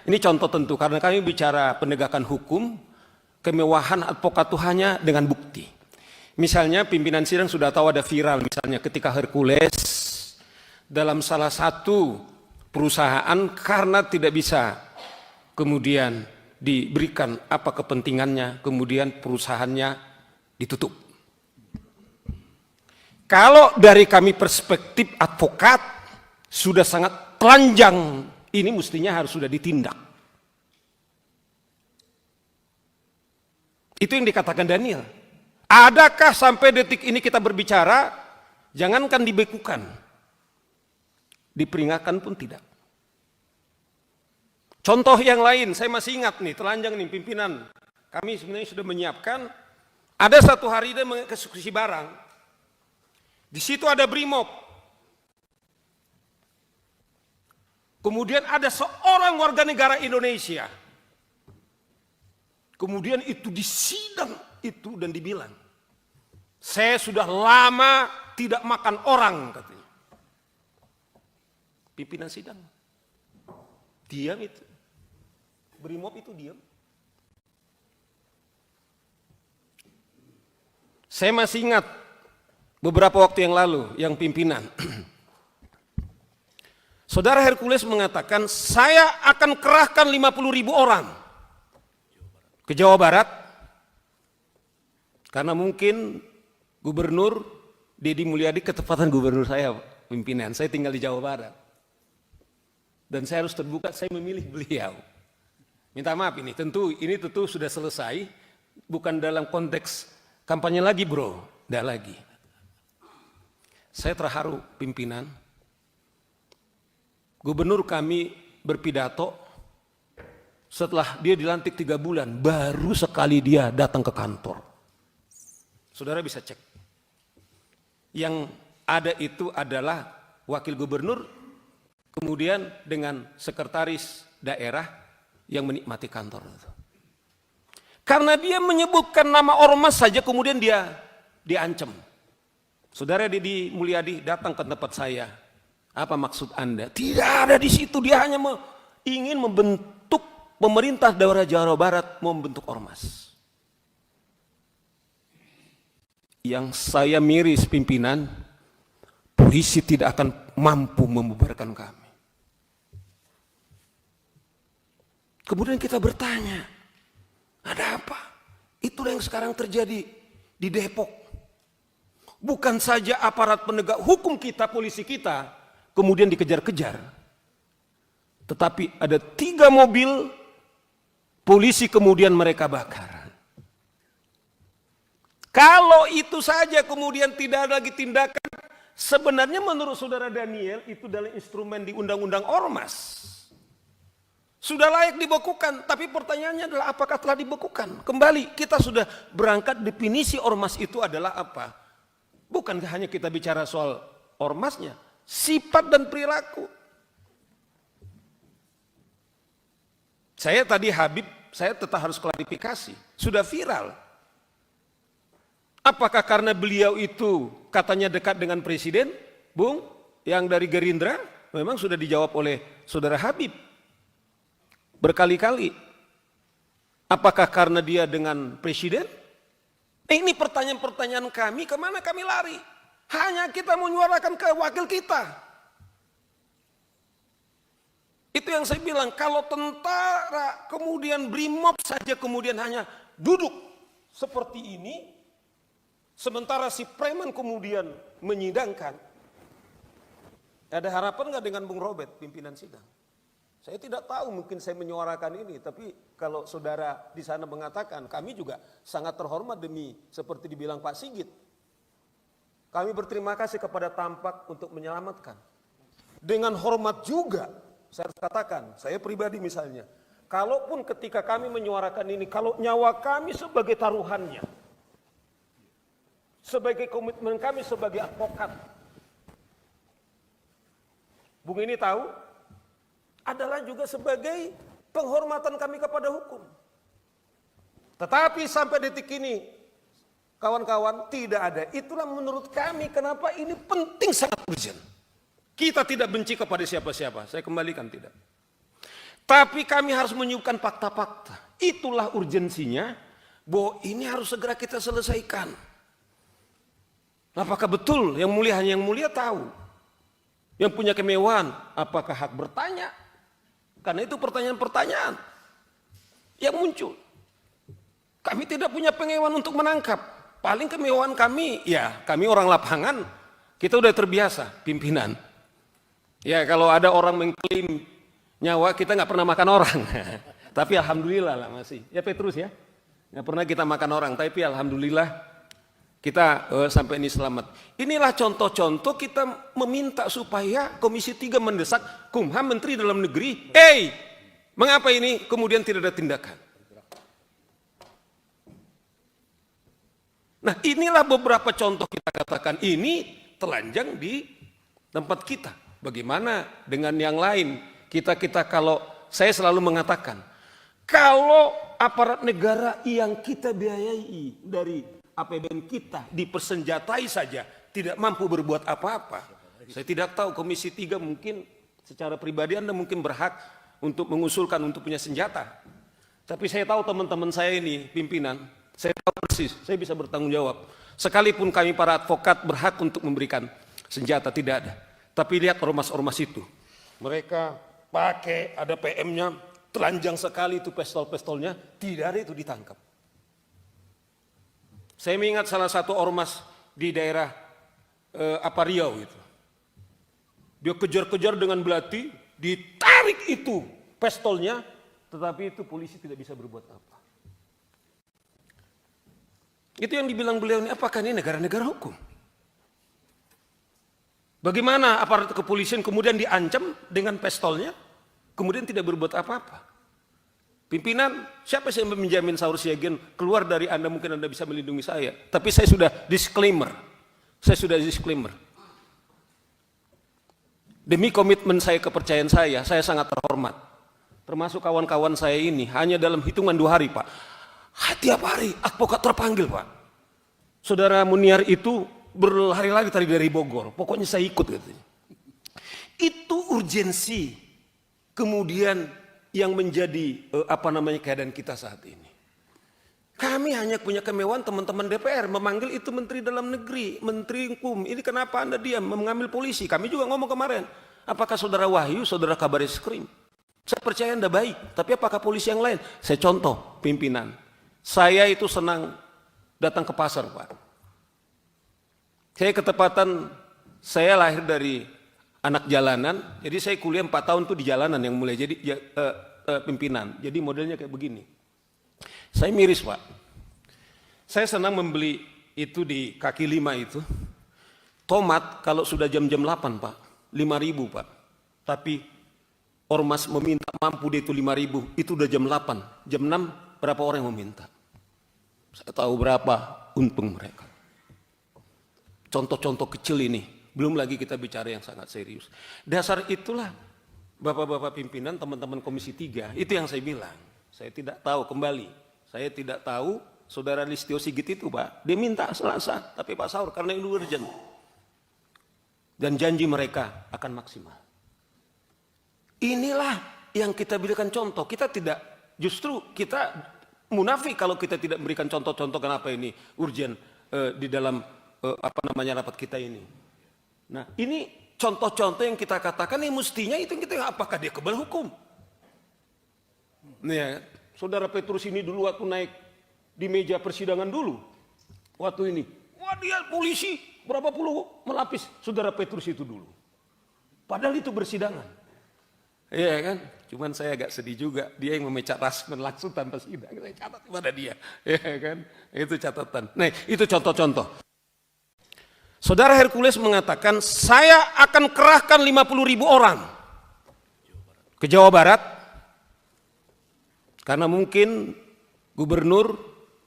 Ini contoh tentu karena kami bicara penegakan hukum, kemewahan advokat itu hanya dengan bukti. Misalnya pimpinan sidang sudah tahu ada viral misalnya ketika Hercules dalam salah satu perusahaan karena tidak bisa kemudian diberikan apa kepentingannya, kemudian perusahaannya ditutup. Kalau dari kami perspektif advokat sudah sangat telanjang, ini mestinya harus sudah ditindak. Itu yang dikatakan Daniel. Adakah sampai detik ini kita berbicara, jangankan dibekukan, diperingatkan pun tidak. Contoh yang lain, saya masih ingat nih, telanjang nih pimpinan. Kami sebenarnya sudah menyiapkan, ada satu hari dia mengeksekusi barang. Di situ ada Brimob. Kemudian ada seorang warga negara Indonesia. Kemudian itu disidang itu dan dibilang, saya sudah lama tidak makan orang, katanya. Pimpinan sidang diam itu. Brimob itu diam. Saya masih ingat beberapa waktu yang lalu yang pimpinan Saudara Hercules mengatakan, saya akan kerahkan 50.000 orang ke Jawa Barat, karena mungkin Gubernur Deddy Mulyadi ketepatan gubernur saya, pimpinan. Saya tinggal di Jawa Barat. Dan saya harus terbuka, saya memilih beliau. Minta maaf ini tentu sudah selesai, bukan dalam konteks kampanye lagi bro, tidak lagi. Saya terharu pimpinan. Gubernur kami berpidato, setelah dia dilantik 3 bulan, baru sekali dia datang ke kantor. Saudara bisa cek. Yang ada itu adalah wakil gubernur, kemudian dengan sekretaris daerah yang menikmati kantor itu. Karena dia menyebutkan nama ormas saja, kemudian dia diancam. Saudara Deddy Mulyadi datang ke tempat saya. Apa maksud Anda? Tidak ada di situ, dia hanya ingin membentuk pemerintah daerah Jawa Barat, membentuk ormas. Yang saya miris pimpinan, polisi tidak akan mampu membubarkan kami. Kemudian kita bertanya, ada apa? Itulah yang sekarang terjadi di Depok. Bukan saja aparat penegak hukum kita, polisi kita, kemudian dikejar-kejar. Tetapi ada 3 mobil polisi kemudian mereka bakar. Kalau itu saja kemudian tidak ada lagi tindakan, sebenarnya menurut saudara Daniel itu adalah instrumen di Undang-Undang Ormas. Sudah layak dibekukan, tapi pertanyaannya adalah apakah telah dibekukan? Kembali, kita sudah berangkat definisi ormas itu adalah apa? Bukan hanya kita bicara soal ormasnya, sifat dan perilaku. Saya tadi Habib, saya tetap harus klarifikasi. Sudah viral. Apakah karena beliau itu katanya dekat dengan presiden, Bung, yang dari Gerindra? Memang sudah dijawab oleh saudara Habib berkali-kali. Apakah karena dia dengan presiden? Ini pertanyaan-pertanyaan kami, kemana kami lari? Hanya kita menyuarakan ke wakil kita. Itu yang saya bilang, kalau tentara kemudian Brimob saja kemudian hanya duduk seperti ini, sementara si preman kemudian menyidangkan. Ada harapan nggak dengan Bung Robert, pimpinan sidang? Saya tidak tahu, mungkin saya menyuarakan ini, tapi kalau saudara di sana mengatakan, kami juga sangat terhormat demi seperti dibilang Pak Sigit. Kami berterima kasih kepada Tampak untuk menyelamatkan. Dengan hormat juga, saya harus katakan, saya pribadi misalnya, kalaupun ketika kami menyuarakan ini, kalau nyawa kami sebagai taruhannya, sebagai komitmen kami sebagai advokat, Bung ini tahu, adalah juga sebagai penghormatan kami kepada hukum. Tetapi sampai detik ini, kawan-kawan, tidak ada. Itulah menurut kami kenapa ini penting, sangat urgent. Kita tidak benci kepada siapa-siapa, saya kembalikan tidak. Tapi kami harus menyuguhkan fakta-fakta. Itulah urgensinya, bahwa ini harus segera kita selesaikan. Apakah betul yang mulia hanya yang mulia tahu? Yang punya kemewahan, apakah hak bertanya? Karena itu pertanyaan-pertanyaan yang muncul. Kami tidak punya pengewahan untuk menangkap. Paling kemewahan kami, ya kami orang lapangan, kita udah terbiasa, pimpinan. Ya kalau ada orang mengklaim nyawa, kita nggak pernah makan orang. Tapi alhamdulillah lah masih. Ya Petrus ya, nggak pernah kita makan orang. Tapi alhamdulillah kita sampai ini selamat. Inilah contoh-contoh kita meminta supaya Komisi 3 mendesak Kumham, Menteri Dalam Negeri, mengapa ini kemudian tidak ada tindakan? Nah inilah beberapa contoh kita katakan ini telanjang di tempat kita. Bagaimana dengan yang lain? Kita kalau saya selalu mengatakan, kalau aparat negara yang kita biayai dari APBN kita dipersenjatai saja tidak mampu berbuat apa-apa. Saya tidak tahu Komisi 3 mungkin secara pribadi Anda mungkin berhak untuk mengusulkan untuk punya senjata. Tapi saya tahu teman-teman saya ini pimpinan, saya tahu persis, saya bisa bertanggung jawab. Sekalipun kami para advokat berhak untuk memberikan senjata, tidak ada. Tapi lihat ormas-ormas itu. Mereka pakai, ada PM-nya, telanjang sekali itu pistol-pistolnya, tidak ada itu ditangkap. Saya mengingat salah satu ormas di daerah Riau itu. Dia kejar-kejar dengan belati, ditarik itu pistolnya, tetapi itu polisi tidak bisa berbuat apa. Itu yang dibilang beliau ini, apakah ini negara-negara hukum? Bagaimana aparat kepolisian kemudian diancam dengan pistolnya, kemudian tidak berbuat apa-apa? Pimpinan, siapa sih yang menjamin Saur Siagian keluar dari Anda, mungkin Anda bisa melindungi saya. Tapi saya sudah disclaimer. Demi komitmen saya, kepercayaan saya sangat terhormat. Termasuk kawan-kawan saya ini, hanya dalam hitungan 2 hari Pak. Tiap hari advokat terpanggil Pak. Saudara Muniar itu berlari-lari tadi dari Bogor, pokoknya saya ikut katanya. Itu urgensi kemudian yang menjadi keadaan kita saat ini. Kami hanya punya kemewahan teman-teman DPR memanggil itu Menteri Dalam Negeri, Menteri Hukum. Ini kenapa Anda diam mengambil polisi? Kami juga ngomong kemarin. Apakah Saudara Wahyu, Saudara Kabareskrim? Saya percaya Anda baik, tapi apakah polisi yang lain? Saya contoh pimpinan. Saya itu senang datang ke pasar Pak. Saya ketepatan, saya lahir dari anak jalanan, jadi saya kuliah 4 tahun tuh di jalanan yang mulai jadi pimpinan. Jadi modelnya kayak begini. Saya miris Pak. Saya senang membeli itu di kaki 5 itu. Tomat kalau sudah jam-jam 8 Pak, 5.000 Pak. Tapi ormas meminta mampu dia itu 5.000, itu udah jam 8. Jam 6 berapa orang yang meminta? Saya tahu berapa untung mereka. Contoh-contoh kecil ini, belum lagi kita bicara yang sangat serius. Dasar itulah Bapak-bapak pimpinan, teman-teman Komisi 3, itu yang saya bilang. Saya tidak tahu, kembali, saya tidak tahu Saudara Listio Sigit itu Pak, dia minta Selasa, tapi Pak Saur karena ini urgent. Dan janji mereka akan maksimal. Inilah yang kita berikan contoh. Kita tidak, justru kita munafik kalau kita tidak memberikan contoh-contoh kenapa ini urgent di dalam rapat kita ini. Nah ini contoh-contoh yang kita katakan ini mestinya itu kita, apakah dia kebal hukum? Nih ya, Saudara Petrus ini dulu waktu naik di meja persidangan dulu, waktu ini, wah dia polisi berapa puluh melapis Saudara Petrus itu dulu. Padahal itu bersidangan. Iya kan? Cuman saya agak sedih juga, dia yang memecat Rasman langsung tanpa sidang. Saya catat kepada dia, ya kan? Itu catatan. Nah, itu contoh-contoh. Saudara Hercules mengatakan, saya akan kerahkan 50.000 orang ke Jawa Barat Karena mungkin Gubernur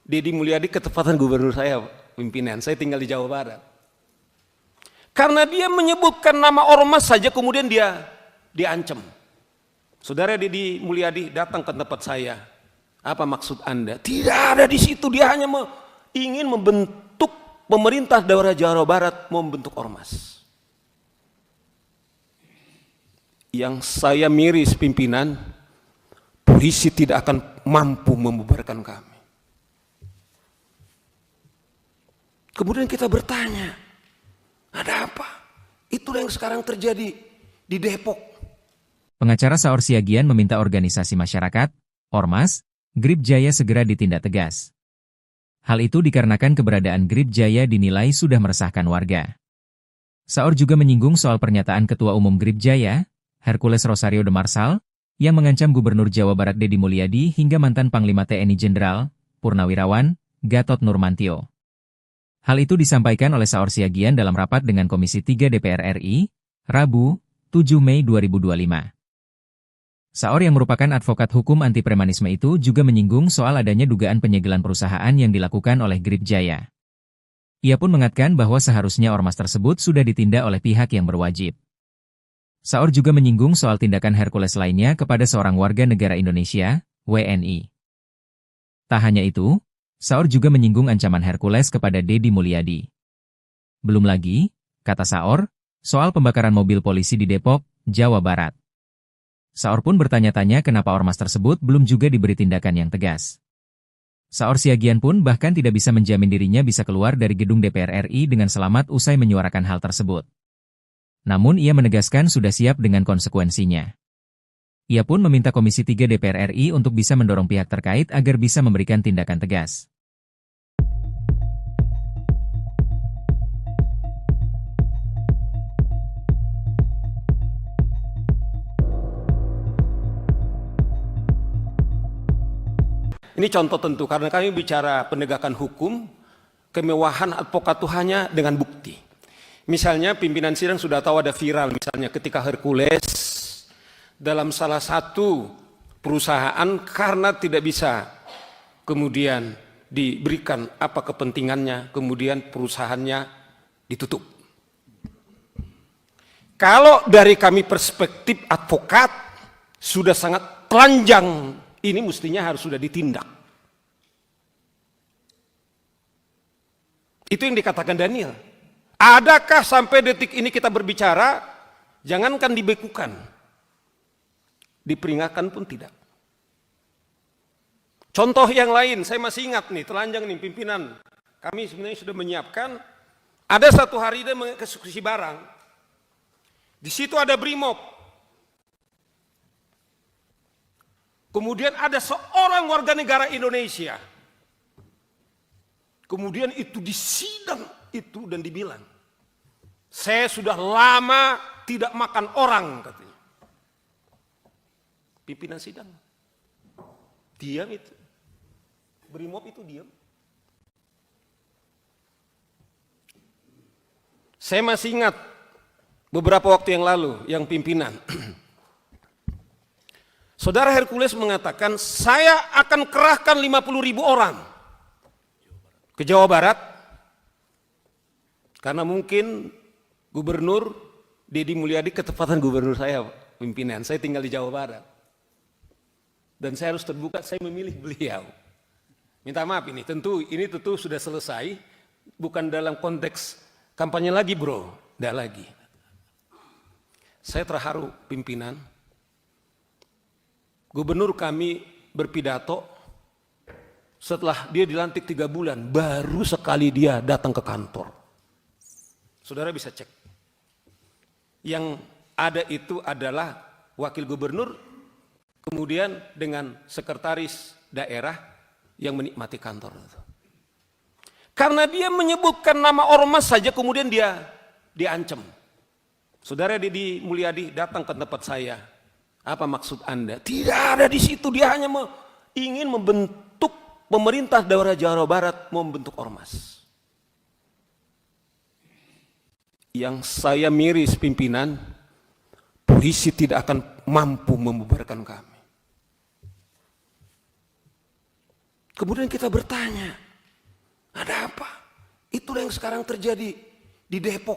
Deddy Mulyadi ketepatan gubernur saya, pimpinan. Saya tinggal di Jawa Barat. Karena dia menyebutkan nama ormas saja kemudian dia diancam. Saudara Deddy Mulyadi datang ke tempat saya. Apa maksud Anda? Tidak ada di situ, dia hanya ingin membentuk pemerintah daerah Jawa Barat, mau membentuk ormas. Yang saya miris pimpinan, polisi tidak akan mampu membubarkan kami. Kemudian kita bertanya, ada apa? Itulah yang sekarang terjadi di Depok. Pengacara Saur Siagian meminta organisasi masyarakat, Ormas, Grip Jaya segera ditindak tegas. Hal itu dikarenakan keberadaan Grip Jaya dinilai sudah meresahkan warga. Saur juga menyinggung soal pernyataan Ketua Umum Grip Jaya, Hercules Rosario de Marsal, yang mengancam Gubernur Jawa Barat Deddy Mulyadi hingga mantan Panglima TNI Jenderal, Purnawirawan, Gatot Nurmantio. Hal itu disampaikan oleh Saur Siagian dalam rapat dengan Komisi 3 DPR RI, Rabu, 7 Mei 2025. Saur yang merupakan advokat hukum anti premanisme itu juga menyinggung soal adanya dugaan penyegelan perusahaan yang dilakukan oleh Grip Jaya. Ia pun mengatakan bahwa seharusnya ormas tersebut sudah ditindak oleh pihak yang berwajib. Saur juga menyinggung soal tindakan Hercules lainnya kepada seorang warga negara Indonesia, WNI. Tak hanya itu, Saur juga menyinggung ancaman Hercules kepada Deddy Mulyadi. Belum lagi, kata Saur, soal pembakaran mobil polisi di Depok, Jawa Barat. Saur pun bertanya-tanya kenapa ormas tersebut belum juga diberi tindakan yang tegas. Saur Siagian pun bahkan tidak bisa menjamin dirinya bisa keluar dari gedung DPR RI dengan selamat usai menyuarakan hal tersebut. Namun ia menegaskan sudah siap dengan konsekuensinya. Ia pun meminta Komisi 3 DPR RI untuk bisa mendorong pihak terkait agar bisa memberikan tindakan tegas. Ini contoh tentu, karena kami bicara penegakan hukum, kemewahan advokat itu hanya dengan bukti. Misalnya pimpinan sidang sudah tahu ada viral, misalnya ketika Hercules dalam salah satu perusahaan karena tidak bisa kemudian diberikan apa kepentingannya, kemudian perusahaannya ditutup. Kalau dari kami perspektif advokat sudah sangat telanjang, ini mestinya harus sudah ditindak. Itu yang dikatakan Daniel. Adakah sampai detik ini kita berbicara, jangankan dibekukan, diperingatkan pun tidak. Contoh yang lain, saya masih ingat nih, telanjang nih pimpinan. Kami sebenarnya sudah menyiapkan, ada satu hari dia mengeksekusi barang. Di situ ada Brimob. Kemudian ada seorang warga negara Indonesia. Kemudian itu disidang itu dan dibilang, saya sudah lama tidak makan orang, katanya. Pimpinan sidang diam itu. Brimob itu diam. Saya masih ingat beberapa waktu yang lalu yang pimpinan Saudara Hercules mengatakan, saya akan kerahkan 50.000 orang ke Jawa Barat, karena mungkin Gubernur Deddy Mulyadi ketepatan gubernur saya, pimpinan. Saya tinggal di Jawa Barat. Dan saya harus terbuka, saya memilih beliau. Minta maaf ini tentu sudah selesai, bukan dalam konteks kampanye lagi bro, tidak lagi. Saya terharu pimpinan. Gubernur kami berpidato, setelah dia dilantik 3 bulan, baru sekali dia datang ke kantor. Saudara bisa cek. Yang ada itu adalah wakil gubernur, kemudian dengan sekretaris daerah yang menikmati kantor itu. Karena dia menyebutkan nama ormas saja, kemudian dia diancam. Saudara Deddy Mulyadi datang ke tempat saya. Apa maksud Anda? Tidak ada di situ, dia hanya ingin membentuk pemerintah daerah Jawa Barat, mau membentuk ormas. Yang saya miris pimpinan, polisi tidak akan mampu membubarkan kami. Kemudian kita bertanya, ada apa? Itulah yang sekarang terjadi di Depok.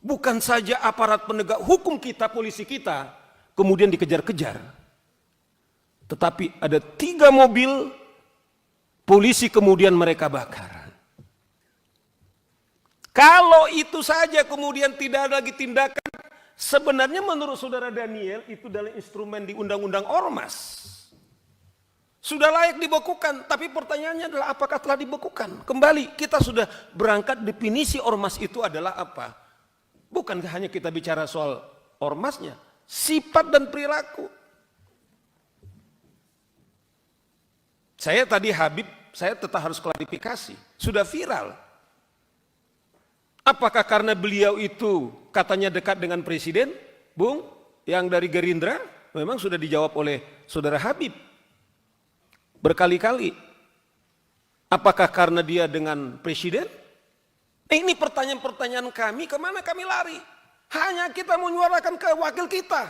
Bukan saja aparat penegak hukum kita, polisi kita, kemudian dikejar-kejar. Tetapi ada 3 mobil polisi kemudian mereka bakar. Kalau itu saja kemudian tidak ada lagi tindakan, sebenarnya menurut saudara Daniel itu adalah instrumen di Undang-Undang Ormas. Sudah layak dibekukan, tapi pertanyaannya adalah apakah telah dibekukan? Kembali, kita sudah berangkat definisi ormas itu adalah apa? Bukan hanya kita bicara soal ormasnya, sifat dan perilaku. Saya tadi Habib, saya tetap harus klarifikasi, sudah viral. Apakah karena beliau itu katanya dekat dengan presiden, Bung, yang dari Gerindra? Memang sudah dijawab oleh saudara Habib berkali-kali. Apakah karena dia dengan presiden? Ini pertanyaan-pertanyaan kami, kemana kami lari? Hanya kita menyuarakan ke wakil kita.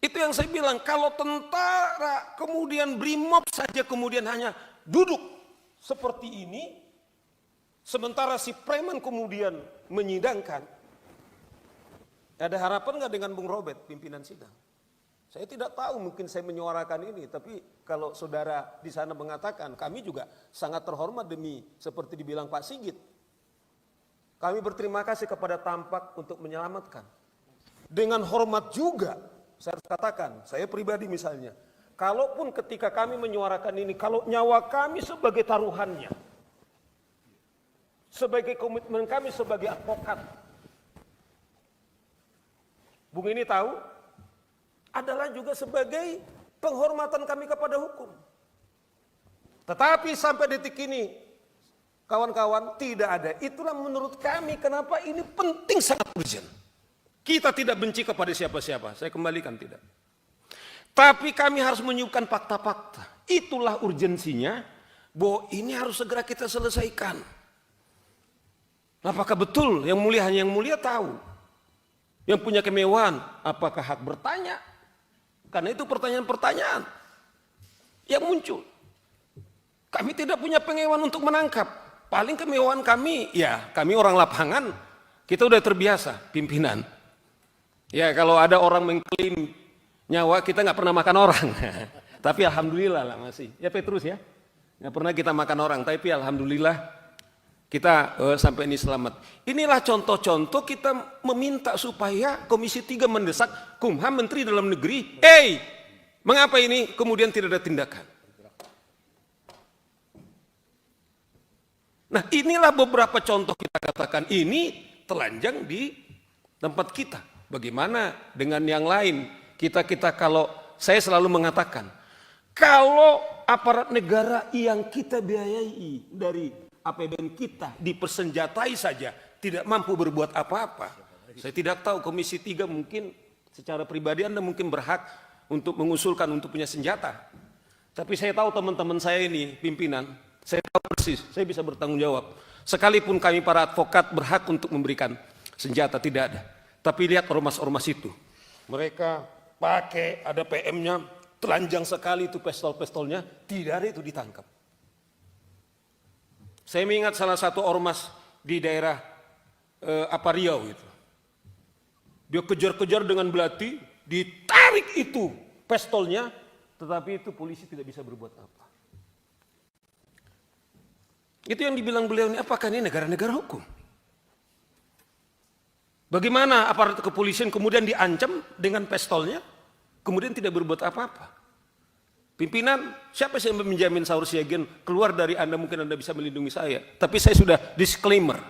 Itu yang saya bilang, kalau tentara kemudian BRIMOB saja kemudian hanya duduk seperti ini, sementara si preman kemudian menyidangkan, ada harapan nggak dengan Bung Robert pimpinan sidang? Saya tidak tahu, mungkin saya menyuarakan ini, tapi kalau saudara di sana mengatakan, kami juga sangat terhormat demi seperti dibilang Pak Sigit. Kami berterima kasih kepada Tampak untuk menyelamatkan. Dengan hormat juga, saya harus katakan, saya pribadi misalnya, kalaupun ketika kami menyuarakan ini, kalau nyawa kami sebagai taruhannya, sebagai komitmen kami sebagai advokat, Bung ini tahu, adalah juga sebagai penghormatan kami kepada hukum. Tetapi sampai detik ini, kawan-kawan, tidak ada. Itulah menurut kami kenapa ini penting, sangat urgent. Kita tidak benci kepada siapa-siapa, saya kembalikan tidak. Tapi kami harus menyuguhkan fakta-fakta. Itulah urgensinya, bahwa ini harus segera kita selesaikan. Apakah betul yang mulia hanya yang mulia tahu? Yang punya kemewahan, apakah hak bertanya? Karena itu pertanyaan-pertanyaan yang muncul. Kami tidak punya pengewahan untuk menangkap. Paling kemewahan kami, ya kami orang lapangan, kita udah terbiasa pimpinan. Ya kalau ada orang mengklaim nyawa, kita nggak pernah makan orang. Tapi alhamdulillah lah masih. Ya Petrus ya, nggak pernah kita makan orang. Tapi alhamdulillah kita sampai ini selamat. Inilah contoh-contoh kita meminta supaya Komisi 3 mendesak Kumham, Menteri Dalam Negeri, mengapa ini kemudian tidak ada tindakan? Nah inilah beberapa contoh kita katakan ini telanjang di tempat kita. Bagaimana dengan yang lain? Kita kalau saya selalu mengatakan, kalau aparat negara yang kita biayai dari APBN kita dipersenjatai saja tidak mampu berbuat apa-apa. Saya tidak tahu Komisi 3 mungkin secara pribadi Anda mungkin berhak untuk mengusulkan untuk punya senjata. Tapi saya tahu teman-teman saya ini pimpinan, saya tahu persis, saya bisa bertanggung jawab. Sekalipun kami para advokat berhak untuk memberikan senjata, tidak ada. Tapi lihat ormas-ormas itu. Mereka pakai ada PM-nya, telanjang sekali itu pistol-pistolnya, tidak ada itu ditangkap. Saya mengingat salah satu ormas di daerah Riau itu. Dia kejar-kejar dengan belati, ditarik itu pistolnya, tetapi itu polisi tidak bisa berbuat apa. Itu yang dibilang beliau ini, apakah ini negara-negara hukum? Bagaimana aparat kepolisian kemudian diancam dengan pistolnya, kemudian tidak berbuat apa-apa? Pimpinan, siapa sih yang menjamin Saur Siagian keluar dari Anda, mungkin Anda bisa melindungi saya. Tapi saya sudah disclaimer.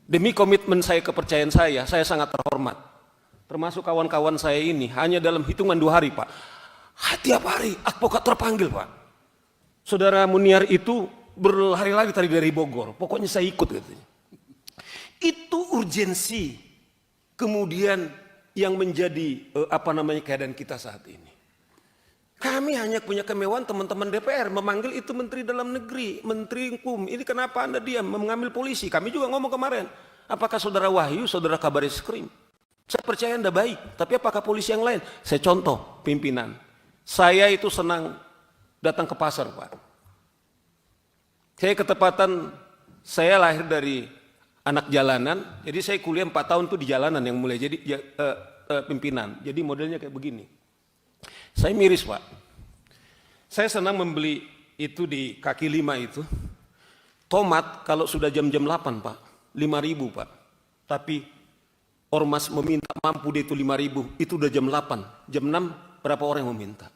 Demi komitmen saya, kepercayaan saya sangat terhormat. Termasuk kawan-kawan saya ini, hanya dalam hitungan 2 hari Pak. Tiap hari advokat terpanggil Pak. Saudara Muniar itu berlari-lari tadi dari Bogor, pokoknya saya ikut katanya. Itu urgensi. Kemudian yang menjadi keadaan kita saat ini. Kami hanya punya kemewahan teman-teman DPR memanggil itu Menteri Dalam Negeri, Menteri Hukum. Ini kenapa Anda diam mengambil polisi? Kami juga ngomong kemarin. Apakah Saudara Wahyu, Saudara Kabar Eskrim? Saya percaya Anda baik, tapi apakah polisi yang lain? Saya contoh pimpinan. Saya itu senang datang ke pasar, Pak. Saya ketepatan, saya lahir dari anak jalanan, jadi saya kuliah 4 tahun tuh di jalanan yang mulai jadi pimpinan. Jadi modelnya kayak begini. Saya miris, Pak. Saya senang membeli itu di kaki 5 itu. Tomat kalau sudah jam-jam 8, Pak, 5.000, Pak. Tapi ormas meminta mampu dia itu 5.000, itu udah jam 8. Jam 6 berapa orang yang meminta?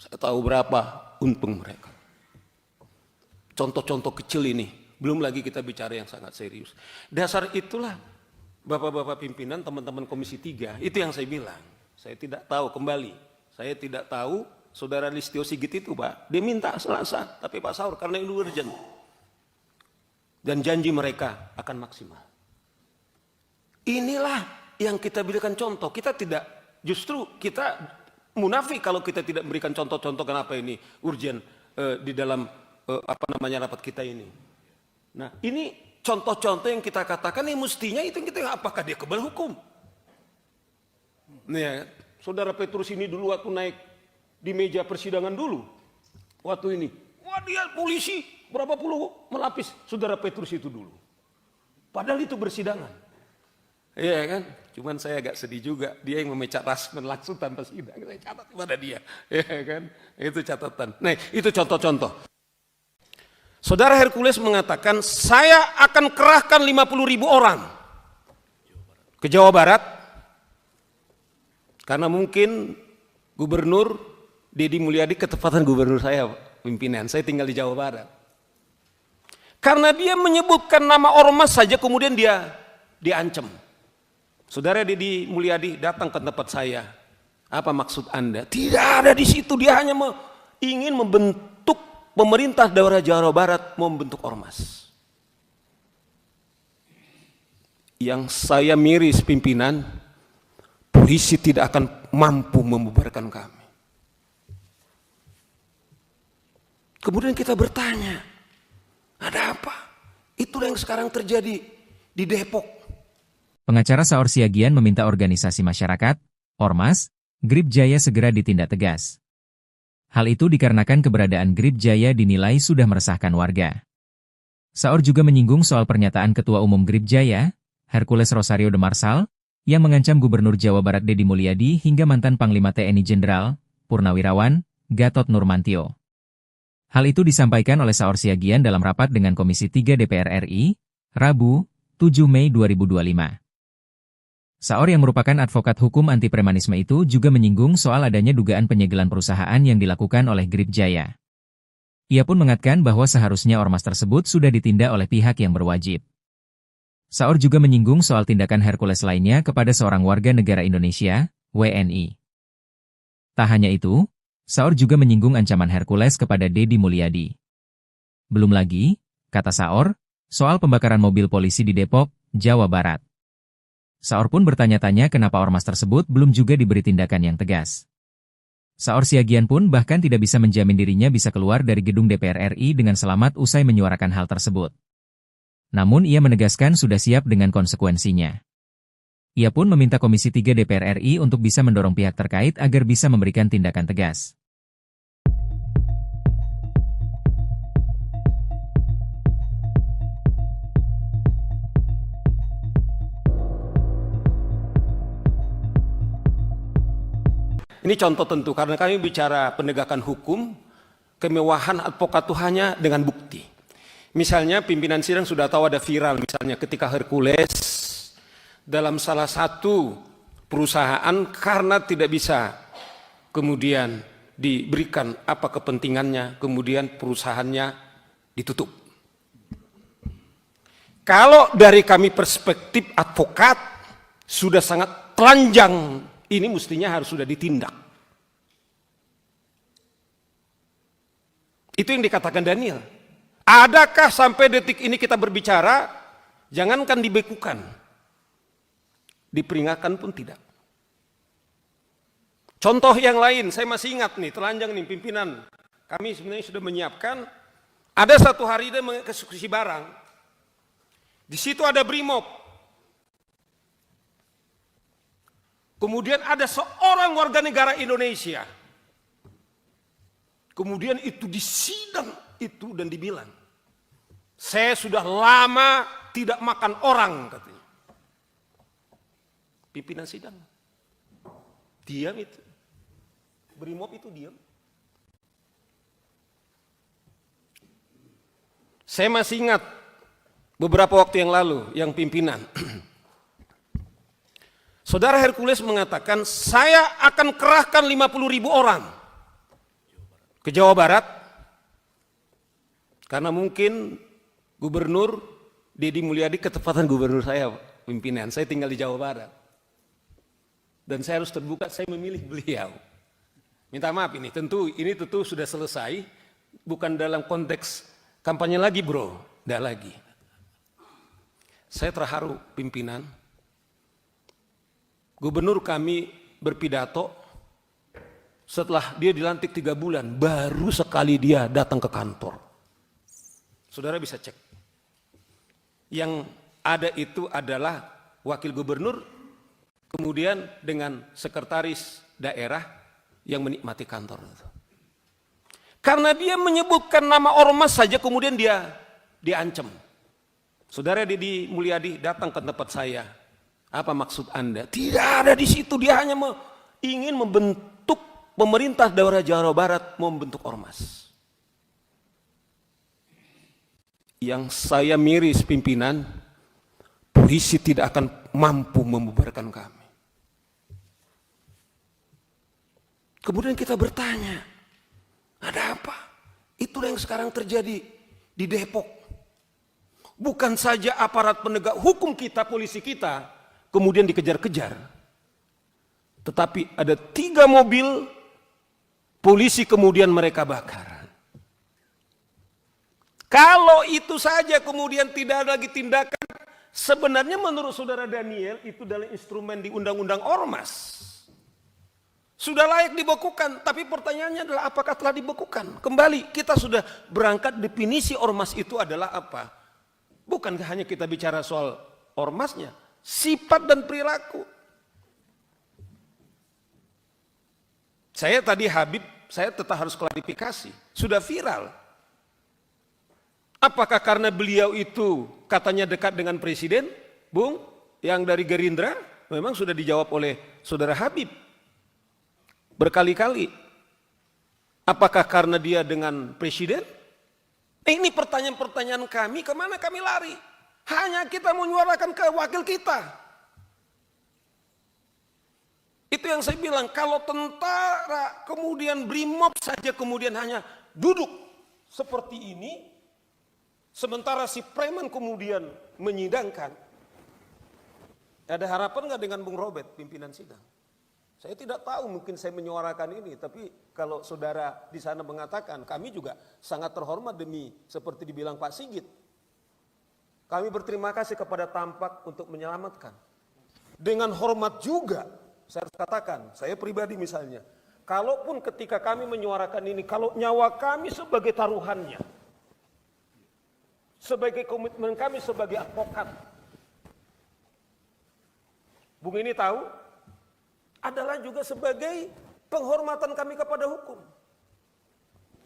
Saya tahu berapa untung mereka. Contoh-contoh kecil ini, belum lagi kita bicara yang sangat serius. Dasar itulah Bapak-bapak pimpinan, teman-teman Komisi 3, itu yang saya bilang. Saya tidak tahu, kembali, saya tidak tahu Saudara Listio Sigit itu, Pak, dia minta Selasa, tapi Pak Saur karena ini urgent. Dan janji mereka akan maksimal. Inilah yang kita berikan contoh. Kita tidak, justru kita munafik kalau kita tidak berikan contoh-contoh kenapa ini urgent di dalam rapat kita ini. Nah, ini contoh-contoh yang kita katakan ini mestinya itu kita, apakah dia kebal hukum? Nih, Saudara Petrus ini dulu waktu naik di meja persidangan dulu, waktu ini, wah dia polisi berapa puluh melapis Saudara Petrus itu dulu. Padahal itu bersidangan. Iya kan? Cuman saya agak sedih juga, dia yang memecat Rasman langsung tanpa sidang. Saya catat kepada dia. Iya kan? Itu catatan. Nah, itu contoh-contoh. Saudara Hercules mengatakan, saya akan kerahkan 50.000 orang ke Jawa Barat. Karena mungkin Gubernur Deddy Mulyadi ketepatan gubernur saya, pimpinan. Saya tinggal di Jawa Barat. Karena dia menyebutkan nama ormas saja kemudian dia diancam. Saudara Deddy Mulyadi datang ke tempat saya. Apa maksud Anda? Tidak ada di situ, dia hanya ingin membentuk pemerintah daerah Jawa Barat, membentuk ormas. Yang saya miris pimpinan, polisi tidak akan mampu membubarkan kami. Kemudian kita bertanya, ada apa? Itulah yang sekarang terjadi di Depok. Pengacara Saur Siagian meminta organisasi masyarakat, Ormas, Grip Jaya segera ditindak tegas. Hal itu dikarenakan keberadaan Grip Jaya dinilai sudah meresahkan warga. Saur juga menyinggung soal pernyataan Ketua Umum Grip Jaya, Hercules Rosario de Marsal, yang mengancam Gubernur Jawa Barat Deddy Mulyadi hingga mantan Panglima TNI Jenderal, Purnawirawan, Gatot Nurmantio. Hal itu disampaikan oleh Saur Siagian dalam rapat dengan Komisi 3 DPR RI, Rabu, 7 Mei 2025. Saur yang merupakan advokat hukum anti premanisme itu juga menyinggung soal adanya dugaan penyegelan perusahaan yang dilakukan oleh Grip Jaya. Ia pun mengatakan bahwa seharusnya ormas tersebut sudah ditindak oleh pihak yang berwajib. Saur juga menyinggung soal tindakan Hercules lainnya kepada seorang warga negara Indonesia, WNI. Tak hanya itu, Saur juga menyinggung ancaman Hercules kepada Deddy Mulyadi. Belum lagi, kata Saur, soal pembakaran mobil polisi di Depok, Jawa Barat. Saur pun bertanya-tanya kenapa ormas tersebut belum juga diberi tindakan yang tegas. Saur Siagian pun bahkan tidak bisa menjamin dirinya bisa keluar dari gedung DPR RI dengan selamat usai menyuarakan hal tersebut. Namun ia menegaskan sudah siap dengan konsekuensinya. Ia pun meminta Komisi 3 DPR RI untuk bisa mendorong pihak terkait agar bisa memberikan tindakan tegas. Ini contoh tentu, karena kami bicara penegakan hukum, kemewahan advokat itu hanya dengan bukti. Misalnya pimpinan sidang sudah tahu ada viral, misalnya ketika Hercules dalam salah satu perusahaan karena tidak bisa kemudian diberikan apa kepentingannya, kemudian perusahaannya ditutup. Kalau dari kami perspektif advokat sudah sangat telanjang, ini mestinya harus sudah ditindak. Itu yang dikatakan Daniel. Adakah sampai detik ini kita berbicara, jangankan dibekukan, diperingatkan pun tidak. Contoh yang lain, saya masih ingat nih, telanjang nih pimpinan. Kami sebenarnya sudah menyiapkan, ada satu hari dia mengeksekusi barang. Di situ ada Brimob. Kemudian ada seorang warga negara Indonesia. Kemudian itu disidang itu dan dibilang, saya sudah lama tidak makan orang, katanya. Pimpinan sidang. Diam itu. Brimob itu diam. Saya masih ingat beberapa waktu yang lalu yang pimpinan. Saudara Hercules mengatakan, saya akan kerahkan 50.000 orang ke Jawa Barat. Karena mungkin Gubernur Deddy Mulyadi ketepatan gubernur saya, pimpinan. Saya tinggal di Jawa Barat. Dan saya harus terbuka, saya memilih beliau. Minta maaf ini tentu sudah selesai. Bukan dalam konteks kampanye lagi bro, tidak lagi. Saya terharu pimpinan. Gubernur kami berpidato setelah dia dilantik 3 bulan, baru sekali dia datang ke kantor. Saudara bisa cek. Yang ada itu adalah wakil gubernur, kemudian dengan sekretaris daerah yang menikmati kantor itu. Karena dia menyebutkan nama ormas saja kemudian dia diancam. Saudara Deddy Mulyadi datang ke tempat saya. Apa maksud Anda? Tidak ada di situ, dia hanya ingin membentuk pemerintah daerah Jawa Barat, membentuk ormas. Yang saya miris pimpinan, polisi tidak akan mampu membubarkan kami. Kemudian kita bertanya, ada apa? Itulah yang sekarang terjadi di Depok. Bukan saja aparat penegak hukum kita, polisi kita, kemudian dikejar-kejar. Tetapi ada 3 mobil polisi kemudian mereka bakar. Kalau itu saja kemudian tidak ada lagi tindakan, sebenarnya menurut saudara Daniel itu adalah instrumen di Undang-Undang Ormas. Sudah layak dibekukan, tapi pertanyaannya adalah apakah telah dibekukan? Kembali, kita sudah berangkat definisi ormas itu adalah apa? Bukan hanya kita bicara soal ormasnya, sifat dan perilaku. Saya tadi Habib, saya tetap harus klarifikasi, sudah viral. Apakah karena beliau itu katanya dekat dengan presiden, Bung, yang dari Gerindra? Memang sudah dijawab oleh saudara Habib berkali-kali. Apakah karena dia dengan presiden? Ini pertanyaan-pertanyaan kami, kemana kami lari? Hanya kita menyuarakan ke wakil kita. Itu yang saya bilang, kalau tentara kemudian Brimob saja kemudian hanya duduk seperti ini, sementara si preman kemudian menyidangkan. Ada harapan nggak dengan Bung Robert, pimpinan sidang? Saya tidak tahu, mungkin saya menyuarakan ini, tapi kalau saudara di sana mengatakan, kami juga sangat terhormat demi seperti dibilang Pak Sigit. Kami berterima kasih kepada Tampak untuk menyelamatkan. Dengan hormat juga, saya harus katakan, saya pribadi misalnya, kalaupun ketika kami menyuarakan ini, kalau nyawa kami sebagai taruhannya, sebagai komitmen kami sebagai advokat, Bung ini tahu, adalah juga sebagai penghormatan kami kepada hukum.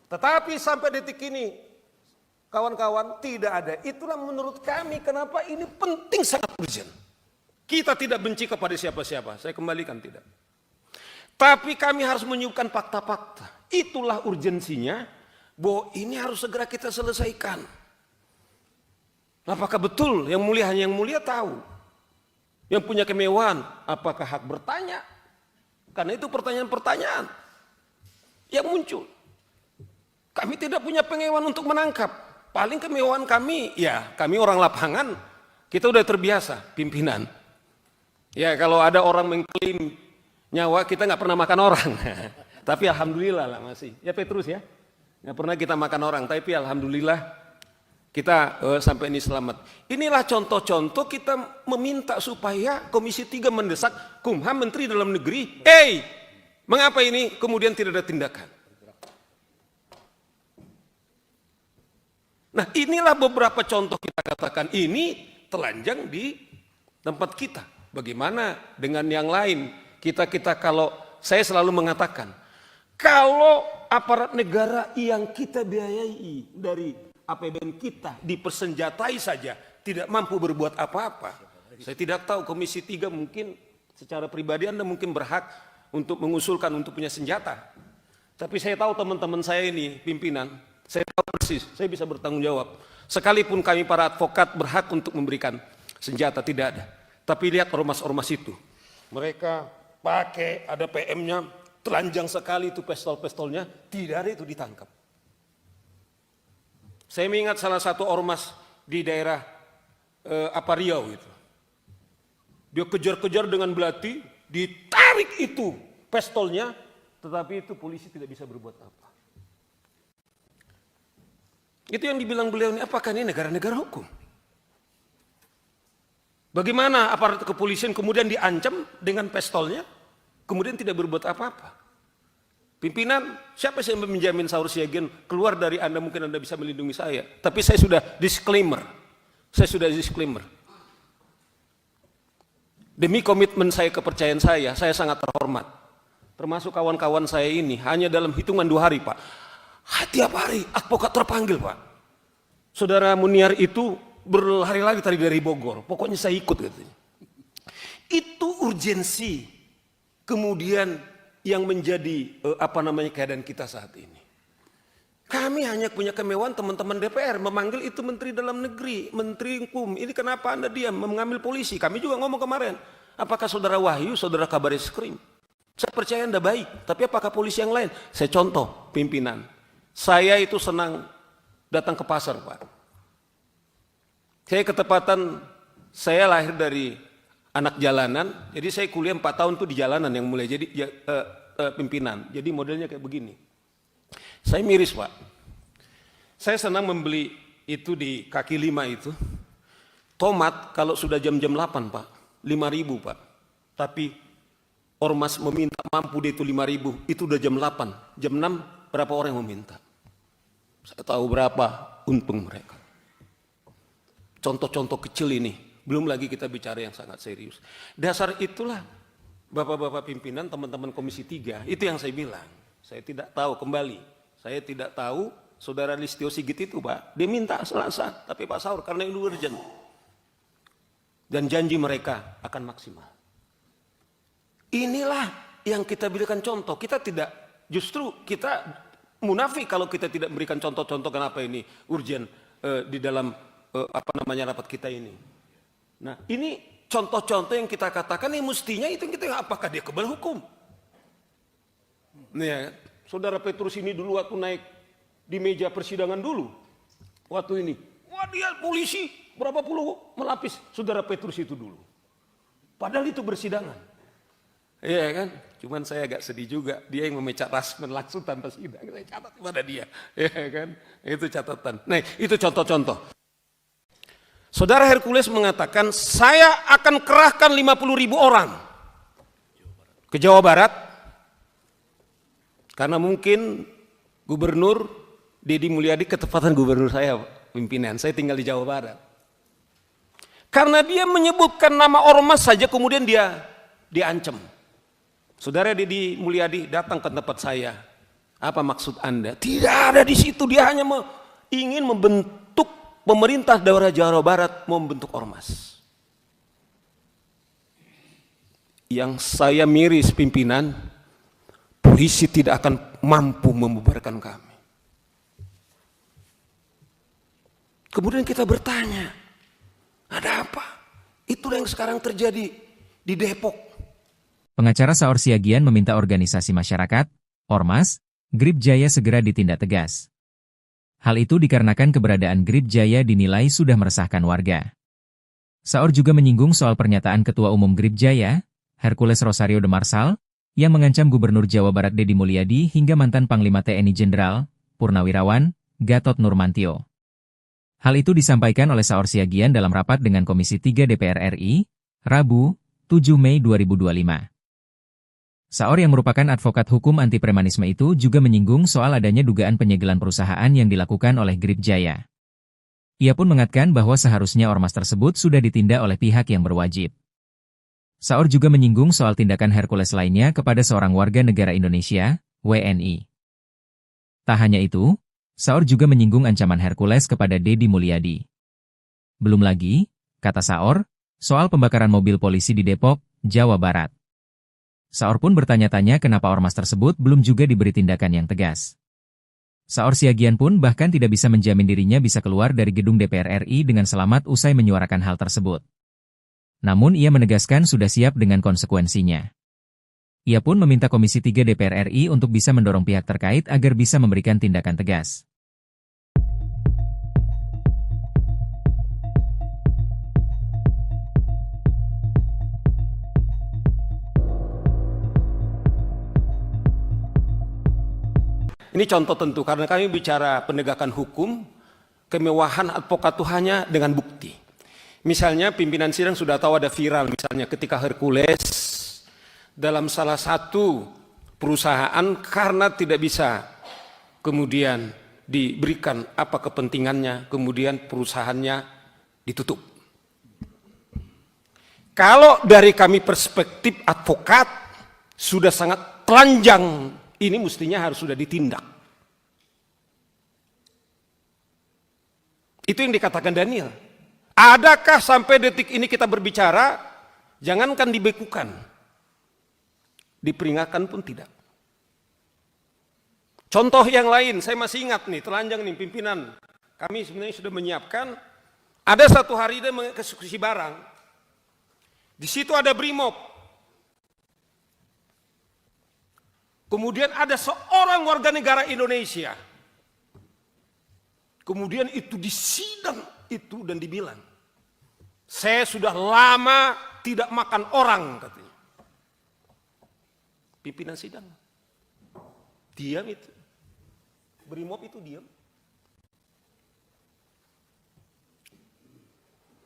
Tetapi sampai detik ini, kawan-kawan, tidak ada. Itulah menurut kami kenapa ini penting, sangat urgent. Kita tidak benci kepada siapa-siapa, saya kembalikan tidak. Tapi kami harus menyuguhkan fakta-fakta. Itulah urgensinya, bahwa ini harus segera kita selesaikan. Apakah betul yang mulia hanya yang mulia tahu? Yang punya kemewahan, apakah hak bertanya? Karena itu pertanyaan-pertanyaan yang muncul. Kami tidak punya pengewahan untuk menangkap. Paling kemewahan kami, ya kami orang lapangan, kita udah terbiasa pimpinan. Ya kalau ada orang mengklaim nyawa, kita nggak pernah makan orang. Tapi alhamdulillah lah masih. Ya Petrus ya, nggak pernah kita makan orang. Tapi alhamdulillah kita sampai ini selamat. Inilah contoh-contoh kita meminta supaya Komisi 3 mendesak Kumham, Menteri Dalam Negeri, mengapa ini kemudian tidak ada tindakan? Nah inilah beberapa contoh kita katakan ini telanjang di tempat kita. Bagaimana dengan yang lain? Kita kalau saya selalu mengatakan, kalau aparat negara yang kita biayai dari APBN kita dipersenjatai saja tidak mampu berbuat apa-apa. Saya tidak tahu Komisi 3 mungkin secara pribadi Anda mungkin berhak untuk mengusulkan untuk punya senjata. Tapi saya tahu teman-teman saya ini pimpinan, saya tahu persis, saya bisa bertanggung jawab. Sekalipun kami para advokat berhak untuk memberikan senjata, tidak ada. Tapi lihat ormas-ormas itu. Mereka pakai, ada PM-nya, telanjang sekali itu pistol-pistolnya, tidak ada itu ditangkap. Saya mengingat salah satu ormas di daerah Riau itu. Dia kejar-kejar dengan belati, ditarik itu pistolnya, tetapi itu polisi tidak bisa berbuat apa. Itu yang dibilang beliau ini, apakah ini negara-negara hukum? Bagaimana aparat kepolisian kemudian diancam dengan pistolnya, kemudian tidak berbuat apa-apa? Pimpinan, siapa yang menjamin Saur Siagian keluar dari Anda, mungkin Anda bisa melindungi saya. Tapi saya sudah disclaimer. Demi komitmen saya, kepercayaan saya sangat terhormat. Termasuk kawan-kawan saya ini, hanya dalam hitungan 2 hari Pak. Tiap hari advokat terpanggil Pak. Saudara Muniar itu berlari lagi tadi dari Bogor, pokoknya saya ikut katanya. Itu urgensi kemudian yang menjadi keadaan kita saat ini. Kami hanya punya kemewahan teman-teman DPR memanggil itu Menteri Dalam Negeri, Menteri Hukum. Ini kenapa Anda diam mengambil polisi? Kami juga ngomong kemarin, apakah Saudara Wahyu, Saudara Kabareskrim? Saya percaya Anda baik, tapi apakah polisi yang lain? Saya contoh pimpinan. Saya itu senang datang ke pasar Pak. Saya ketepatan, saya lahir dari anak jalanan, jadi saya kuliah 4 tahun tuh di jalanan yang mulai jadi pimpinan. Jadi modelnya kayak begini. Saya miris Pak. Saya senang membeli itu di kaki 5 itu. Tomat kalau sudah jam-jam 8 Pak, 5.000 Pak. Tapi ormas meminta mampu dia itu 5.000, itu udah jam 8. Jam 6 berapa orang yang meminta? Saya tahu berapa untung mereka. Contoh-contoh kecil ini, belum lagi kita bicara yang sangat serius. Dasar itulah Bapak-bapak pimpinan, teman-teman Komisi 3, itu yang saya bilang. Saya tidak tahu kembali, saya tidak tahu Saudara Listio Sigit itu Pak, dia minta Selasa, tapi Pak Saur karena itu urgent. Dan janji mereka akan maksimal. Inilah yang kita berikan contoh, kita tidak, justru kita munafik kalau kita tidak memberikan contoh-contoh kenapa ini urgent di dalam rapat kita ini. Nah ini contoh-contoh yang kita katakan ini mestinya itu kita apakah dia kebal hukum? Nih ya, Saudara Petrus ini dulu waktu naik di meja persidangan dulu, waktu ini, wah dia polisi berapa puluh melapis Saudara Petrus itu dulu. Padahal itu bersidangan. Iya kan? Cuman saya agak sedih juga, dia yang memecat Rasman langsung tanpa sidang. Saya catat kepada dia, ya kan? Itu catatan. Nah, itu contoh-contoh. Saudara Hercules mengatakan, saya akan kerahkan 50.000 orang ke Jawa Barat, karena mungkin Gubernur Deddy Mulyadi ketepatan gubernur saya, pimpinan. Saya tinggal di Jawa Barat. Karena dia menyebutkan nama ormas saja, kemudian dia diancam. Saudara Deddy Mulyadi datang ke tempat saya. Apa maksud Anda? Tidak ada di situ. Dia hanya ingin membentuk pemerintah daerah Jawa Barat, membentuk ormas. Yang saya miris pimpinan, polisi tidak akan mampu membubarkan kami. Kemudian kita bertanya, ada apa? Itulah yang sekarang terjadi di Depok. Pengacara Saur Siagian meminta organisasi masyarakat, Ormas, Grip Jaya segera ditindak tegas. Hal itu dikarenakan keberadaan Grip Jaya dinilai sudah meresahkan warga. Saur juga menyinggung soal pernyataan Ketua Umum Grip Jaya, Hercules Rosario de Marsal, yang mengancam Gubernur Jawa Barat Deddy Mulyadi hingga mantan Panglima TNI Jenderal, Purnawirawan, Gatot Nurmantio. Hal itu disampaikan oleh Saur Siagian dalam rapat dengan Komisi 3 DPR RI, Rabu, 7 Mei 2025. Saur yang merupakan advokat hukum anti premanisme itu juga menyinggung soal adanya dugaan penyegelan perusahaan yang dilakukan oleh Grip Jaya. Ia pun mengatakan bahwa seharusnya ormas tersebut sudah ditindak oleh pihak yang berwajib. Saur juga menyinggung soal tindakan Hercules lainnya kepada seorang warga negara Indonesia, WNI. Tak hanya itu, Saur juga menyinggung ancaman Hercules kepada Deddy Mulyadi. Belum lagi, kata Saur, soal pembakaran mobil polisi di Depok, Jawa Barat. Saur pun bertanya-tanya kenapa ormas tersebut belum juga diberi tindakan yang tegas. Saur Siagian pun bahkan tidak bisa menjamin dirinya bisa keluar dari gedung DPR RI dengan selamat usai menyuarakan hal tersebut. Namun ia menegaskan sudah siap dengan konsekuensinya. Ia pun meminta Komisi 3 DPR RI untuk bisa mendorong pihak terkait agar bisa memberikan tindakan tegas. Ini contoh tentu karena kami bicara penegakan hukum, kemewahan advokat itu hanya dengan bukti. Misalnya pimpinan sidang sudah tahu ada viral misalnya ketika Hercules dalam salah satu perusahaan karena tidak bisa kemudian diberikan apa kepentingannya, kemudian perusahaannya ditutup. Kalau dari kami perspektif advokat sudah sangat telanjang, ini mestinya harus sudah ditindak. Itu yang dikatakan Daniel. Adakah sampai detik ini kita berbicara, jangankan dibekukan, diperingatkan pun tidak. Contoh yang lain, saya masih ingat nih, telanjang nih pimpinan. Kami sebenarnya sudah menyiapkan, ada satu hari dia mengeksekusi barang. Di situ ada Brimob. Kemudian ada seorang warga negara Indonesia. Kemudian itu disidang itu dan dibilang, saya sudah lama tidak makan orang, katanya. Pimpinan sidang. Diam itu. Brimob itu diam.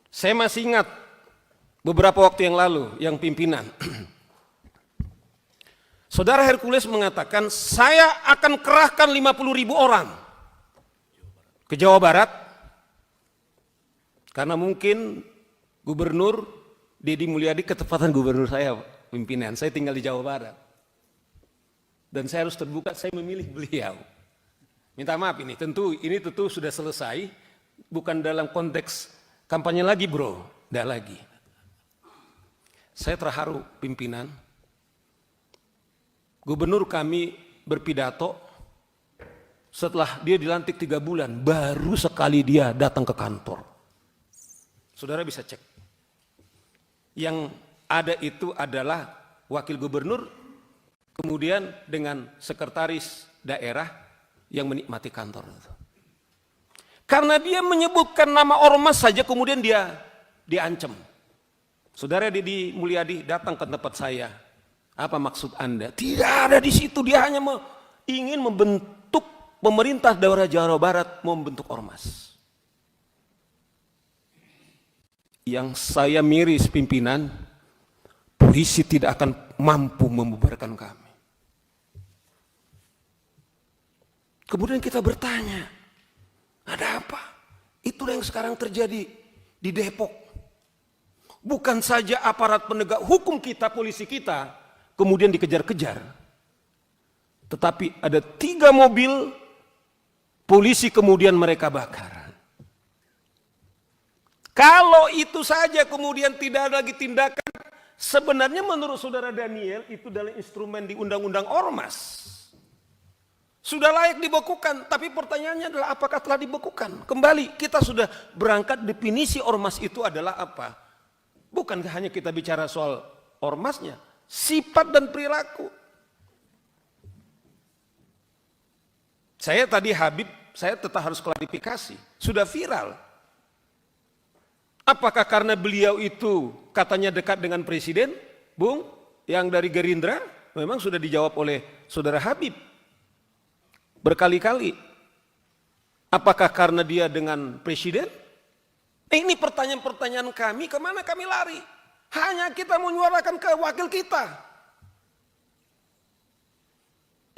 Saya masih ingat beberapa waktu yang lalu yang pimpinan. Saudara Hercules mengatakan, saya akan kerahkan 50.000 orang ke Jawa Barat, karena mungkin Gubernur Deddy Mulyadi ketepatan gubernur saya, pimpinan. Saya tinggal di Jawa Barat. Dan saya harus terbuka, saya memilih beliau. Minta maaf ini tentu sudah selesai, bukan dalam konteks kampanye lagi bro, tidak lagi. Saya terharu pimpinan. Gubernur kami berpidato setelah dia dilantik 3 bulan, baru sekali dia datang ke kantor. Saudara bisa cek. Yang ada itu adalah wakil gubernur, kemudian dengan sekretaris daerah yang menikmati kantor itu. Karena dia menyebutkan nama ormas saja kemudian dia diancam. Saudara Deddy Mulyadi datang ke tempat saya. Apa maksud Anda? Tidak ada di situ, dia hanya ingin membentuk pemerintah daerah Jawa Barat, membentuk ormas. Yang saya miris pimpinan, polisi tidak akan mampu membubarkan kami. Kemudian kita bertanya, ada apa? Itu yang sekarang terjadi di Depok. Bukan saja aparat penegak hukum kita, polisi kita, kemudian dikejar-kejar. Tetapi ada 3 mobil polisi kemudian mereka bakar. Kalau itu saja kemudian tidak ada lagi tindakan, sebenarnya menurut saudara Daniel itu adalah instrumen di undang-undang ormas. Sudah layak dibekukan, tapi pertanyaannya adalah apakah telah dibekukan? Kembali, kita sudah berangkat definisi ormas itu adalah apa? Bukan hanya kita bicara soal ormasnya, sifat dan perilaku. Saya tadi Habib, saya tetap harus klarifikasi. Sudah viral. Apakah karena beliau itu katanya dekat dengan presiden, Bung, yang dari Gerindra? Memang sudah dijawab oleh saudara Habib berkali-kali. Apakah karena dia dengan presiden? Ini pertanyaan-pertanyaan kami, kemana kami lari? Hanya kita menyuarakan ke wakil kita.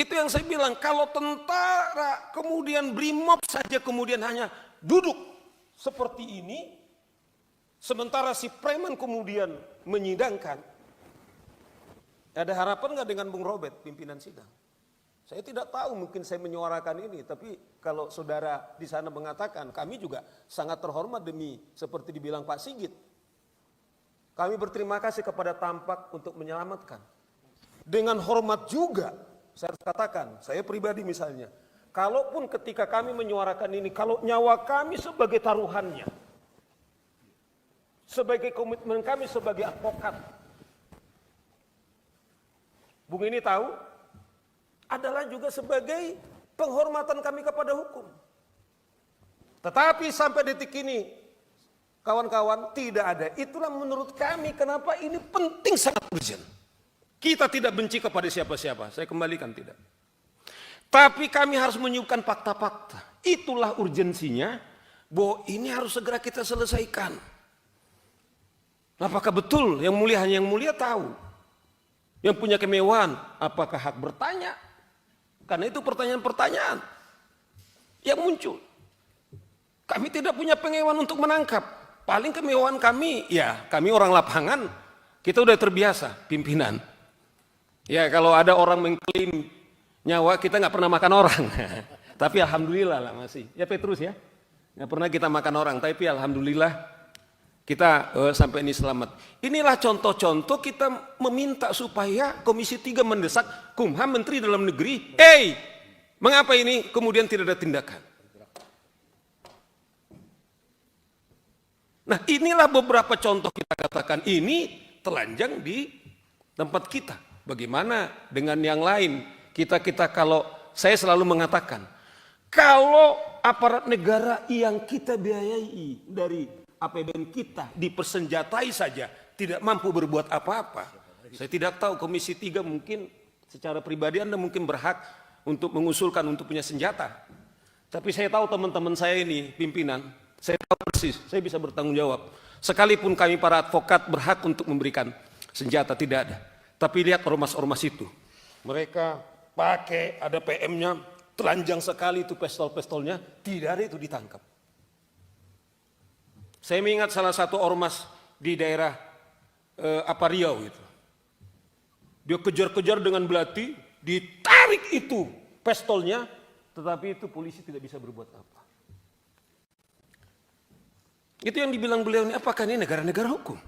Itu yang saya bilang, kalau tentara kemudian Brimob saja kemudian hanya duduk seperti ini, sementara si preman kemudian menyidangkan, Ada harapan nggak dengan Bung Robert, pimpinan sidang? Saya tidak tahu, mungkin saya menyuarakan ini, tapi kalau saudara di sana mengatakan, kami juga sangat terhormat demi seperti dibilang Pak Sigit. Kami berterima kasih kepada Tampak untuk menyelamatkan. Dengan hormat juga, saya harus katakan, saya pribadi misalnya, kalaupun ketika kami menyuarakan ini, kalau nyawa kami sebagai taruhannya, sebagai komitmen kami sebagai advokat, Bung ini tahu, adalah juga sebagai penghormatan kami kepada hukum. Tetapi sampai detik ini, kawan-kawan, tidak ada. Itulah menurut kami kenapa ini penting, sangat urgent. Kita tidak benci kepada siapa-siapa, saya kembalikan tidak. Tapi kami harus menyuguhkan fakta-fakta. Itulah urgensinya, bahwa ini harus segera kita selesaikan. Apakah betul yang mulia hanya yang mulia tahu? Yang punya kemewahan, apakah hak bertanya? Karena itu pertanyaan-pertanyaan yang muncul. Kami tidak punya pengewahan untuk menangkap. Paling kemewahan kami, ya kami orang lapangan, kita udah terbiasa, pimpinan. Ya kalau ada orang mengklaim nyawa, kita nggak pernah makan orang. Tapi alhamdulillah lah masih. Ya Petrus ya, nggak pernah kita makan orang, tapi alhamdulillah kita sampai ini selamat. Inilah contoh-contoh kita meminta supaya Komisi 3 mendesak Kumham, Menteri Dalam Negeri, mengapa ini kemudian tidak ada tindakan? Nah inilah beberapa contoh kita katakan ini telanjang di tempat kita. Bagaimana dengan yang lain? Kita kalau saya selalu mengatakan, kalau aparat negara yang kita biayai dari APBN kita dipersenjatai saja tidak mampu berbuat apa-apa. Saya tidak tahu Komisi 3 mungkin secara pribadi Anda mungkin berhak untuk mengusulkan untuk punya senjata. Tapi saya tahu teman-teman saya ini pimpinan, saya tahu persis, saya bisa bertanggung jawab. Sekalipun kami para advokat berhak untuk memberikan senjata, tidak ada. Tapi lihat ormas-ormas itu. Mereka pakai, ada PM-nya, telanjang sekali itu pistol-pistolnya, tidak ada itu ditangkap. Saya mengingat salah satu ormas di daerah Riau itu. Dia kejar-kejar dengan belati, ditarik itu pistolnya, tetapi itu polisi tidak bisa berbuat apa. Itu yang dibilang beliau ini, apakah ini negara-negara hukum?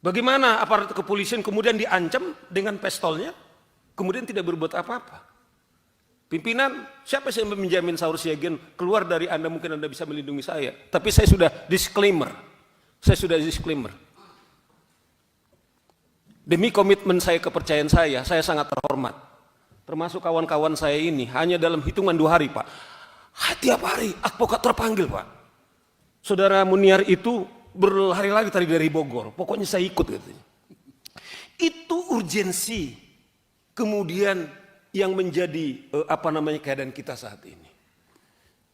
Bagaimana aparat kepolisian kemudian diancam dengan pistolnya, kemudian tidak berbuat apa-apa? Pimpinan, siapa yang menjamin Saur Siagian keluar dari Anda, mungkin Anda bisa melindungi saya. Tapi saya sudah disclaimer. Demi komitmen saya, kepercayaan saya sangat terhormat. Termasuk kawan-kawan saya ini, hanya dalam hitungan 2 hari Pak. Tiap hari advokat terpanggil Pak. Saudara Muniar itu berlari-lari tadi dari Bogor. Pokoknya saya ikut katanya. Itu urgensi. Kemudian yang menjadi keadaan kita saat ini.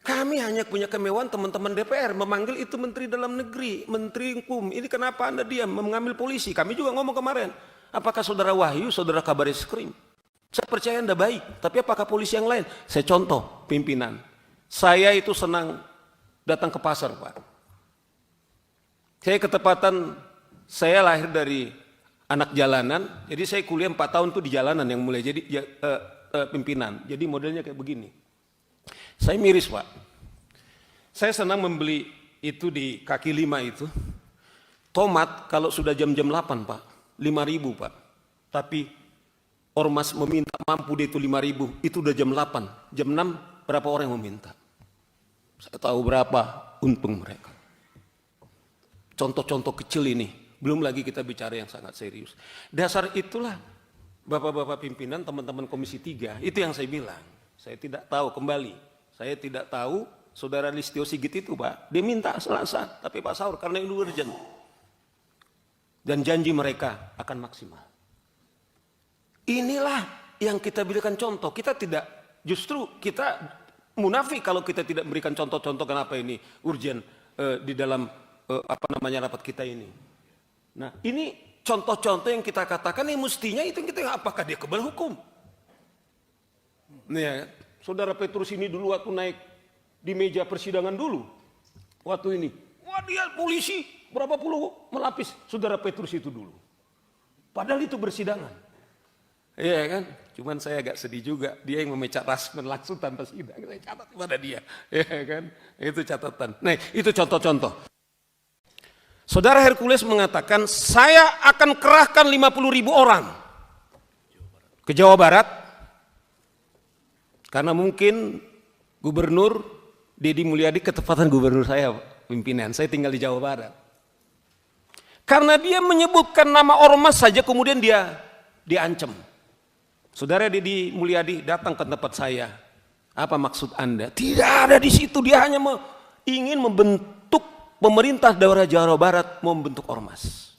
Kami hanya punya kemewahan teman-teman DPR memanggil itu Menteri Dalam Negeri, Menteri Hukum. Ini kenapa Anda diam mengambil polisi? Kami juga ngomong kemarin. Apakah Saudara Wahyu, Saudara Kabar Eskrim? Saya percaya Anda baik, tapi apakah polisi yang lain? Saya contoh pimpinan. Saya itu senang datang ke pasar, Pak. Saya ketepatan, saya lahir dari anak jalanan, jadi saya kuliah 4 tahun tuh di jalanan yang mulai jadi pimpinan. Jadi modelnya kayak begini. Saya miris Pak. Saya senang membeli itu di kaki 5 itu. Tomat kalau sudah jam-jam 8 Pak, 5.000 Pak. Tapi ormas meminta mampu dia itu 5.000, itu udah jam 8. Jam 6 berapa orang yang meminta? Saya tahu berapa untung mereka. Contoh-contoh kecil ini. Belum lagi kita bicara yang sangat serius. Dasar itulah Bapak-bapak pimpinan, teman-teman Komisi 3, itu yang saya bilang. Saya tidak tahu kembali. Saya tidak tahu Saudara Listio Sigit itu Pak. Dia minta Selasa, tapi Pak Saur karena ini urgent. Dan janji mereka akan maksimal. Inilah yang kita berikan contoh. Kita tidak, justru kita munafik kalau kita tidak memberikan contoh-contoh kenapa ini urgent di dalam rapat kita ini. Nah ini contoh-contoh yang kita katakan yang mestinya itu yang kita, apakah dia kebal hukum? Nih, Saudara Petrus ini dulu waktu naik di meja persidangan dulu, waktu ini, wah dia polisi berapa puluh melapis Saudara Petrus itu dulu. Padahal itu bersidangan. Iya kan? Cuman saya agak sedih juga. Dia yang memecat Rasman langsung tanpa sidang. Saya catat kepada dia. Iya kan? Itu catatan. Nah, itu contoh-contoh. Saudara Hercules mengatakan, saya akan kerahkan 50.000 orang ke Jawa Barat. Karena mungkin Gubernur Deddy Mulyadi ketepatan gubernur saya, pimpinan. Saya tinggal di Jawa Barat. Karena dia menyebutkan nama ormas saja kemudian dia diancam. Saudara Deddy Mulyadi datang ke tempat saya. Apa maksud Anda? Tidak ada di situ, dia hanya ingin membentuk pemerintah daerah Jawa Barat, membentuk ormas.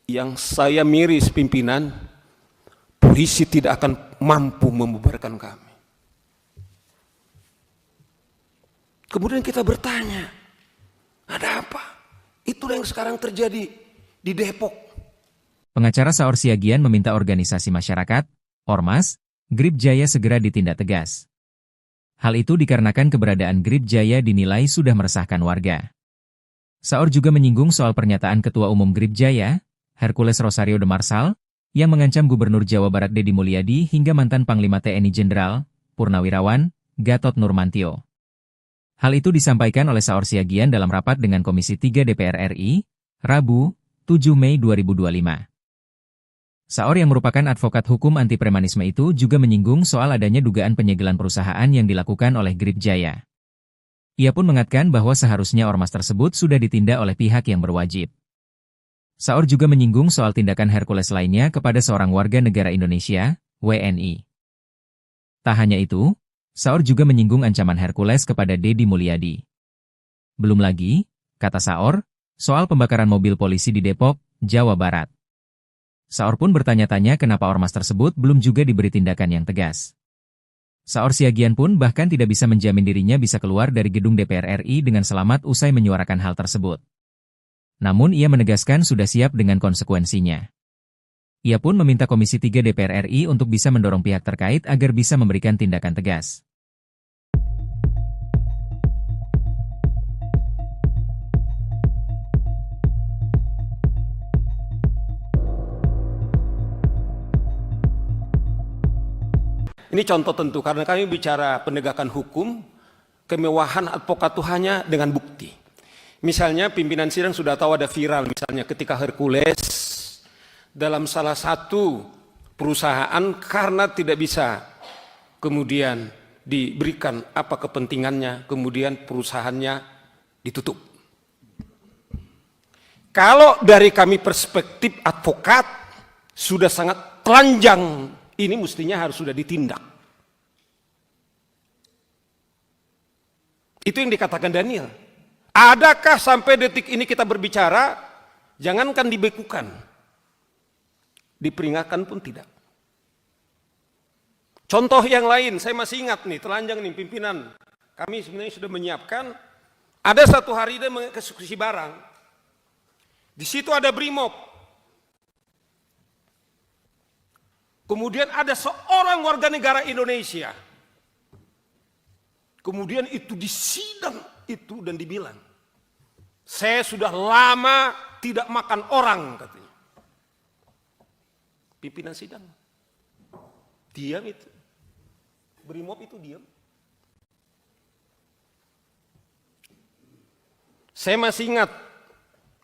Yang saya miris pimpinan, polisi tidak akan mampu membubarkan kami. Kemudian kita bertanya, ada apa? Itulah yang sekarang terjadi di Depok. Pengacara Saur Siagian meminta organisasi masyarakat, Ormas, Grip Jaya segera ditindak tegas. Hal itu dikarenakan keberadaan Grip Jaya dinilai sudah meresahkan warga. Saur juga menyinggung soal pernyataan Ketua Umum Grip Jaya, Hercules Rosario de Marsal, yang mengancam Gubernur Jawa Barat Deddy Mulyadi hingga mantan Panglima TNI Jenderal, Purnawirawan, Gatot Nurmantio. Hal itu disampaikan oleh Saur Siagian dalam rapat dengan Komisi 3 DPR RI, Rabu, 7 Mei 2025. Saur yang merupakan advokat hukum anti premanisme itu juga menyinggung soal adanya dugaan penyegelan perusahaan yang dilakukan oleh Grip Jaya. Ia pun mengatakan bahwa seharusnya ormas tersebut sudah ditindak oleh pihak yang berwajib. Saur juga menyinggung soal tindakan Hercules lainnya kepada seorang warga negara Indonesia, WNI. Tak hanya itu, Saur juga menyinggung ancaman Hercules kepada Deddy Mulyadi. Belum lagi, kata Saur, soal pembakaran mobil polisi di Depok, Jawa Barat. Saur pun bertanya-tanya kenapa ormas tersebut belum juga diberi tindakan yang tegas. Saur Siagian pun bahkan tidak bisa menjamin dirinya bisa keluar dari gedung DPR RI dengan selamat usai menyuarakan hal tersebut. Namun ia menegaskan sudah siap dengan konsekuensinya. Ia pun meminta Komisi 3 DPR RI untuk bisa mendorong pihak terkait agar bisa memberikan tindakan tegas. Ini contoh tentu, karena kami bicara penegakan hukum, kemewahan advokat itu hanya dengan bukti. Misalnya pimpinan sidang sudah tahu ada viral, misalnya ketika Hercules dalam salah satu perusahaan karena tidak bisa kemudian diberikan apa kepentingannya, kemudian perusahaannya ditutup. Kalau dari kami perspektif advokat sudah sangat telanjang, ini mestinya harus sudah ditindak. Itu yang dikatakan Daniel. Adakah sampai detik ini kita berbicara, jangankan dibekukan, diperingatkan pun tidak. Contoh yang lain, saya masih ingat nih, telanjang nih pimpinan. Kami sebenarnya sudah menyiapkan, ada satu hari dia mengeksekusi barang. Di situ ada Brimob. Kemudian ada seorang warga negara Indonesia. Kemudian itu disidang itu dan dibilang, saya sudah lama tidak makan orang, katanya. Pimpinan sidang diam itu. Brimob itu diam. Saya masih ingat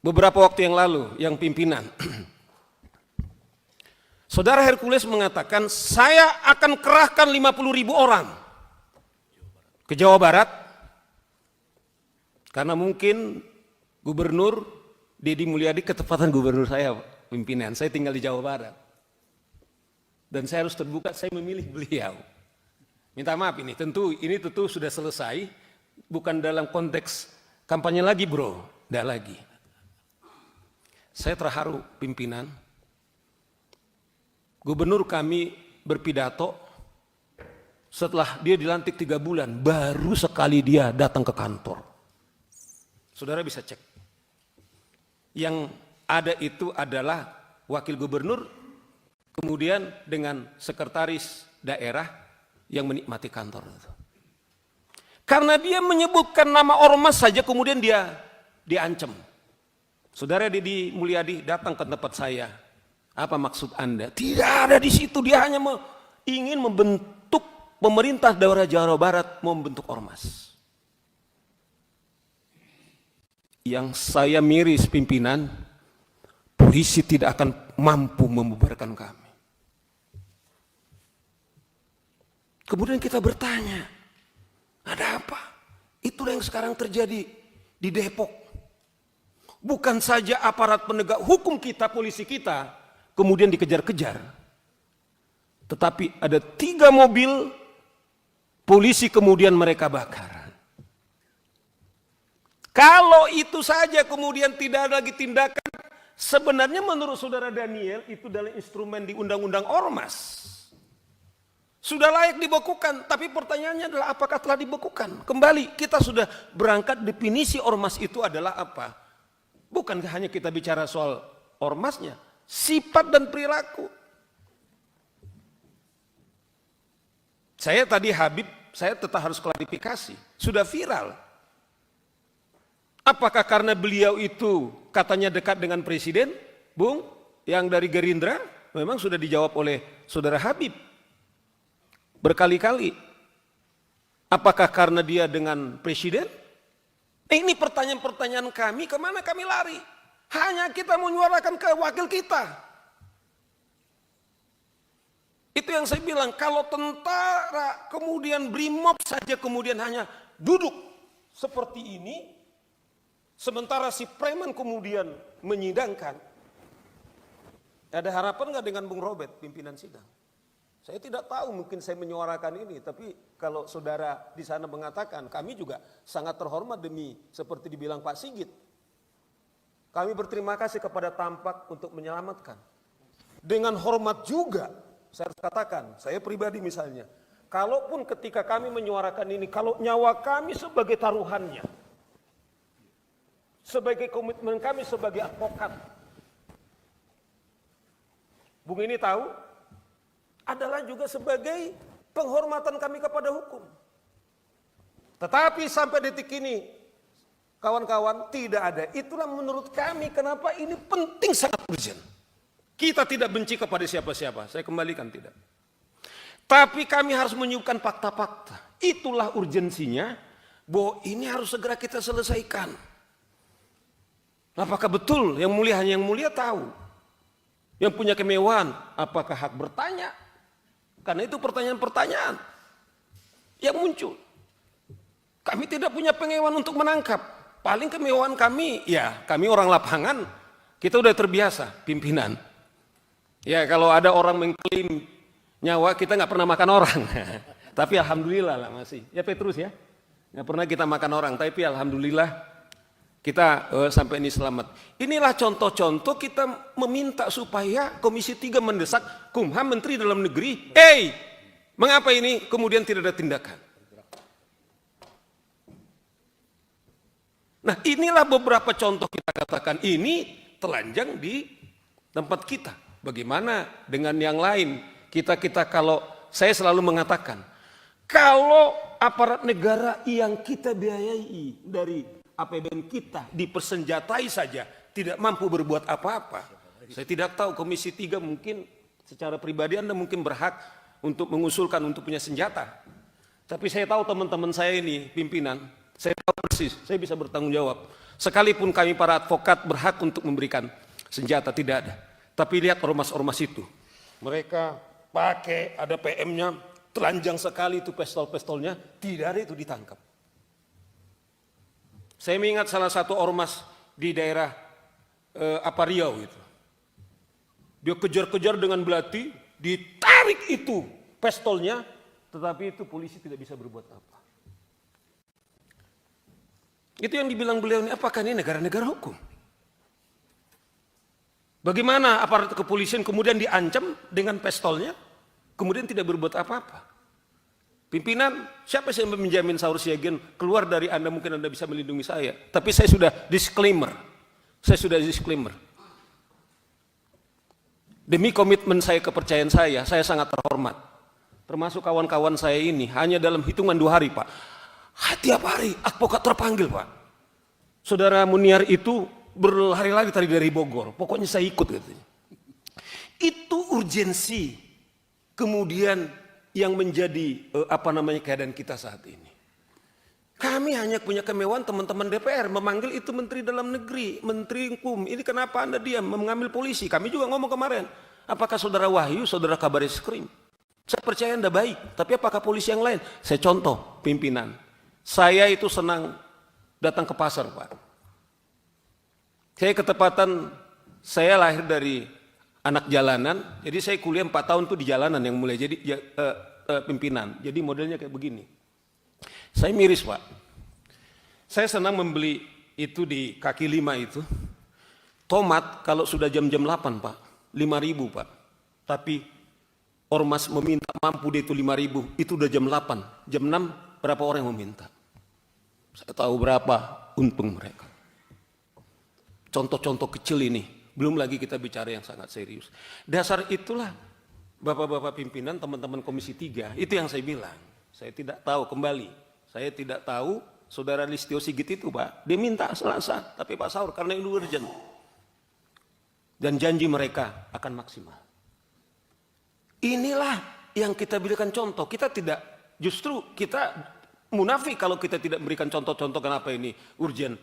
beberapa waktu yang lalu yang pimpinan Saudara Hercules mengatakan, saya akan kerahkan 50.000 orang ke Jawa Barat. Karena mungkin Gubernur Deddy Mulyadi ketepatan gubernur saya, pimpinan. Saya tinggal di Jawa Barat. Dan saya harus terbuka, saya memilih beliau. Minta maaf ini tentu sudah selesai. Bukan dalam konteks kampanye lagi bro, tidak lagi. Saya terharu pimpinan. Gubernur kami berpidato, setelah dia dilantik 3 bulan, baru sekali dia datang ke kantor. Saudara bisa cek. Yang ada itu adalah wakil gubernur, kemudian dengan sekretaris daerah yang menikmati kantor itu. Karena dia menyebutkan nama ormas saja kemudian dia diancam. Saudara Deddy Mulyadi datang ke tempat saya. Apa maksud Anda? Tidak ada di situ, dia hanya ingin membentuk pemerintah daerah Jawa Barat, membentuk ormas. Yang saya miris pimpinan, polisi tidak akan mampu membubarkan kami. Kemudian kita bertanya, ada apa? Itulah yang sekarang terjadi di Depok. Bukan saja aparat penegak hukum kita, polisi kita, kemudian dikejar-kejar. Tetapi ada 3 mobil polisi kemudian mereka bakar. Kalau itu saja kemudian tidak ada lagi tindakan, sebenarnya menurut saudara Daniel itu adalah instrumen di Undang-Undang Ormas. Sudah layak dibekukan, tapi pertanyaannya adalah apakah telah dibekukan? Kembali, kita sudah berangkat definisi ormas itu adalah apa? Bukan hanya kita bicara soal ormasnya, sifat dan perilaku. Saya tadi Habib, saya tetap harus klarifikasi, sudah viral. Apakah karena beliau itu katanya dekat dengan presiden, Bung, yang dari Gerindra? Memang sudah dijawab oleh saudara Habib berkali-kali. Apakah karena dia dengan presiden? Ini pertanyaan-pertanyaan kami, kemana kami lari? Hanya kita menyuarakan ke wakil kita. Itu yang saya bilang, kalau tentara kemudian BRIMOB saja kemudian hanya duduk seperti ini, sementara si preman kemudian menyidangkan. Ada harapan nggak dengan Bung Robert pimpinan sidang? Saya tidak tahu, mungkin saya menyuarakan ini, tapi kalau saudara di sana mengatakan, kami juga sangat terhormat demi seperti dibilang Pak Sigit. Kami berterima kasih kepada Tampak untuk menyelamatkan. Dengan hormat juga, saya harus katakan, saya pribadi misalnya, kalaupun ketika kami menyuarakan ini, kalau nyawa kami sebagai taruhannya, sebagai komitmen kami sebagai advokat, Bung ini tahu, adalah juga sebagai penghormatan kami kepada hukum. Tetapi sampai detik ini, kawan-kawan, tidak ada. Itulah menurut kami kenapa ini penting, sangat urgent. Kita tidak benci kepada siapa-siapa, saya kembalikan tidak. Tapi kami harus menyuguhkan fakta-fakta. Itulah urgensinya, bahwa ini harus segera kita selesaikan. Apakah betul yang mulia hanya yang mulia tahu? Yang punya kemewahan, apakah hak bertanya? Karena itu pertanyaan-pertanyaan yang muncul. Kami tidak punya pengewahan untuk menangkap. Paling kemewahan kami, ya kami orang lapangan, kita udah terbiasa pimpinan. Ya kalau ada orang mengklaim nyawa, kita nggak pernah makan orang. Tapi alhamdulillah lah masih. Ya Petrus ya, nggak pernah kita makan orang. Tapi alhamdulillah kita sampai ini selamat. Inilah contoh-contoh kita meminta supaya Komisi 3 mendesak Kumham, Menteri Dalam Negeri, mengapa ini kemudian tidak ada tindakan? Nah inilah beberapa contoh kita katakan ini telanjang di tempat kita. Bagaimana dengan yang lain? Kita kalau saya selalu mengatakan, kalau aparat negara yang kita biayai dari APBN kita dipersenjatai saja, tidak mampu berbuat apa-apa. Saya tidak tahu Komisi 3 mungkin secara pribadi Anda mungkin berhak untuk mengusulkan untuk punya senjata. Tapi saya tahu teman-teman saya ini pimpinan, saya tahu persis, saya bisa bertanggung jawab. Sekalipun kami para advokat berhak untuk memberikan senjata, tidak ada. Tapi lihat ormas-ormas itu, mereka pakai ada PM-nya, telanjang sekali itu pistol-pistolnya, tidak ada itu ditangkap. Saya mengingat salah satu ormas di daerah Riau itu. Dia kejar-kejar dengan belati, ditarik itu pistolnya, tetapi itu polisi tidak bisa berbuat apa. Itu yang dibilang beliau ini, apakah ini negara-negara hukum? Bagaimana aparat kepolisian kemudian diancam dengan pistolnya, kemudian tidak berbuat apa-apa? Pimpinan, siapa sih yang menjamin Saur Siagian keluar dari Anda, mungkin Anda bisa melindungi saya. Tapi saya sudah disclaimer. Demi komitmen saya, kepercayaan saya sangat terhormat. Termasuk kawan-kawan saya ini, hanya dalam hitungan 2 hari Pak. Tiap hari advokat terpanggil Pak. Saudara Muniar itu berlari-lari tadi dari Bogor, pokoknya saya ikut katanya. Itu urgensi kemudian yang menjadi keadaan kita saat ini. Kami hanya punya kemewahan teman-teman DPR memanggil itu Menteri Dalam Negeri, Menteri Hukum. Ini kenapa Anda diam mengambil polisi? Kami juga ngomong kemarin. Apakah saudara Wahyu, saudara Kabar Eskrim? Saya percaya Anda baik, tapi apakah polisi yang lain? Saya contoh pimpinan. Saya itu senang datang ke pasar, Pak. Saya ketepatan, saya lahir dari anak jalanan, jadi saya kuliah 4 tahun tuh di jalanan yang mulai jadi pimpinan. Jadi modelnya kayak begini. Saya miris, Pak. Saya senang membeli itu di kaki 5 itu. Tomat kalau sudah jam-jam 8, Pak, 5.000, Pak. Tapi ormas meminta mampu dia itu 5.000, itu udah jam 8. Jam 6 berapa orang yang meminta? Saya tahu berapa untung mereka. Contoh-contoh kecil ini, belum lagi kita bicara yang sangat serius. Dasar itulah Bapak-bapak pimpinan, teman-teman Komisi 3, itu yang saya bilang. Saya tidak tahu kembali. Saya tidak tahu saudara Listio Sigit itu, Pak. Dia minta Selasa, tapi Pak Saur karena ini urgent. Dan janji mereka akan maksimal. Inilah yang kita berikan contoh. Kita tidak, justru kita munafik kalau kita tidak memberikan contoh-contoh kenapa ini urgent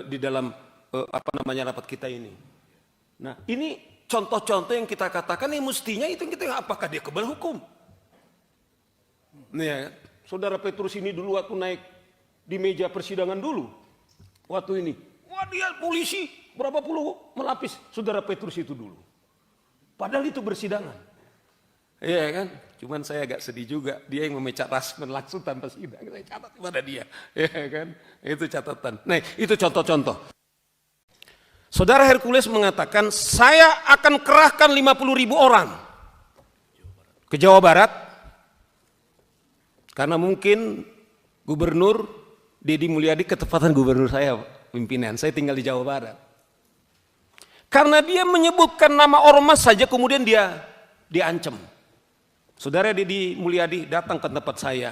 di dalam rapat kita ini. Nah, ini contoh-contoh yang kita katakan ini mestinya itu kita apakah dia kebal hukum? Nih ya, saudara Petrus ini dulu waktu naik di meja persidangan dulu. Waktu ini, wah dia polisi berapa puluh melapis saudara Petrus itu dulu. Padahal itu bersidangan. Iya kan? Cuman saya agak sedih juga, dia yang memecat Rasman langsung tanpa sidang. Saya catat kepada dia. Iya kan? Itu catatan. Nah, itu contoh-contoh. Saudara Hercules mengatakan, saya akan kerahkan 50.000 orang ke Jawa Barat. Karena mungkin gubernur Deddy Mulyadi ketepatan gubernur saya, pimpinan. Saya tinggal di Jawa Barat. Karena dia menyebutkan nama ormas saja kemudian dia diancam. Saudara Deddy Mulyadi datang ke tempat saya.